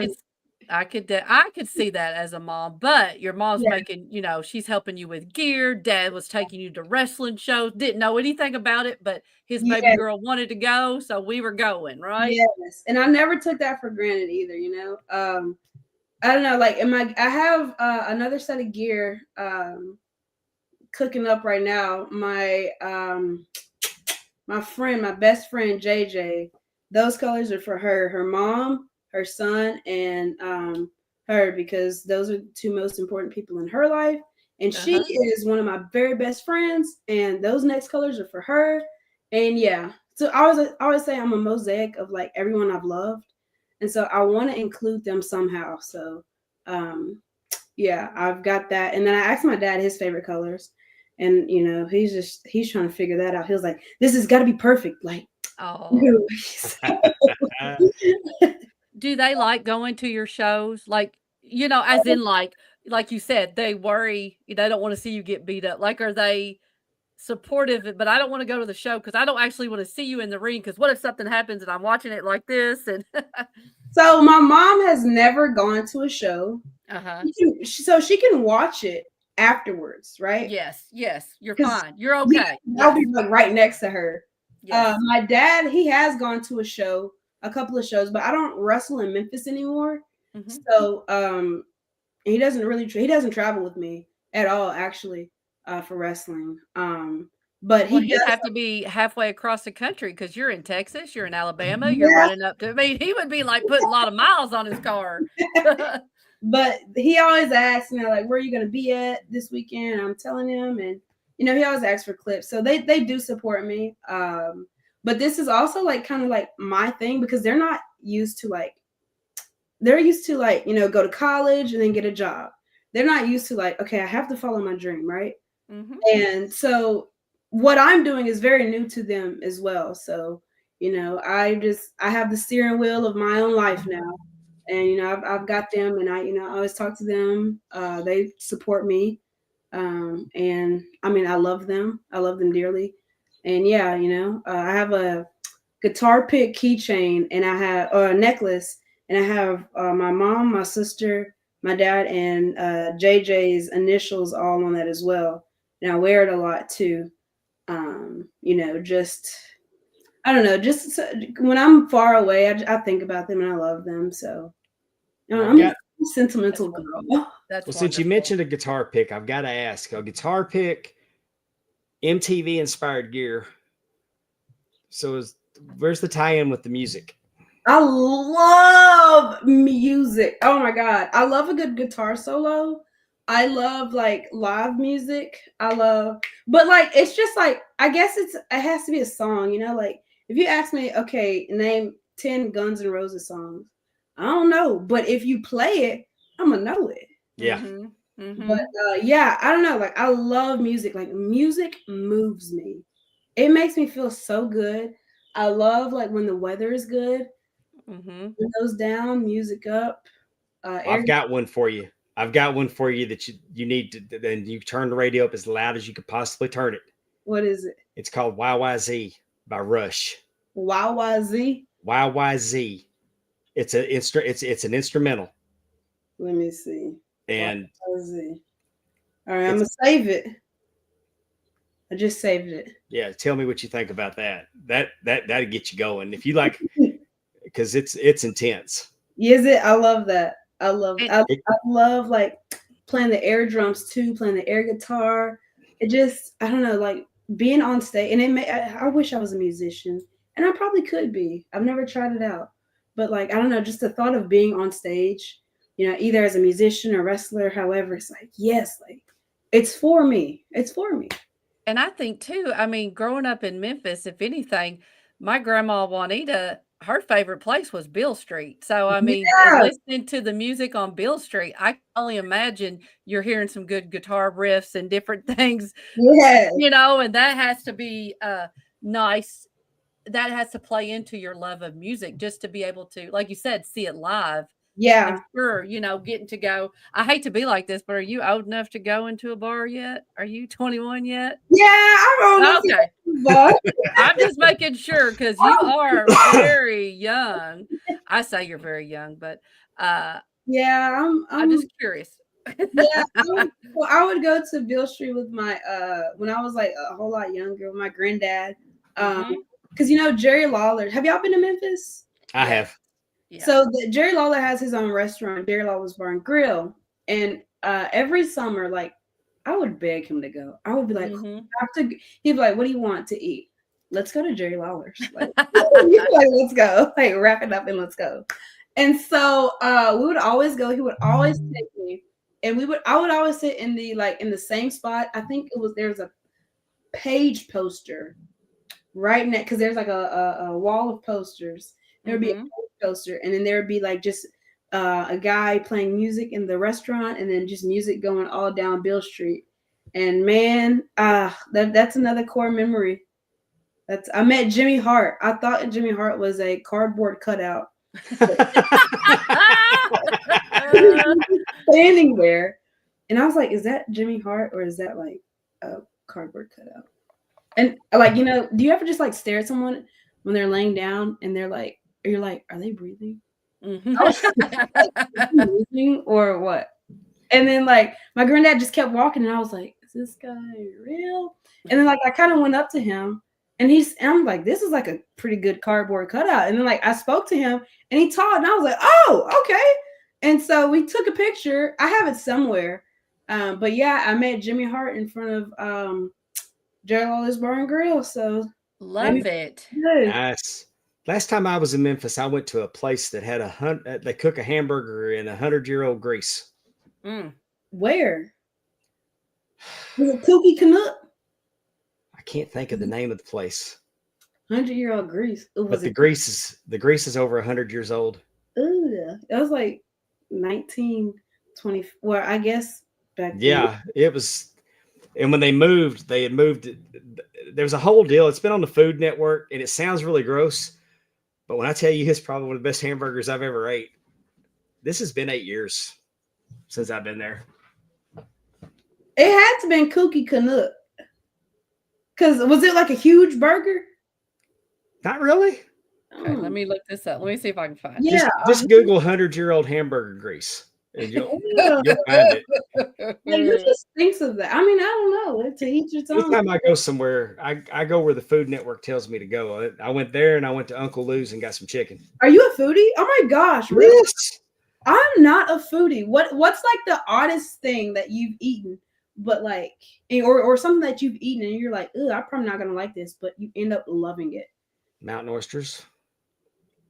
I could see that as a mom, but your mom's Yeah. making, she's helping you with gear. Dad was taking you to wrestling shows, didn't know anything about it, but his baby Yes. girl wanted to go, so we were going, right? Yes, and I never took that for granted either. You know, I don't know. Like, I have another set of gear cooking up right now. My my best friend JJ. Those colors are for her mom, her son, and her, because those are the two most important people in her life. And she is one of my very best friends. And those next colors are for her. And yeah, so I always say I'm a mosaic of like everyone I've loved. And so I want to include them somehow. So yeah, I've got that. And then I asked my dad his favorite colors. And you know, he's trying to figure that out. He was like, this has got to be perfect. Like, oh. Do they like going to your shows? Like, as in like you said, they worry, they don't want to see you get beat up. Like, are they supportive? But I don't want to go to the show because I don't actually want to see you in the ring. Because what if something happens and I'm watching it like this? And so my mom has never gone to a show. So she can watch it afterwards, right? Yes, you're fine. You're okay. I'll be like right next to her. Yes. My dad, he has gone to a couple of shows, but I don't wrestle in Memphis anymore. So he doesn't travel with me at all, actually, for wrestling. But he does have to be halfway across the country because you're in Texas, you're in Alabama, you're running up to. I mean, he would be like putting a lot of miles on his car. But he always asks, like, where are you going to be at this weekend? I'm telling him, and he always asks for clips. So they do support me. But this is also like kind of like my thing, because they're not used to they're used to go to college and then get a job. They're not used to okay, I have to follow my dream, right? And so what I'm doing is very new to them as well. So, I have the steering wheel of my own life now. And I've got them, and I always talk to them. They support me, and I mean, I love them dearly. And yeah, I have a guitar pick keychain, and I have a necklace, and I have my mom, my sister, my dad, and JJ's initials all on that as well. And I wear it a lot too. Just I don't know, just when I'm far away, I think about them and I love them. So I'm a sentimental girl. Well, since you mentioned a guitar pick, I've got to ask, a guitar pick, MTV inspired gear. So where's the tie-in with the music? I love music. Oh my God. I love a good guitar solo. I love live music. But it's just I guess it has to be a song, if you ask me, okay, name 10 Guns N' Roses songs, I don't know. But if you play it, I'm going to know it. Yeah. But yeah, I don't know. I love music. Music moves me. It makes me feel so good. I love when the weather is good. Windows down, music up. I've got one for you. That you need to, then you turn the radio up as loud as you could possibly turn it. What is it? It's called YYZ by Rush. YYZ? YYZ. It's an instrumental. Let me see. And YYZ. All right, I'm gonna save it. I just saved it. Yeah, tell me what you think about that. That'll get you going if you like, because it's intense. Is it? I love that. I love playing the air drums too, playing the air guitar. It just, I don't know, like being on stage. And I wish I was a musician, and I probably could be. I've never tried it out, but like I don't know, just the thought of being on stage, either as a musician or wrestler, however, it's like yes, like it's for me. It's for me. And I think too, I mean, growing up in Memphis, if anything, my grandma Juanita, her favorite place was Bill Street. So I mean, Yeah. listening to the music on Bill Street, I can only imagine you're hearing some good guitar riffs and different things, Yeah. and that has to be nice. That has to play into your love of music, just to be able to, like you said, see it live. Yeah. And sure, getting to go. I hate to be like this, but are you old enough to go into a bar yet? Are you 21 yet? Yeah, I'm on. Okay. But I'm just making sure because you are very young. I say you're very young, but yeah, I'm just curious. yeah. I would go to Bill Street with my when I was like a whole lot younger with my granddad. Because Jerry Lawler. Have y'all been to Memphis? I have. Yeah. So Jerry Lawler has his own restaurant, Jerry Lawler's Bar and Grill, and every summer, like I would beg him to go. I would be like, he'd be like, "What do you want to eat? Let's go to Jerry Lawler's." Like, let's go. Like, wrap it up and let's go. And so we would always go. He would always take me, and I would always sit in the same spot. I think there's a page poster right next, because there's like a wall of posters. There would be a page poster, and then there would be like just a guy playing music in the restaurant, and then just music going all down Bill Street. And man, that's another core memory. I met Jimmy Hart. I thought Jimmy Hart was a cardboard cutout. Standing there, and I was like, is that Jimmy Hart or is that like a cardboard cutout? And like, do you ever just like stare at someone when they're laying down and you're like, are they breathing? Breathing or what? And then like my granddad just kept walking, and I was like, is this guy real? And then like I kind of went up to him, and I'm like, this is like a pretty good cardboard cutout. And then like I spoke to him, and he talked, and I was like, oh, okay. And so we took a picture. I have it somewhere. But yeah, I met Jimmy Hart in front of Jerry Lawler's Bar and Grill. So love it. Nice. Last time I was in Memphis, I went to a place that had they cook a hamburger in 100-year-old grease. Where? Was it Kooky Canuck? I can't think of the name of the place. 100-year-old grease. But the grease is over 100 years old. Ooh, that was like 1920. Well, I guess back then. Yeah, it was. And when they had moved. There's a whole deal. It's been on the Food Network, and it sounds really gross. But when I tell you, it's probably one of the best hamburgers I've ever ate. This has been 8 years since I've been there. It had to been Kooky Canuck. Because was it like a huge burger? Not really. Okay, let me look this up. Let me see if I can find it. Yeah. Just Google 100-year-old hamburger grease, and you'll find it. Like, who just thinks of that? I mean, I don't know. To each its own. Anytime I go somewhere, I go where the Food Network tells me to go. I went there, and I went to Uncle Lou's and got some chicken. Are you a foodie? Oh my gosh, really? Yes. I'm not a foodie. What's like the oddest thing that you've eaten, but like, or something that you've eaten and you're like, ugh, I'm probably not gonna like this, but you end up loving it? Mountain oysters.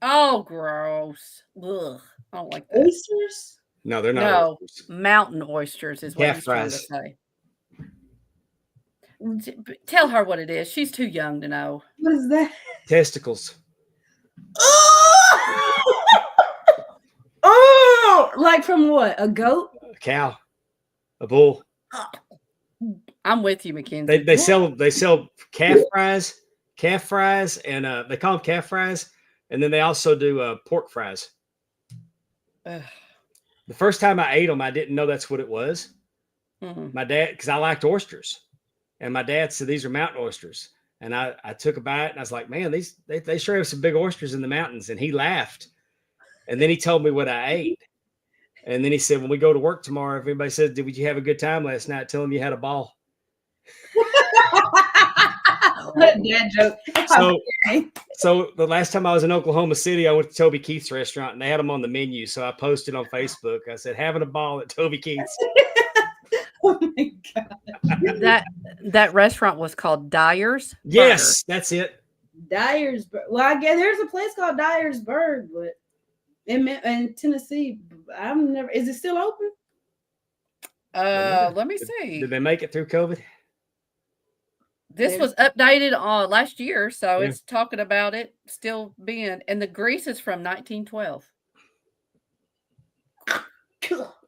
Oh, gross. Ugh, I don't like that. Oysters? No, they're not. No, oysters. mountain oysters is what Calf he's trying to fries. say. Tell her what it is. She's too young to know. What is that? Testicles. Oh, like from what? A goat? A cow. A bull. I'm with you, Mackenzie. They sell calf fries, and they call them calf fries, and then they also do pork fries. Ugh. The first time I ate them, I didn't know that's what it was. My dad, because I liked oysters, and my dad said these are mountain oysters, and I took a bite, and I was like, man, they sure have some big oysters in the mountains, and he laughed, and then he told me what I ate, and then he said, when we go to work tomorrow, if anybody says, did you have a good time last night? Tell them you had a ball. What a dad joke. So the last time I was in Oklahoma City, I went to Toby Keith's restaurant, and they had them on the menu. So I posted on Facebook. I said, having a ball at Toby Keith's. Oh my God. That restaurant was called Dyer's Burger. Yes, that's it. Dyersburg. Well, I guess there's a place called Dyersburg, but in Tennessee, I've never. Is it still open? Let me see. Did they make it through COVID? This was updated on last year, so Yeah. it's talking about it still being, and the grease is from 1912.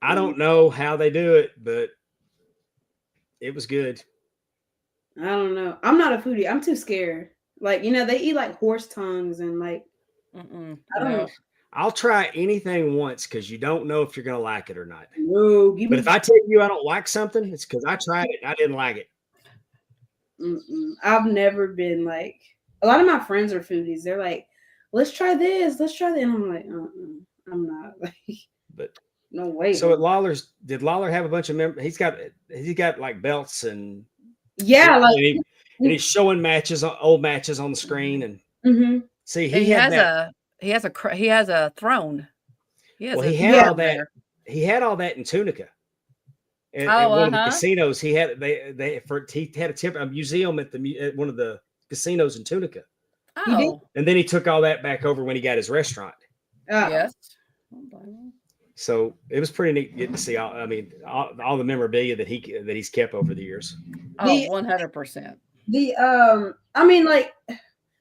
I don't know how they do it, but it was good. I don't know. I'm not a foodie. I'm too scared. Like, they eat like horse tongues and like. I don't know. I'll try anything once because you don't know if you're going to like it or not. No, But if I tell you I don't like something, it's because I tried it and I didn't like it. I've never been like. A lot of my friends are foodies. They're like, let's try this. Let's try that. And I'm like, I'm not like. But no way. So at Lawler's, did Lawler have a bunch of members? He's got like belts and yeah, like and he's showing old matches on the screen and see he has a throne. He had all that. He had all that in Tunica. At one of the casinos, he had a museum at one of the casinos in Tunica. Oh, and then he took all that back over when he got his restaurant. Yes. So it was pretty neat getting to see all the memorabilia that he's kept over the years. Oh, 100%. Like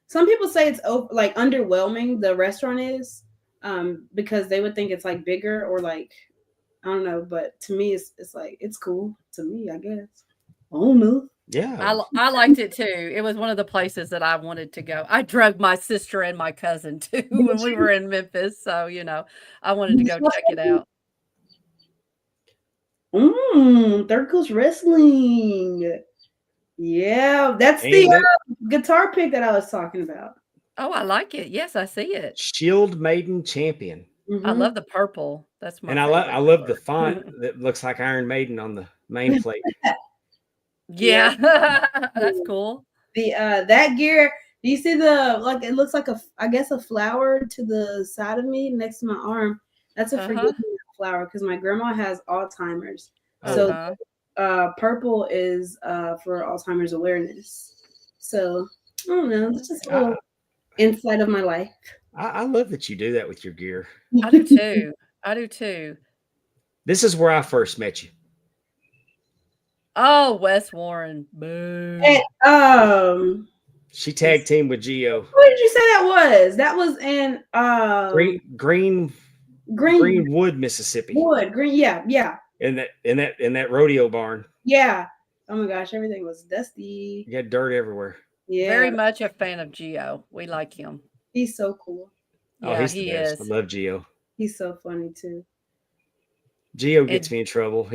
some people say it's like underwhelming. The restaurant is, because they would think it's like bigger or like, I don't know. But to me, it's like, it's cool to me, I guess. I don't know. Yeah, I liked it too. It was one of the places that I wanted to go. I drugged my sister and my cousin too when we were in Memphis. So, I wanted to go check it out. Third Coast Wrestling. Yeah, that's the guitar pick that I was talking about. Oh, I like it. Yes, I see it. Shield Maiden Champion. I love the purple. That's my and I love the font that looks like Iron Maiden on the main plate. Yeah, that's cool. The that gear. Do you see it looks like a flower to the side of me next to my arm. That's a forgive me flower because my grandma has Alzheimer's. So purple is for Alzheimer's awareness. So I don't know. It's just a little insight of my life. I love that you do that with your gear. I do too. This is where I first met you. Oh, Wes Warren. Boo. And, she tag teamed with Gio. What did you say that was? That was in Greenwood, Mississippi. Yeah. In that rodeo barn. Yeah. Oh my gosh, everything was dusty. You had dirt everywhere. Yeah. Very much a fan of Gio. We like him. He's so cool. Yeah, he's the best. I love Gio. He's so funny too. Gio gets me in trouble.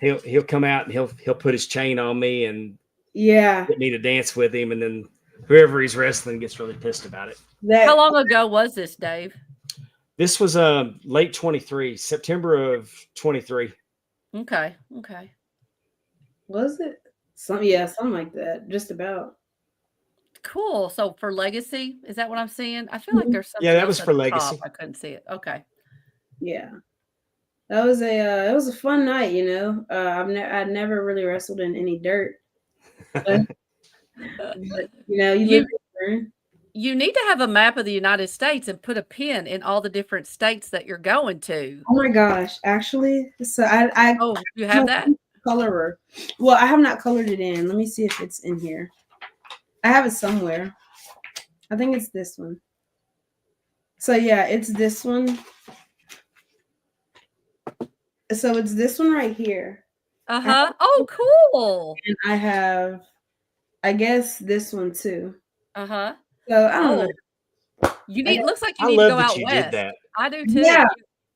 He'll come out and he'll put his chain on me and get me to dance with him, and then whoever he's wrestling gets really pissed about it. How long ago was this, Dave? This was late 23, September of 23. Okay. Was it? Something like that. Just about. Cool. So for Legacy, is that what I'm seeing? I feel like there's something. Yeah, that was for Legacy. I couldn't see it. Okay. Yeah. That was it was a fun night, I'd never really wrestled in any dirt. But, you need to have a map of the United States and put a pin in all the different states that you're going to. Oh my gosh, actually, so you have that colorer. Well, I have not colored it in. Let me see if it's in here. I have it somewhere. I think it's this one. So yeah, it's this one. So it's this one right here. Oh, cool. And I have, I guess, this one too. So I don't know. Looks like you need to go out west. I do too. Yeah.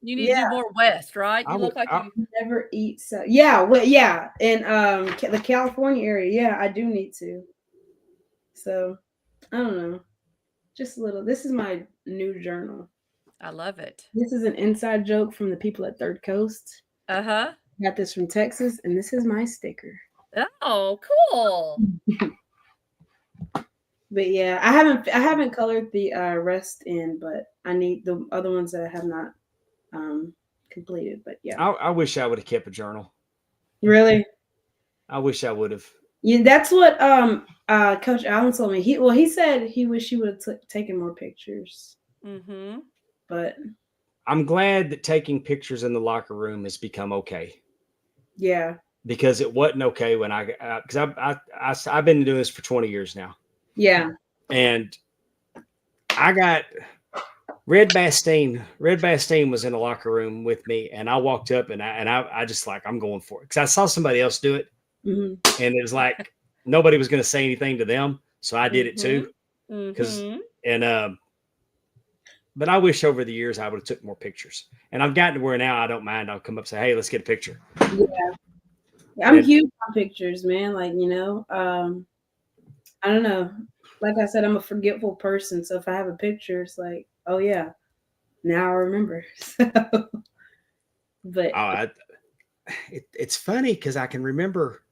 You need to do more west, right? You look like you never eat. So yeah, in the California area, yeah, I do need to. So I don't know. Just a little. This is my new journal. I love it. This is an inside joke from the people at Third Coast. Got this from Texas, and this is my sticker. Oh, cool. But yeah, I haven't colored the rest in, but I need the other ones that I have not completed. But yeah, I wish I would have kept a journal. Really? I wish I would have. Yeah, that's what Coach Allen told me. He said he wished he would have taken more pictures. Mm-hmm. But I'm glad that taking pictures in the locker room has become okay. yeah. Because it wasn't okay when because I've been doing this for 20 years now. Yeah. And I got Red Bastine. Red Bastine was in the locker room with me, and I walked up and I just like, I'm going for it because I saw somebody else do it, Mhm. and it was like nobody was going to say anything to them, so I did it too. Because but I wish over the years I would have took more pictures, and I've gotten to where now I don't mind. I'll come up and say, hey, let's get a picture. Yeah. I'm huge on pictures, man. Like, I don't know. Like I said, I'm a forgetful person. So if I have a picture, it's like, oh yeah, now I remember. But it's funny because I can remember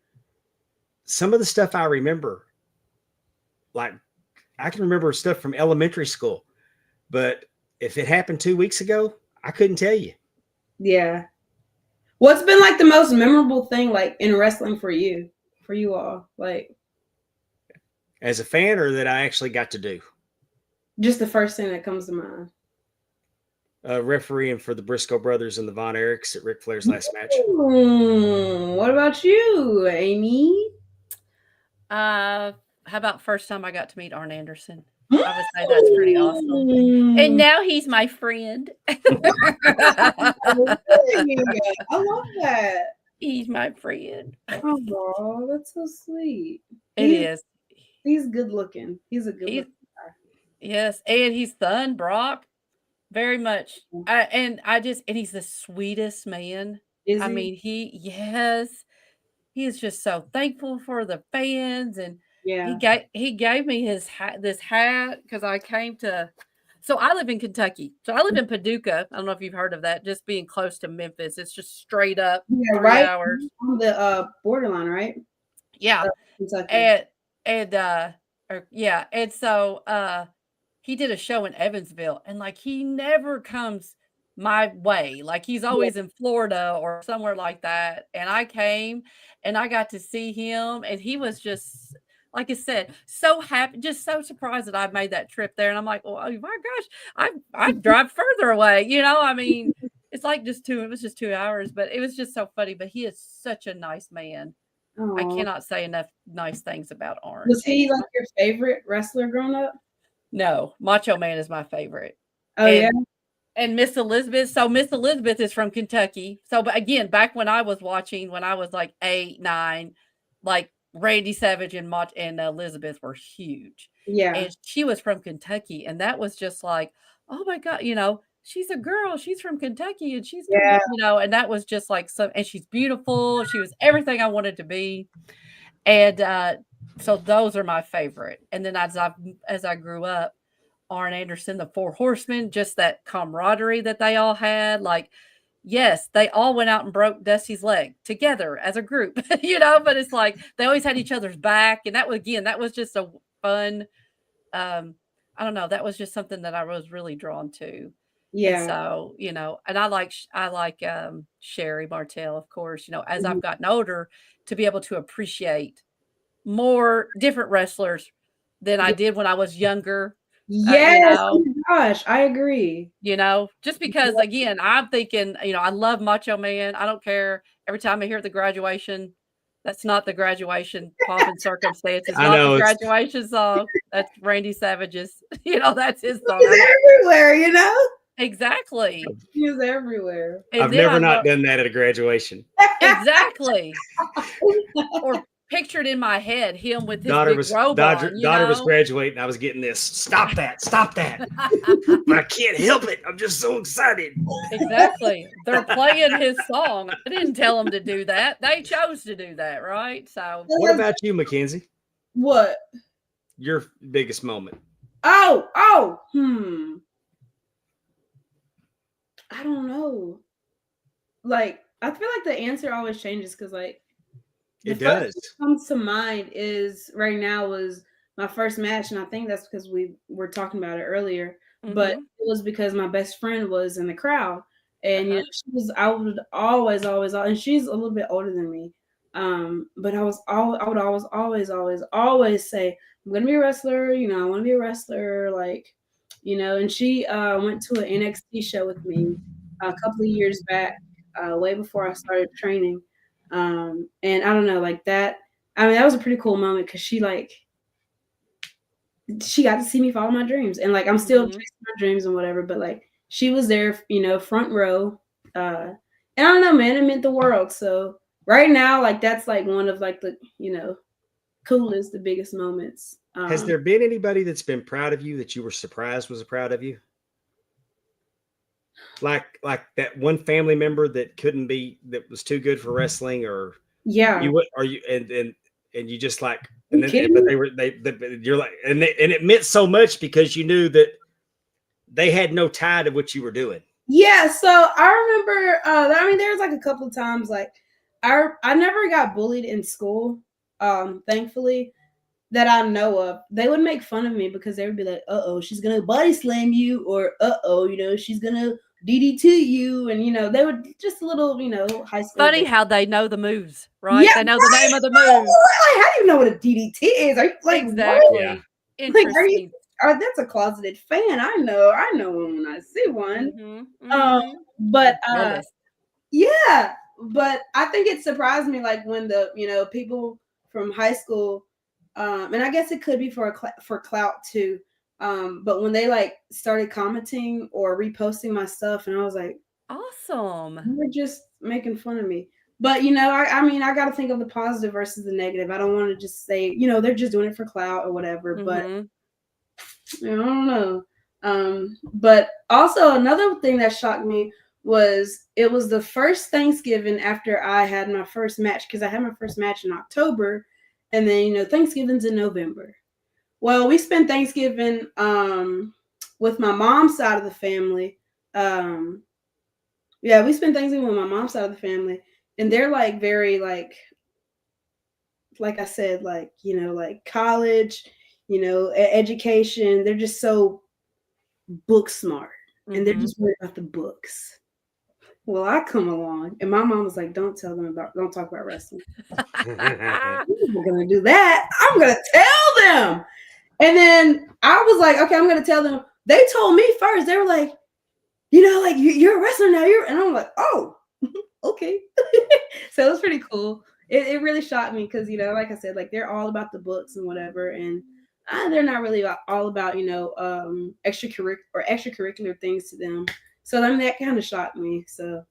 some of the stuff I remember. Like I can remember stuff from elementary school, but if it happened 2 weeks ago, I couldn't tell you. yeah. What's been like the most memorable thing like in wrestling for you all? Like As a fan, or that I actually got to do? just the first thing that comes to mind. Refereeing for the Briscoe brothers and the Von Erichs at Ric Flair's last match. What about you, Amy? How about first time I got to meet Arn Anderson? I would say that's pretty awesome. And now he's my friend. I love that. He's my friend. Oh, that's so sweet. It is. He's good looking. He's a good looking guy. Yes, and he's son, Brock. Very much. And he's the sweetest man. Is I he? mean, he is just so thankful for the fans, and yeah, he gave me this hat because I came to. So I live in Kentucky. So I live in Paducah. I don't know if you've heard of that. Just being close to Memphis, it's just straight up 3 right hours on the borderline, right? Yeah, Kentucky. and so he did a show in Evansville, and like he never comes my way. Like he's always in Florida or somewhere like that. And I came and I got to see him, and he was just like I said, so happy, just so surprised that I made that trip there. And I'm like, oh my gosh, I'd drive further away. I mean, it's like it was just 2 hours, but it was just so funny. But he is such a nice man. Aww. I cannot say enough nice things about Arn. Was he like your favorite wrestler growing up? No, Macho Man is my favorite. Oh, yeah. And Miss Elizabeth. So Miss Elizabeth is from Kentucky. So, but again, back when I was watching, when I was like 8, 9, like Randy Savage and Elizabeth were huge. Yeah. And she was from Kentucky. And that was just like, oh my God, she's a girl. She's from Kentucky and she's, and that was just like and she's beautiful. She was everything I wanted to be. And so those are my favorite. And then as I grew up, Arn Anderson, the Four Horsemen, just that camaraderie that they all had. Like, yes, they all went out and broke Dusty's leg together as a group, but it's like they always had each other's back. And that was just a fun, I don't know, that was just something that I was really drawn to. Yeah. And so, and I like Sherry Martel, of course, as I've gotten older, to be able to appreciate more different wrestlers than I did when I was younger. Yes. Oh my gosh, I agree. Just because again, I'm thinking, I love Macho Man. I don't care. Every time I hear the graduation, that's not the graduation pomp and circumstance. It's not the graduation song. That's Randy Savage's. That's his song. He's everywhere, Exactly. He is everywhere. I've never not done that at a graduation. Exactly. Or pictured in my head him with his big robe on. Daughter was graduating. I was getting this. Stop that. But I can't help it. I'm just so excited. Exactly. They're playing his song. I didn't tell them to do that. They chose to do that, right? So what about you, Mackenzie? What? Your biggest moment? I don't know. Like, I feel like the answer always changes because, like, it does. First that comes to mind is right now was my first match, and I think that's because we were talking about it earlier. Mm-hmm. But it was because my best friend was in the crowd, And you know, I would always, and she's a little bit older than me. But I would always say, I'm gonna be a wrestler, you know, I want to be a wrestler, like, you know. And she went to an NXT show with me a couple of years back, way before I started training. And I don't know, like that. I mean, that was a pretty cool moment because she got to see me follow my dreams, and like I'm still chasing my dreams and whatever. But like she was there, you know, front row. And I don't know, man, it meant the world. So right now, like that's like one of like the, you know, coolest, the biggest moments. Has there been anybody that's been proud of you that you were surprised was proud of you? Like that one family member that was too good for wrestling, or Yeah. and you just like, and then, but you're like, and it meant so much because you knew that they had no tie to what you were doing. Yeah, so I remember, I mean, there's like a couple of times, like, I never got bullied in school, thankfully, that I know of. They would make fun of me because they would be like, uh-oh, she's going to body slam you, or uh-oh, you know, she's going to DDT you, and, you know, they would just a little, you know, high school. Funny how they know the moves, right? Yeah, they know the name of the move. Like, how do you know what a DDT is? Are you like, exactly. Yeah. Interesting. Like, that's a closeted fan. I know one when I see one. But yeah, but I think it surprised me, like when the, you know, people from high school, and I guess it could be for clout too. But when they like started commenting or reposting my stuff, and I was like, awesome. You're just making fun of me. But you know, I mean, I got to think of the positive versus the negative. I don't want to just say, you know, they're just doing it for clout or whatever. But I don't know. But also another thing that shocked me was it was the first Thanksgiving after I had my first match, because I had my first match in October, and then, you know, Thanksgiving's in November. Well, we spent Thanksgiving with my mom's side of the family. Yeah, we spent Thanksgiving with my mom's side of the family, and they're like very like I said, like, you know, like college, you know, education. They're just so book smart, and they're just worried about the books. Well, I come along, and my mom was like, don't talk about wrestling. We're going to do that. I'm going to tell them. And then I was like, okay, I'm going to tell them. They told me first. They were like, you know, like, you're a wrestler now. And I'm like, oh, okay. So it was pretty cool. It really shocked me because, you know, like I said, like they're all about the books and whatever. And they're not really all about, you know, extracurricular things to them. So I mean, that kind of shocked me. So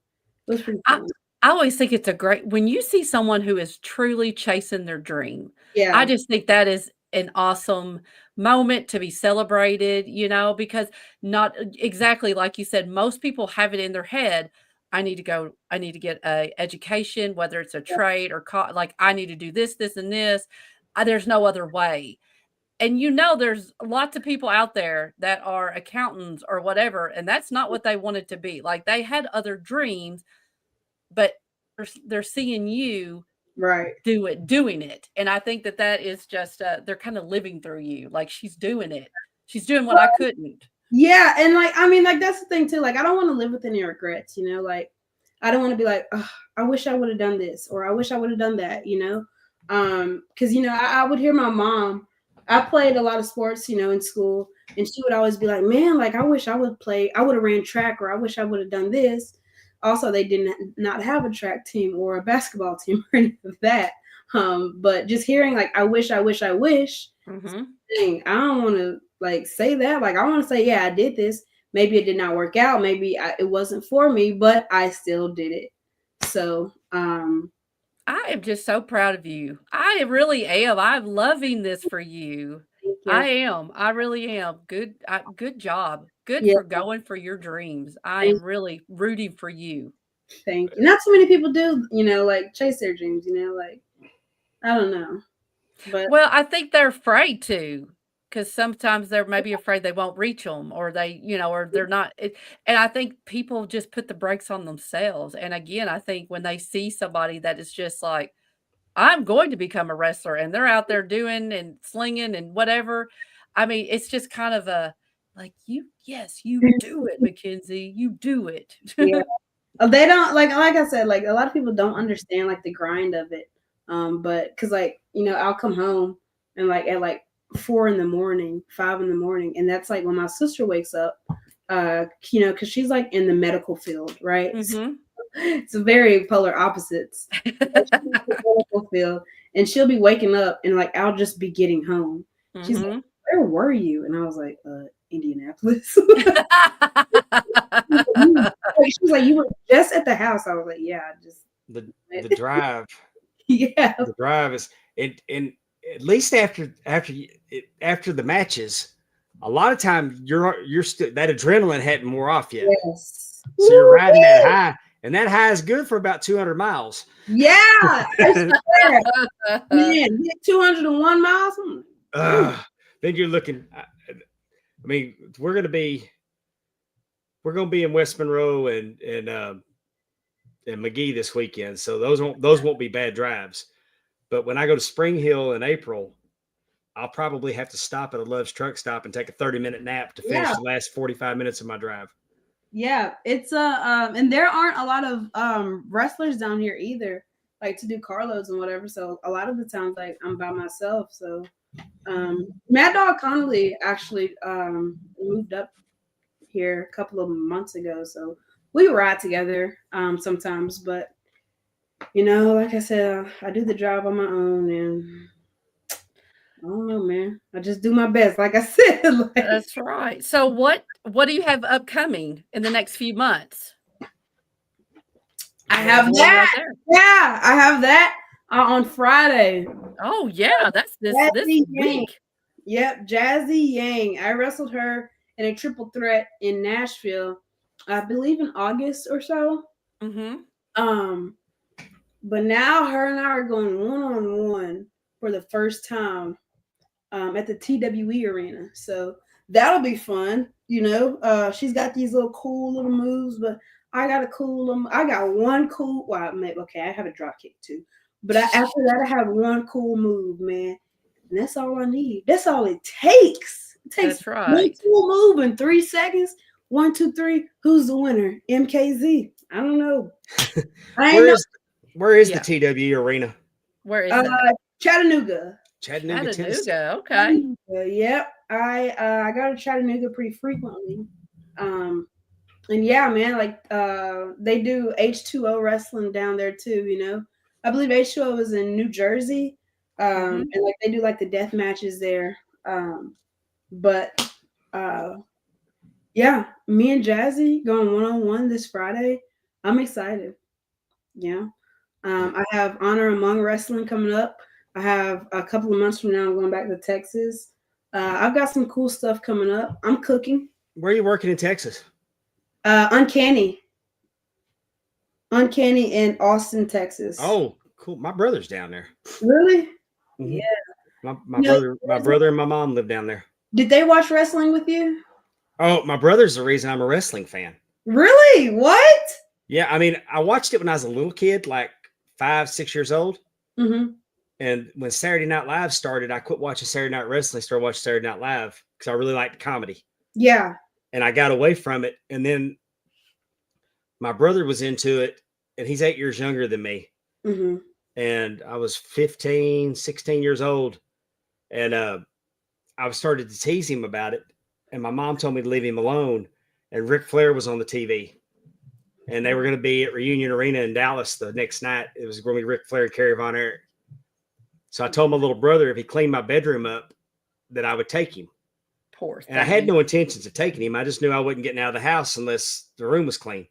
it was pretty cool. I always think it's when you see someone who is truly chasing their dream. Yeah. I just think that is an awesome moment to be celebrated, you know, because not exactly like you said, most people have it in their head. I need to get a education, whether it's a trade or like I need to do this, this, and this. There's no other way. And you know, there's lots of people out there that are accountants or whatever, and that's not what they wanted to be. Like they had other dreams, but they're seeing you doing it. And I think that is just, they're kind of living through you. Like she's doing it. She's doing what I couldn't. Yeah. And like, I mean, like, that's the thing too. Like, I don't want to live with any regrets, you know, like, I don't want to be like, oh, I wish I would have done this, or I wish I would have done that, you know? Cause you know, I would hear my mom, I played a lot of sports, you know, in school, and she would always be like, man, like, I wish I would have ran track, or I wish I would have done this. Also, they did not have a track team or a basketball team or any of that. But just hearing like, I wish. I don't want to like say that. Like, I want to say, yeah, I did this. Maybe it did not work out. Maybe it wasn't for me, but I still did it. So, I am just so proud of you. I really am. I'm loving this for you. I am. I really am. Good job. Good for going for your dreams. I am really rooting for you. Thank you. Not so many people do, you know, like chase their dreams, you know, like, I don't know. But well, I think they're afraid to, because sometimes they're maybe afraid they won't reach them, or they, you know, or they're not. And I think people just put the brakes on themselves. And again, I think when they see somebody that is just like, I'm going to become a wrestler, and they're out there doing and slinging and whatever. I mean, it's just kind of a like, you do it, Mackenzie, you do it. Yeah. They don't like I said, like a lot of people don't understand like the grind of it. But because like I'll come home and like at like 4 in the morning, 5 in the morning, and that's like when my sister wakes up. Because she's like in the medical field, right? Mm-hmm. It's very polar opposites. She's in the medical field, and she'll be waking up, and like I'll just be getting home. She's like, Mm-hmm. "Where were you?" And I was like, Indianapolis. She was like, "You were just at the house." I was like, "Yeah, I just The drive. yeah, The drive is and at least after the matches, a lot of times you're still that adrenaline hadn't wore off yet. yes." So you're Woo, riding yeah. that high, and that high is good for about 200 miles. Yeah, I swear. Man, hit 201 miles. Then you're looking. I mean, we're gonna be in West Monroe and McGee this weekend, so those won't be bad drives. But when I go to Spring Hill in April, I'll probably have to stop at a Love's truck stop and take a 30-minute nap to finish Yeah. the last 45 minutes of my drive. Yeah, it's and there aren't a lot of wrestlers down here either, like to do carloads and whatever. So a lot of the times, like I'm by myself. So Mad Dog Connolly actually moved up here a couple of months ago, so we ride together sometimes. But like I said, I do the drive on my own, and I don't know, man. I just do my best, like I said. Like, That's right. So what do you have upcoming in the next few months? I have Right that. there. Yeah, I have that on Friday. Oh yeah, that's this Jazzy Yang. week. Yep, Jazzy Yang. I wrestled her in a triple threat in Nashville, I believe in August or so. Mm-hmm. But now her and I are going one-on-one for the first time at the TWE arena. So that'll be fun. She's got these little cool little moves, but I got one cool. Well, maybe okay. I have a drop kick too, but after that, I have one cool move, man, and that's all I need. That's all it takes. It takes That's right. one cool move in 3 seconds. 1, 2, 3. Who's the winner? MKZ. I don't know. Where is Yeah. the TW arena? Where is that? Chattanooga. Chattanooga, Tennessee. Chattanooga. Okay. Yep. I go to Chattanooga pretty frequently. And yeah, man, like they do H2O wrestling down there too, I believe H2O is in New Jersey. And like they do like the death matches there. But yeah, me and Jazzy going one-on-one this Friday. I'm excited. Yeah. I have Honor Among Wrestling coming up. I have a couple of months from now, I'm going back to Texas. I've got some cool stuff coming up. I'm cooking. Where are you working in Texas? Uncanny in Austin, Texas. Oh, cool. My brother's down there. Really? Mhm. Yeah. My brother and my mom live down there. Did they watch wrestling with you? Oh, my brother's the reason I'm a wrestling fan. Really? What? Yeah, I mean, I watched it when I was a little kid, like 5, 6 years old. Mm-hmm. And when Saturday Night Live started, I quit watching Saturday Night Wrestling, started watching Saturday Night Live because I really liked comedy. Yeah. And I got away from it. And then my brother was into it, and he's 8 years younger than me. Mm-hmm. And I was 15, 16 years old. And I started to tease him about it. And my mom told me to leave him alone. And Ric Flair was on the TV. And they were going to be at Reunion Arena in Dallas the next night. It was going to be Ric Flair and Kerry Von Erich. So I told my little brother if he cleaned my bedroom up, that I would take him. Poor thing. And I had no intentions of taking him. I just knew I wasn't getting out of the house unless the room was clean.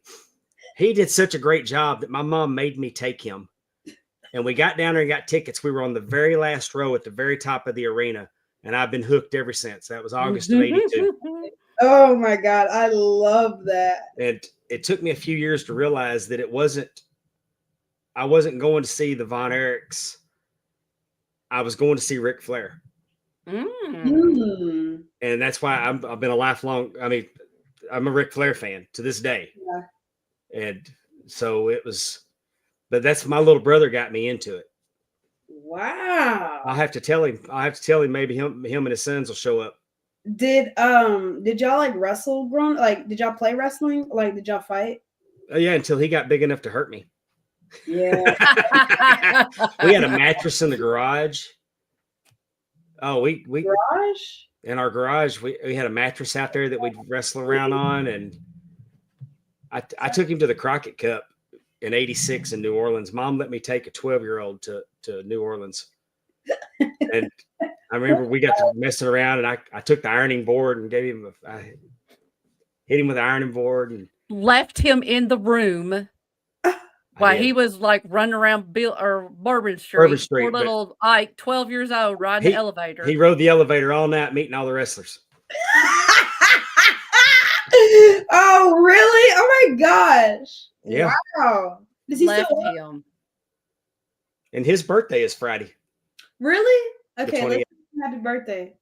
He did such a great job that my mom made me take him. And we got down there and got tickets. We were on the very last row at the very top of the arena. And I've been hooked ever since. That was August of 82. Oh my God. I love that. And it took me a few years to realize that I wasn't going to see the Von Erichs. I was going to see Ric Flair. Mm. And that's why I've been a lifelong, I'm a Ric Flair fan to this day. Yeah. And so it was, but that's my little brother got me into it. Wow. I'll have to tell him maybe him and his sons will show up. Did y'all like wrestle growing? Like, did y'all play wrestling? Like, did y'all fight? Oh, yeah, until he got big enough to hurt me. Yeah. We had a mattress in the garage. Oh, we Garage? in our garage, we had a mattress out there that we'd wrestle around on, and I took him to the Crockett Cup in '86 in New Orleans. Mom let me take a 12-year-old to New Orleans, and I remember we got to messing around, and I took the ironing board and gave him I hit him with the ironing board and Left him in the room while he was like running around Bourbon Street. Poor but little Ike, 12 years old, riding the elevator. he rode the elevator all night, meeting all the wrestlers. Oh, really? Oh my gosh. Yeah. Wow. Does he Left still him. And his birthday is Friday. Really? Okay, 20th. let's sing happy birthday.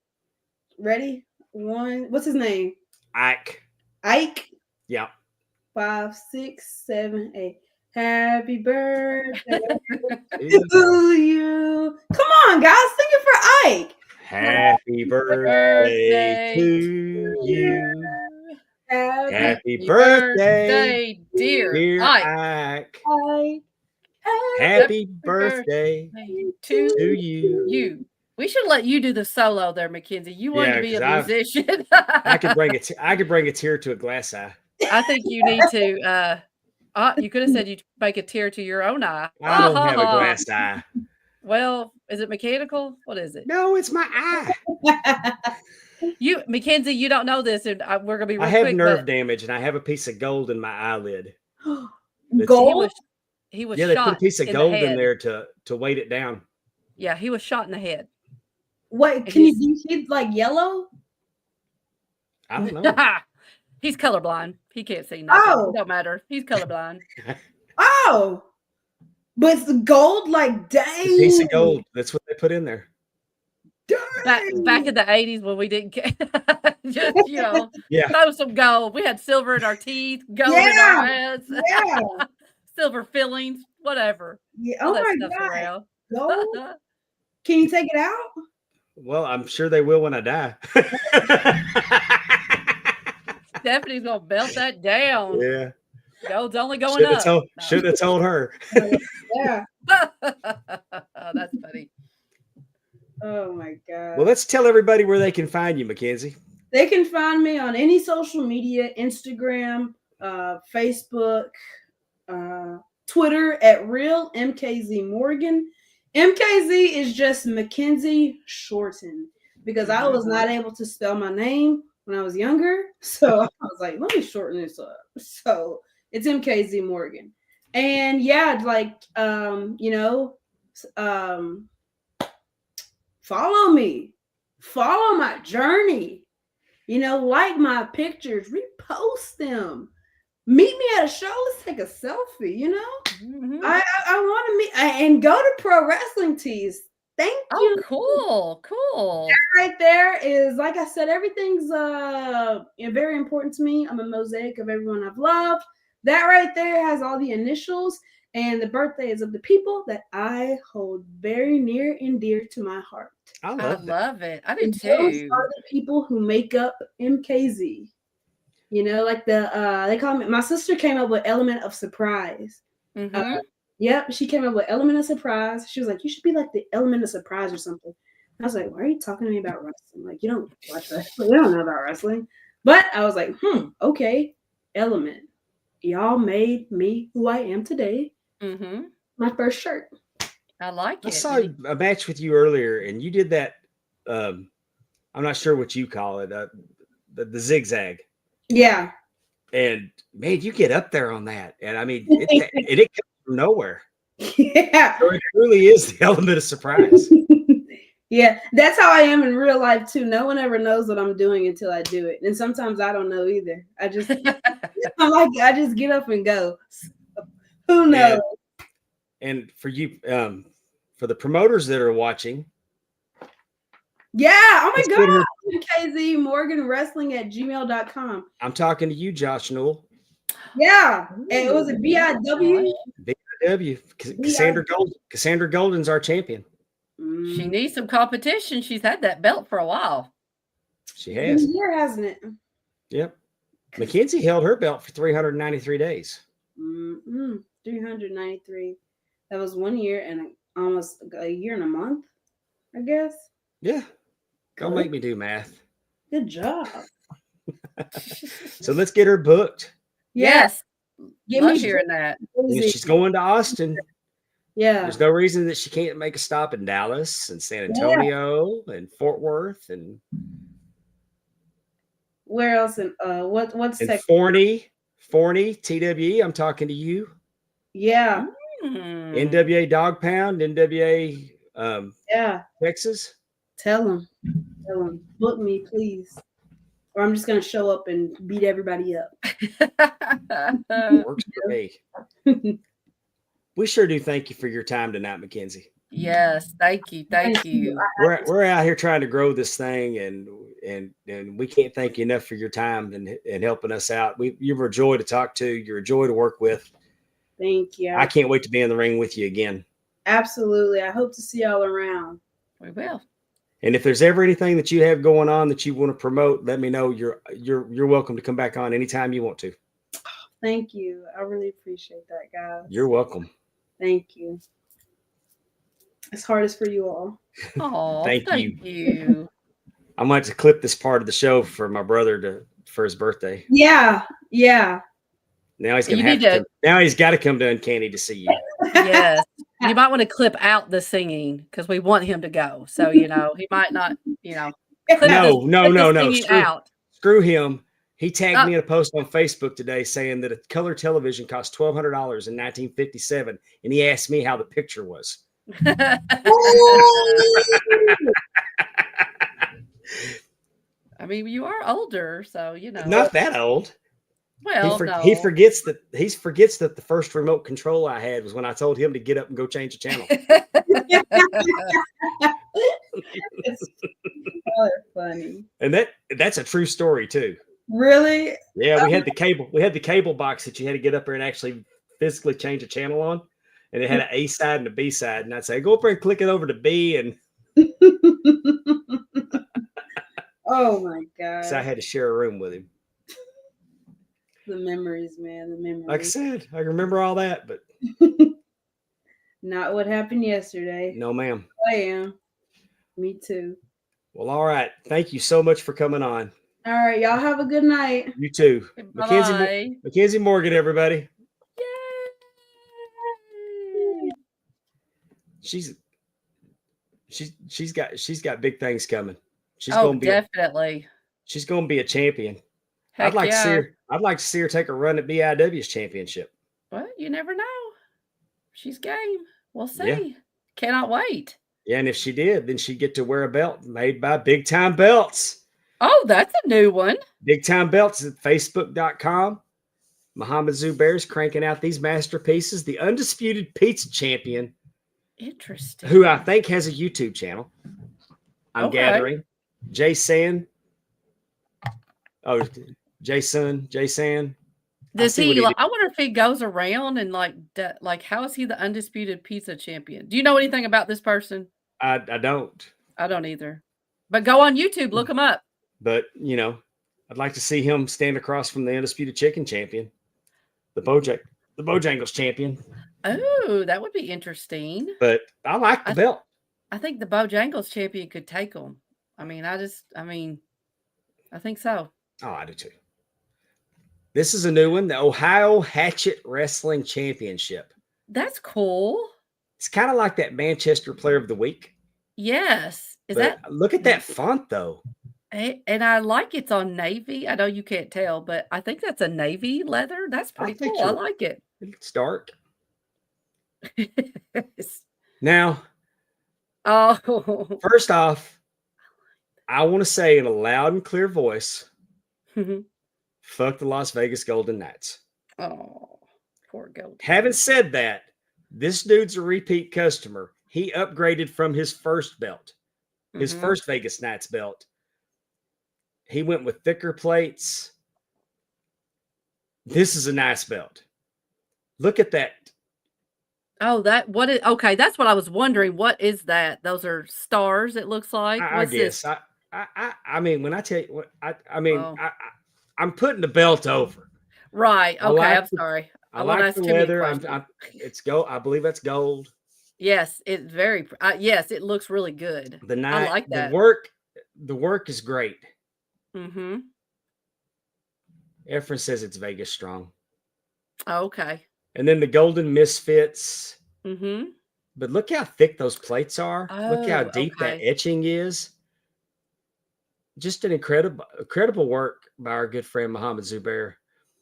Ready? What's his name? Ike. Ike. Yeah. 5, 6, 7, 8. Happy birthday to you. Come on, guys, sing it for Ike. Happy birthday to you. Happy birthday, dear Ike. Ike. Happy birthday to to you. you. We should let you do the solo there, Mackenzie. You want to be a musician. I could bring a tear to a glass eye. I think you need to. You could have said you'd make a tear to your own eye. I don't have a glass eye. Well, is it mechanical? What is it? No, it's my eye. You, Mackenzie, you don't know this, and we're gonna be. Real I have quick, nerve damage, and I have a piece of gold in my eyelid. Gold? He was Yeah, they shot put a piece of in gold the head. in there to weight it down. Yeah, he was shot in the head. Wait, can you see like yellow? I don't know. He's colorblind. He can't see nothing. Oh. It don't matter. He's colorblind. Oh, but it's the gold, like dang. A piece of gold. That's what they put in there. Back in the 80s when we didn't get just, Yeah. throw some gold. We had silver in our teeth, gold in our heads, Yeah. silver fillings, whatever. Yeah. All Oh that my stuff's god. around. Gold? Can you take it out? Well, I'm sure they will when I die. Stephanie's gonna belt that down. Yeah. Gold's only going up. Should have told her. Yeah. That's funny. Oh my god. Well, let's tell everybody where they can find you, Mackenzie. They can find me on any social media, Instagram, Facebook, Twitter at real MKZ Morgan. MKZ is just Mackenzie shortened because I was not able to spell my name when I was younger. So I was like, let me shorten this up. So it's MKZ Morgan. And yeah, like, follow me, follow my journey, like my pictures, repost them, meet me at a show, let's take a selfie, Mm-hmm. I want to meet and go to Pro Wrestling Tees. Thank you. Cool. That right there is, like I said, everything's very important to me. I'm a mosaic of everyone I've loved. That right there has all the initials and the birthdays of the people that I hold very near and dear to my heart. I love it. I do And too. those are the people who make up MKZ. Like they call me. My sister came up with element of surprise. Mm-hmm. Yep, she came up with element of surprise. She was like, "You should be like the element of surprise or something." I was like, "Why are you talking to me about wrestling? Like, you don't watch wrestling. You don't know about wrestling." But I was like, okay, element. Y'all made me who I am today. Mm-hmm. My first shirt. I like it. I saw a match with you earlier, and you did that. I'm not sure what you call it. The zigzag. Yeah. And man, you get up there on that, and I mean, it comes from nowhere. Yeah. So it really is the element of surprise. Yeah, that's how I am in real life too. No one ever knows what I'm doing until I do it, and sometimes I don't know either. I just get up and go. Who knows? And for you, for the promoters that are watching, yeah. Oh my God. KZ Morgan Wrestling at gmail.com. I'm talking to you, Josh Newell. Yeah, and it was a BIW. BIW. Cassandra Golden's our champion. She needs some competition. She's had that belt for a while. She has. Year, hasn't it? Yep. Mackenzie held her belt for 393 days. 393. That was 1 year and almost a year and a month, I guess. Yeah. Don't make me do math. Good job. So let's get her booked. Yes. Give Love me hearing that. And she's going to Austin. Yeah. There's no reason that she can't make a stop in Dallas and San Antonio and Fort Worth and Where else? In what's and Texas? Forney, TWE. I'm talking to you. Yeah. NWA Dog Pound, NWA Yeah. Texas. Tell them. Book me, please. Or I'm just gonna show up and beat everybody up. Works for me. We sure do thank you for your time tonight, Mackenzie. Yes, thank you. We're out here trying to grow this thing, and we can't thank you enough for your time and helping us out. You're a joy to talk to. You're a joy to work with. Thank you. I can't wait to be in the ring with you again. Absolutely. I hope to see y'all around. We will. And if there's ever anything that you have going on that you want to promote, let me know. You're welcome to come back on anytime you want to. Thank you. I really appreciate that, guys. You're welcome. Thank you. As hard as for you all. Oh, Thank thank you. you. I'm going to clip this part of the show for my brother for his birthday. Yeah. Now he's gonna now he's got to come to Uncanny to see you. Yes. You might want to clip out the singing because we want him to go. So, he might not, clip no. Out. Screw him. He tagged me in a post on Facebook today saying that a color television cost $1,200 in 1957. And he asked me how the picture was. I mean, you are older, so, Not that old. Well, he forgets that the first remote control I had was when I told him to get up and go change the channel. It's funny. And that's a true story too. Really? Yeah, we had the cable box that you had to get up there and actually physically change a channel on, and it had an A side and a B side, and I'd say go up there and click it over to B, and oh my god! So I had to share a room with him. The memories, man. The memories. Like I said, I remember all that, but not what happened yesterday. No, ma'am. I am. Me too. Well, all right. Thank you so much for coming on. All right, y'all have a good night. You too. Bye. Mackenzie Morgan, everybody. Yay! She's got big things coming. She's definitely. She's gonna be a champion. Heck I'd like to see her take a run at BIW's championship. Well, you never know. She's game. We'll see. Yeah. Cannot wait. Yeah, and if she did, then she'd get to wear a belt made by Big Time Belts. Oh, that's a new one. Big Time Belts at Facebook.com. Muhammad Zubair's cranking out these masterpieces. The undisputed pizza champion. Interesting. Who I think has a YouTube channel. I'm gathering. Jason. Oh, Jason. Does he? I wonder if he goes around and like how is he the undisputed pizza champion? Do you know anything about this person? I don't. I don't either. But go on YouTube, look him up. But I'd like to see him stand across from the undisputed chicken champion, the Bojangles champion. Oh, that would be interesting. But I like the belt. I think the Bojangles champion could take him. I think so. Oh, I do too. This is a new one, the Ohio Hatchet Wrestling Championship. That's cool. It's kind of like that Manchester Player of the Week. Yes. Look at that font, though. And I like it's on navy. I know you can't tell, but I think that's a navy leather. That's pretty cool. I like it. It's dark. Now, first off, I want to say in a loud and clear voice, fuck the Las Vegas Golden Knights. Oh, poor Golden. Having said that, this dude's a repeat customer. He upgraded from his first belt, his first Vegas Knights belt. He went with thicker plates. This is a nice belt. Look at that. Oh, that's what I was wondering. What is that? Those are stars, it looks like. I guess. I mean, when I tell you what I'm putting the belt over. Right. Okay. I'm sorry. I won't like ask the too many leather. questions. It's gold. I believe that's gold. Yes, it's very. Yes, it looks really good. I like that. The work is great. Mm-hmm. Efren says it's Vegas strong. Okay. And then the golden misfits. Mm-hmm. But look how thick those plates are. Look how Oh, deep that okay. etching is. Just an incredible work by our good friend Muhammad Zubair.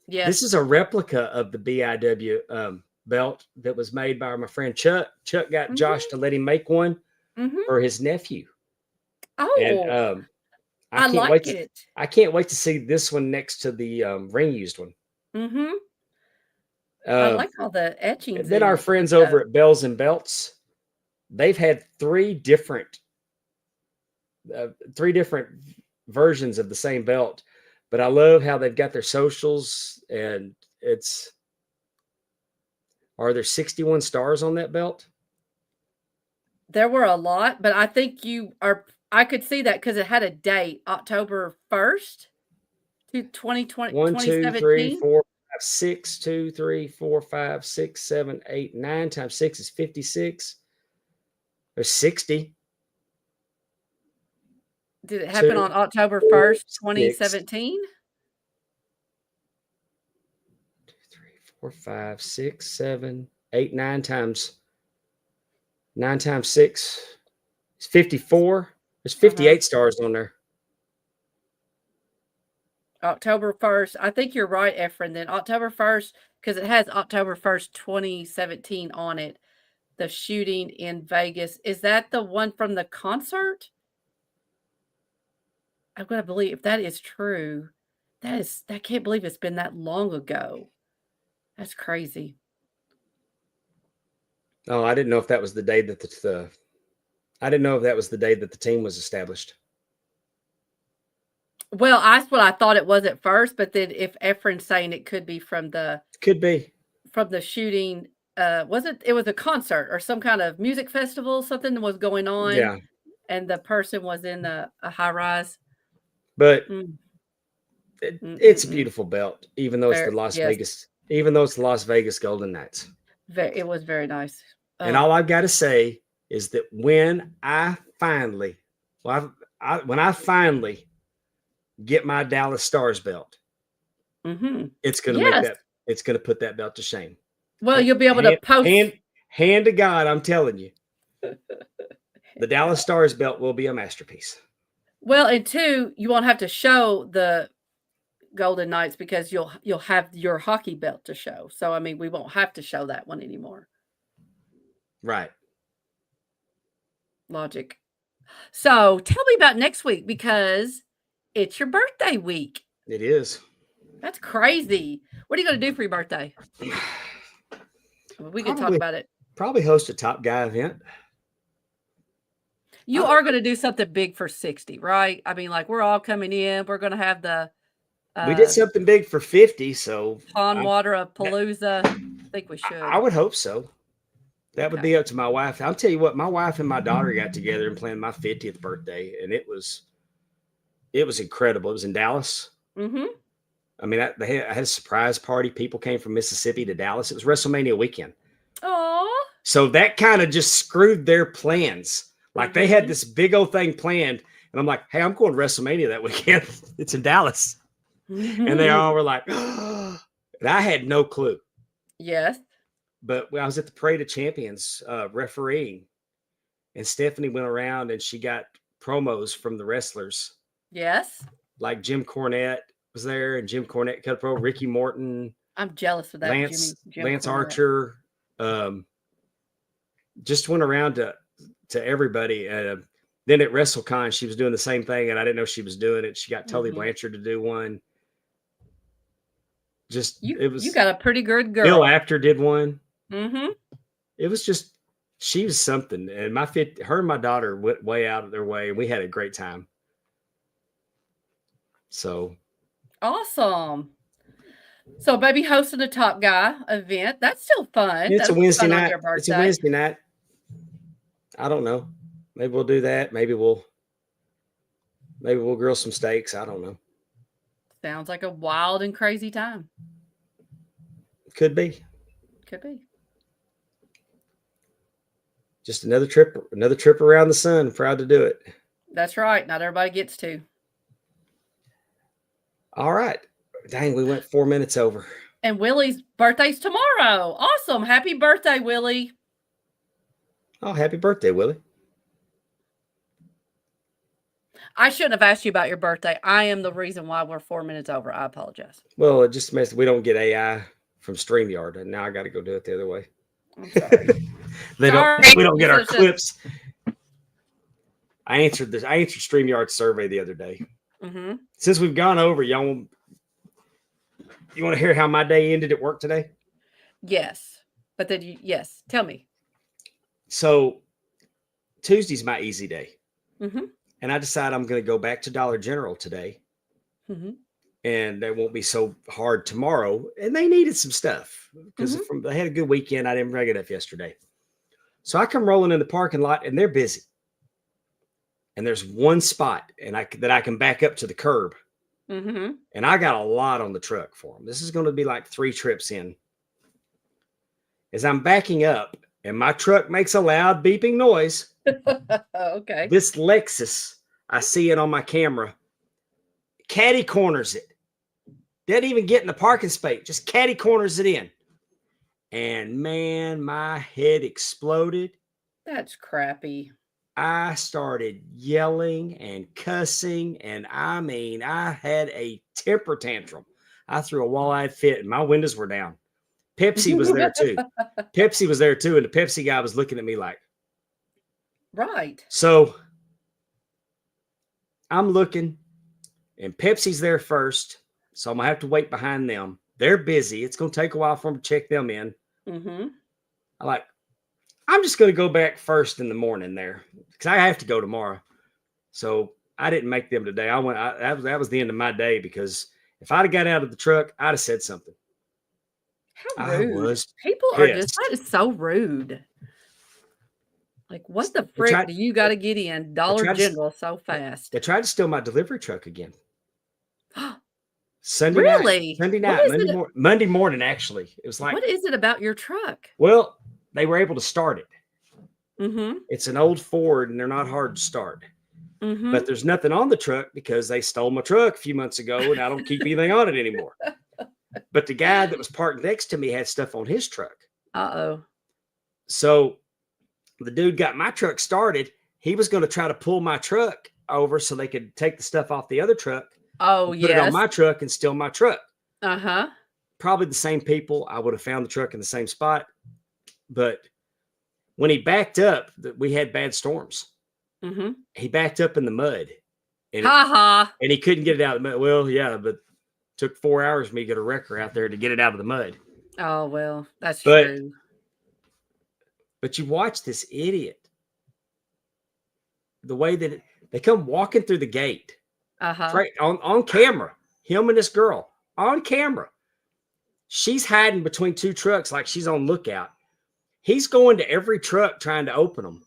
Yes. This is a replica of the BIW belt that was made by my friend Chuck. Chuck got Josh to let him make one for his nephew. Oh, And I like it. I can't wait to see this one next to the ring used one. Mm-hmm. I like all the etchings. Then our friends over at Bells and Belts, they've had three different versions of the same belt, but I love how they've got their socials, and are there 61 stars on that belt? There were a lot, but I think I could see that because it had a date, October 1st, 2020, 1, 2, 3, 2017. 4, 5, 6, 2, 3, 4, 5, 6, 7, 8, 9 times 6 is 56. There's 60. Did it happen on October 1st, 2017? 2, 3, 4, 5, 6, 7, 8, 9 times 6 is 54. There's 58 stars on there. October 1st. I think you're right, Efren. Then October 1st, because it has October 1st, 2017 on it. The shooting in Vegas. Is that the one from the concert? I'm going to believe if that is true. I can't believe it's been that long ago. That's crazy. Oh, I didn't know if that was the day that I didn't know if that was the day that the team was established. Well, that's what I thought it was at first, but then if Efren's saying it could be from the shooting, it was a concert or some kind of music festival, something was going on. Yeah. And the person was in a high rise. But it's a beautiful belt, even though it's the Las Vegas Golden Knights. It was very nice. And all I've got to say is that when I finally get my Dallas Stars belt, it's going to it's going to put that belt to shame. Well, you'll be able to post. Hand to God, I'm telling you, the Dallas Stars belt will be a masterpiece. Well, and two, you won't have to show the Golden Knights because you'll have your hockey belt to show. So, I mean, we won't have to show that one anymore. Right. Logic. So, tell me about next week because it's your birthday week. It is. That's crazy. What are you going to do for your birthday? We can talk about it. Probably host a Top Guy event. You are going to do something big for 60, right? I mean, like we're all coming in. We're going to have the. We did something big for 50, so. Pondwater Palooza. I think we should. I would hope so. That would be up to my wife. I'll tell you what, my wife and my daughter got together and planned my 50th birthday, and it was incredible. It was in Dallas. Mm-hmm. I mean, I had a surprise party. People came from Mississippi to Dallas. It was WrestleMania weekend. Aww. So that kind of just screwed their plans. Like they had this big old thing planned, and I'm like, "Hey, I'm going to WrestleMania that weekend. It's in Dallas," and they all were like, "Oh," and I had no clue. Yes. But I was at the Parade of Champions refereeing, and Stephanie went around and she got promos from the wrestlers. Yes. Like Jim Cornette was there, and Jim Cornette cut a pro. Ricky Morton. I'm jealous of that. Lance Cornette. Archer. Just went around to everybody. Then at WrestleCon, she was doing the same thing, and I didn't know she was doing it. She got Tully Blanchard to do one. You got a pretty good girl. Bill Apter did one. Mm-hmm. It was just, she was something. And her and my daughter went way out of their way, and we had a great time. So awesome. So baby hosting a Top Guy event. That's still fun. It's a Wednesday night. It's a Wednesday night. I don't know. Maybe we'll do that. Maybe we'll grill some steaks. I don't know. Sounds like a wild and crazy time. Could be. Could be. Just another trip around the sun. Proud to do it. That's right. Not everybody gets to. All right. Dang, we went 4 minutes over. And Willie's birthday's tomorrow. Awesome. Happy birthday, Willie. Oh, happy birthday, Willie. I shouldn't have asked you about your birthday. I am the reason why we're 4 minutes over. I apologize. Well, it just we don't get AI from StreamYard, and now I got to go do it the other way. I'm sorry. We don't get our clips. I answered StreamYard's survey the other day. Mm-hmm. Since we've gone over, y'all, you want to hear how my day ended at work today? Yes. But then yes. Tell me. So Tuesday's my easy day. Mm-hmm. And I decided I'm going to go back to Dollar General today. Mm-hmm. And it won't be so hard tomorrow. And they needed some stuff because they had a good weekend. I didn't bring it up yesterday. So I come rolling in the parking lot and they're busy. And there's one spot that I can back up to the curb. Mm-hmm. And I got a lot on the truck for them. This is going to be like 3 trips in. As I'm backing up and my truck makes a loud beeping noise. Okay. This Lexus, I see it on my camera, caddy corners it. Didn't even get in the parking space, just caddy corners it in. And man, my head exploded. That's crappy. I started yelling and cussing, and I mean, I had a temper tantrum. I threw a wall-eyed fit, and my windows were down. Pepsi was there too. Pepsi was there too, and the Pepsi guy was looking at me like, right. So I'm looking, and Pepsi's there first, so I'm going to have to wait behind them. They're busy. It's going to take a while for them to check them in. Mm-hmm. I'm just going to go back first in the morning there because I have to go tomorrow. So I didn't make them today. That was the end of my day because if I'd have got out of the truck, I'd have said something. How rude. People pissed. are just, that is so rude. Like, what the frick do you got to get in Dollar General so fast? They tried to steal my delivery truck again. Sunday night, Monday morning, actually. It was like, what is it about your truck? Well, they were able to start it. Mm-hmm. It's an old Ford, and they're not hard to start. Mm-hmm. But there's nothing on the truck because they stole my truck a few months ago, and I don't keep anything on it anymore. But the guy that was parked next to me had stuff on his truck. Uh-oh. So the dude got my truck started. He was going to try to pull my truck over so they could take the stuff off the other truck. Oh, put it on my truck and steal my truck. Uh-huh. Probably the same people. I would have found the truck in the same spot. But when he backed up, we had bad storms. Mm-hmm. He backed up in the mud. And he couldn't get it out of the mud. Well, yeah, but it took 4 hours for me to get a wrecker out there to get it out of the mud. Oh, well, that's true. But you watch this idiot. The way that they come walking through the gate. Uh-huh. Right on camera. Him and this girl on camera. She's hiding between 2 trucks like she's on lookout. He's going to every truck trying to open them.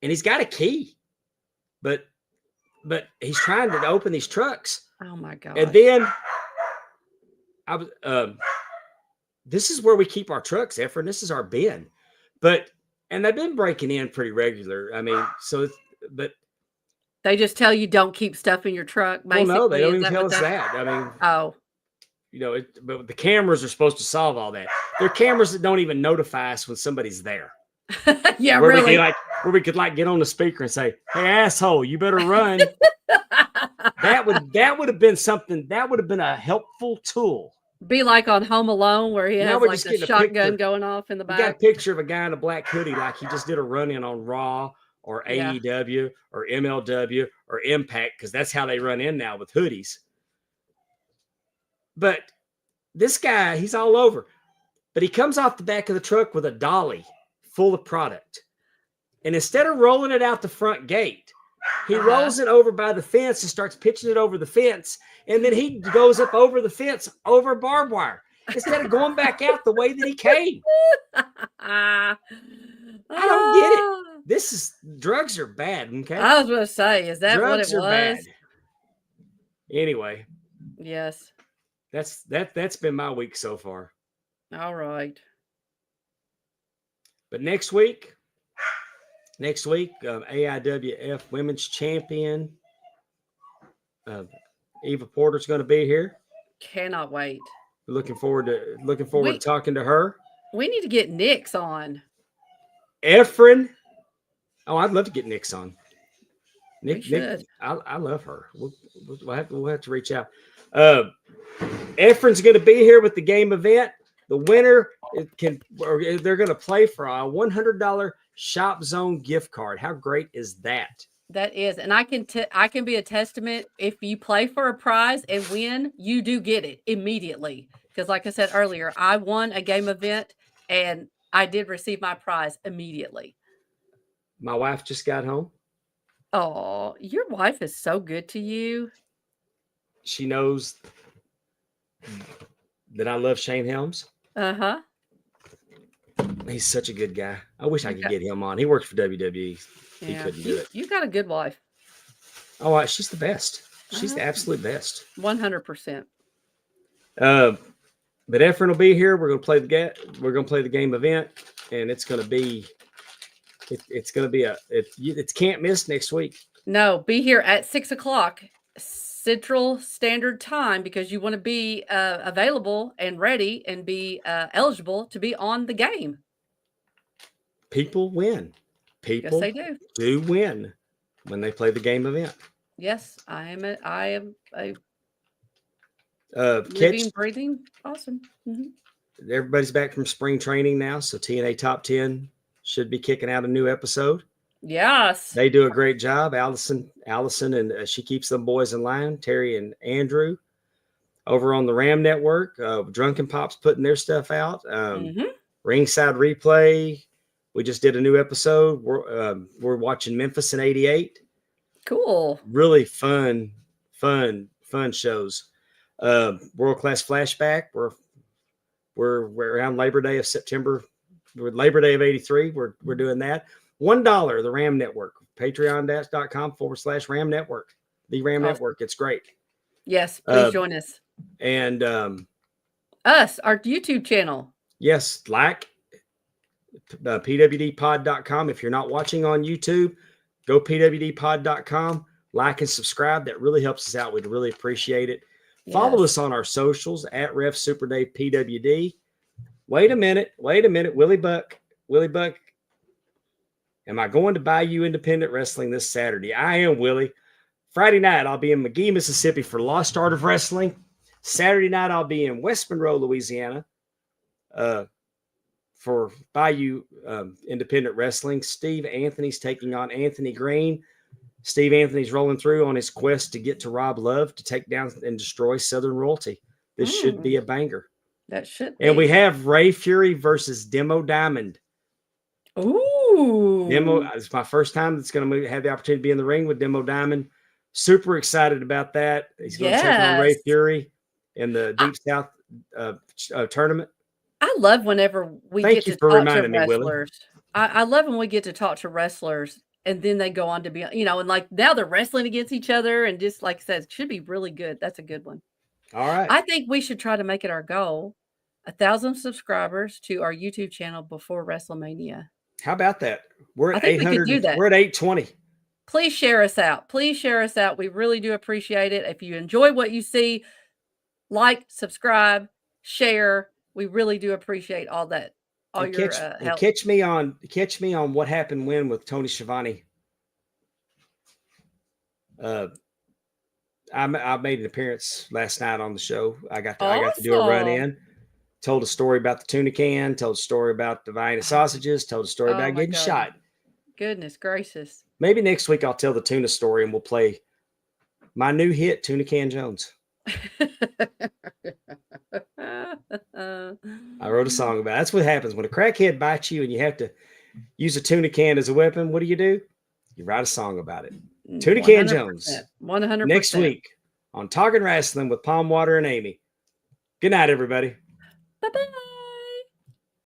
And he's got a key. But he's trying to open these trucks. Oh my God. And then this is where we keep our trucks, Efren. This is our bin. And they've been breaking in pretty regular. I mean, but they just tell you don't keep stuff in your truck. Basically. Well, no, they don't even tell us that. I mean, but the cameras are supposed to solve all that. They're cameras that don't even notify us when somebody's there. Yeah, where really. Where we could get on the speaker and say, "Hey, asshole, you better run." That would have been something. That would have been a helpful tool. Be like on Home Alone where he has like the shotgun going off in the back. We got a picture of a guy in a black hoodie, like he just did a run-in on Raw or AEW or MLW or Impact, because that's how they run in now with hoodies. But this guy, he's all over. But he comes off the back of the truck with a dolly full of product. And instead of rolling it out the front gate, he rolls it over by the fence and starts pitching it over the fence. And then he goes up over the fence, over barbed wire, instead of going back out the way that he came. I don't get it. Drugs are bad, okay? I was going to say, is that drugs what it was? Bad. Anyway. Yes. That's been my week so far. All right. But next week, AIWF Women's Champion Eva Porter's going to be here. Cannot wait. Looking forward to talking to her. We need to get Nick's on. Efren. Oh, I'd love to get Nick's on. Nick, I love her. We'll have to reach out. Efren's going to be here with the game event. The winner they're going to play for a $100 Shop Zone gift card. How great is that? That is, and I can be a testament. If you play for a prize and win, you do get it immediately. Because, like I said earlier, I won a game event and I did receive my prize immediately. My wife just got home. Oh, your wife is so good to you. She knows that I love Shane Helms. Uh-huh. He's such a good guy. I wish I could get him on. He works for WWE. He couldn't do it. You got a good wife. Oh, she's the best. She's the absolute best. 100%. But Efren will be here. We're going to play the game event, and it's going to be it's can't miss next week. No, be here at 6:00 Central Standard Time because you want to be available and ready and be eligible to be on the game. People win. People yes, they do win when they play the game event. Yes, I am a living, breathing. Awesome. Mm-hmm. Everybody's back from spring training now, so TNA Top 10 should be kicking out a new episode. Yes. They do a great job. Allison, and she keeps them boys in line. Terry and Andrew over on the Ram Network. Drunken Pop's putting their stuff out. Ringside Replay. We just did a new episode. We're watching Memphis in '88. Cool. Really fun shows. World Class Flashback. We're around Labor Day of September. Labor Day of '83. We're doing that. $1, the Ram Network. Patreon.com/Ram Network. The Ram Network. It's great. Yes, please join us. And our YouTube channel. Yes, like pwdpod.com. If you're not watching on YouTube, go pwdpod.com, like and subscribe. That really helps us out. We'd really appreciate it. Yes. Follow us on our socials at Ref Super Dave PWD. Wait a minute. Willie Buck. Am I going to Bayou Independent Wrestling this Saturday? I am, Willie. Friday night, I'll be in McGee, Mississippi for Lost Art of Wrestling. Saturday night, I'll be in West Monroe, Louisiana for Bayou Independent Wrestling. Steve Anthony's taking on Anthony Green. Steve Anthony's rolling through on his quest to get to Rob Love to take down and destroy Southern Royalty. This should be a banger. That should be. And we have Ray Fury versus Demo Diamond. Ooh. Demo, it's my first time that's going to have the opportunity to be in the ring with Demo Diamond. Super excited about that. He's going to take on Ray Fury in the Deep South tournament. I love whenever we get to talk to wrestlers. I love when we get to talk to wrestlers and then they go on to be, and like now they're wrestling against each other and just like I said, it should be really good. That's a good one. All right. I think we should try to make it our goal, 1,000 subscribers to our YouTube channel before WrestleMania. How about that? We're at 800. We could do that. We're at 820. Please share us out. We really do appreciate it. If you enjoy what you see, like, subscribe, share. We really do appreciate all that. Your help. Catch me on what happened when with Tony Schiavone. I made an appearance last night on the show. I got to do a run in. Told a story about the tuna can. Told a story about the Vienna sausages. Told a story about getting shot. Goodness gracious! Maybe next week I'll tell the tuna story and we'll play my new hit, Tuna Can Jones. I wrote a song about it. That's what happens when a crackhead bites you and you have to use a tuna can as a weapon. What do? You write a song about it. Tuna Can Jones. 100%. Next week on Talking Wrestling with Pondwater and Amy. Good night, everybody. Bye-bye.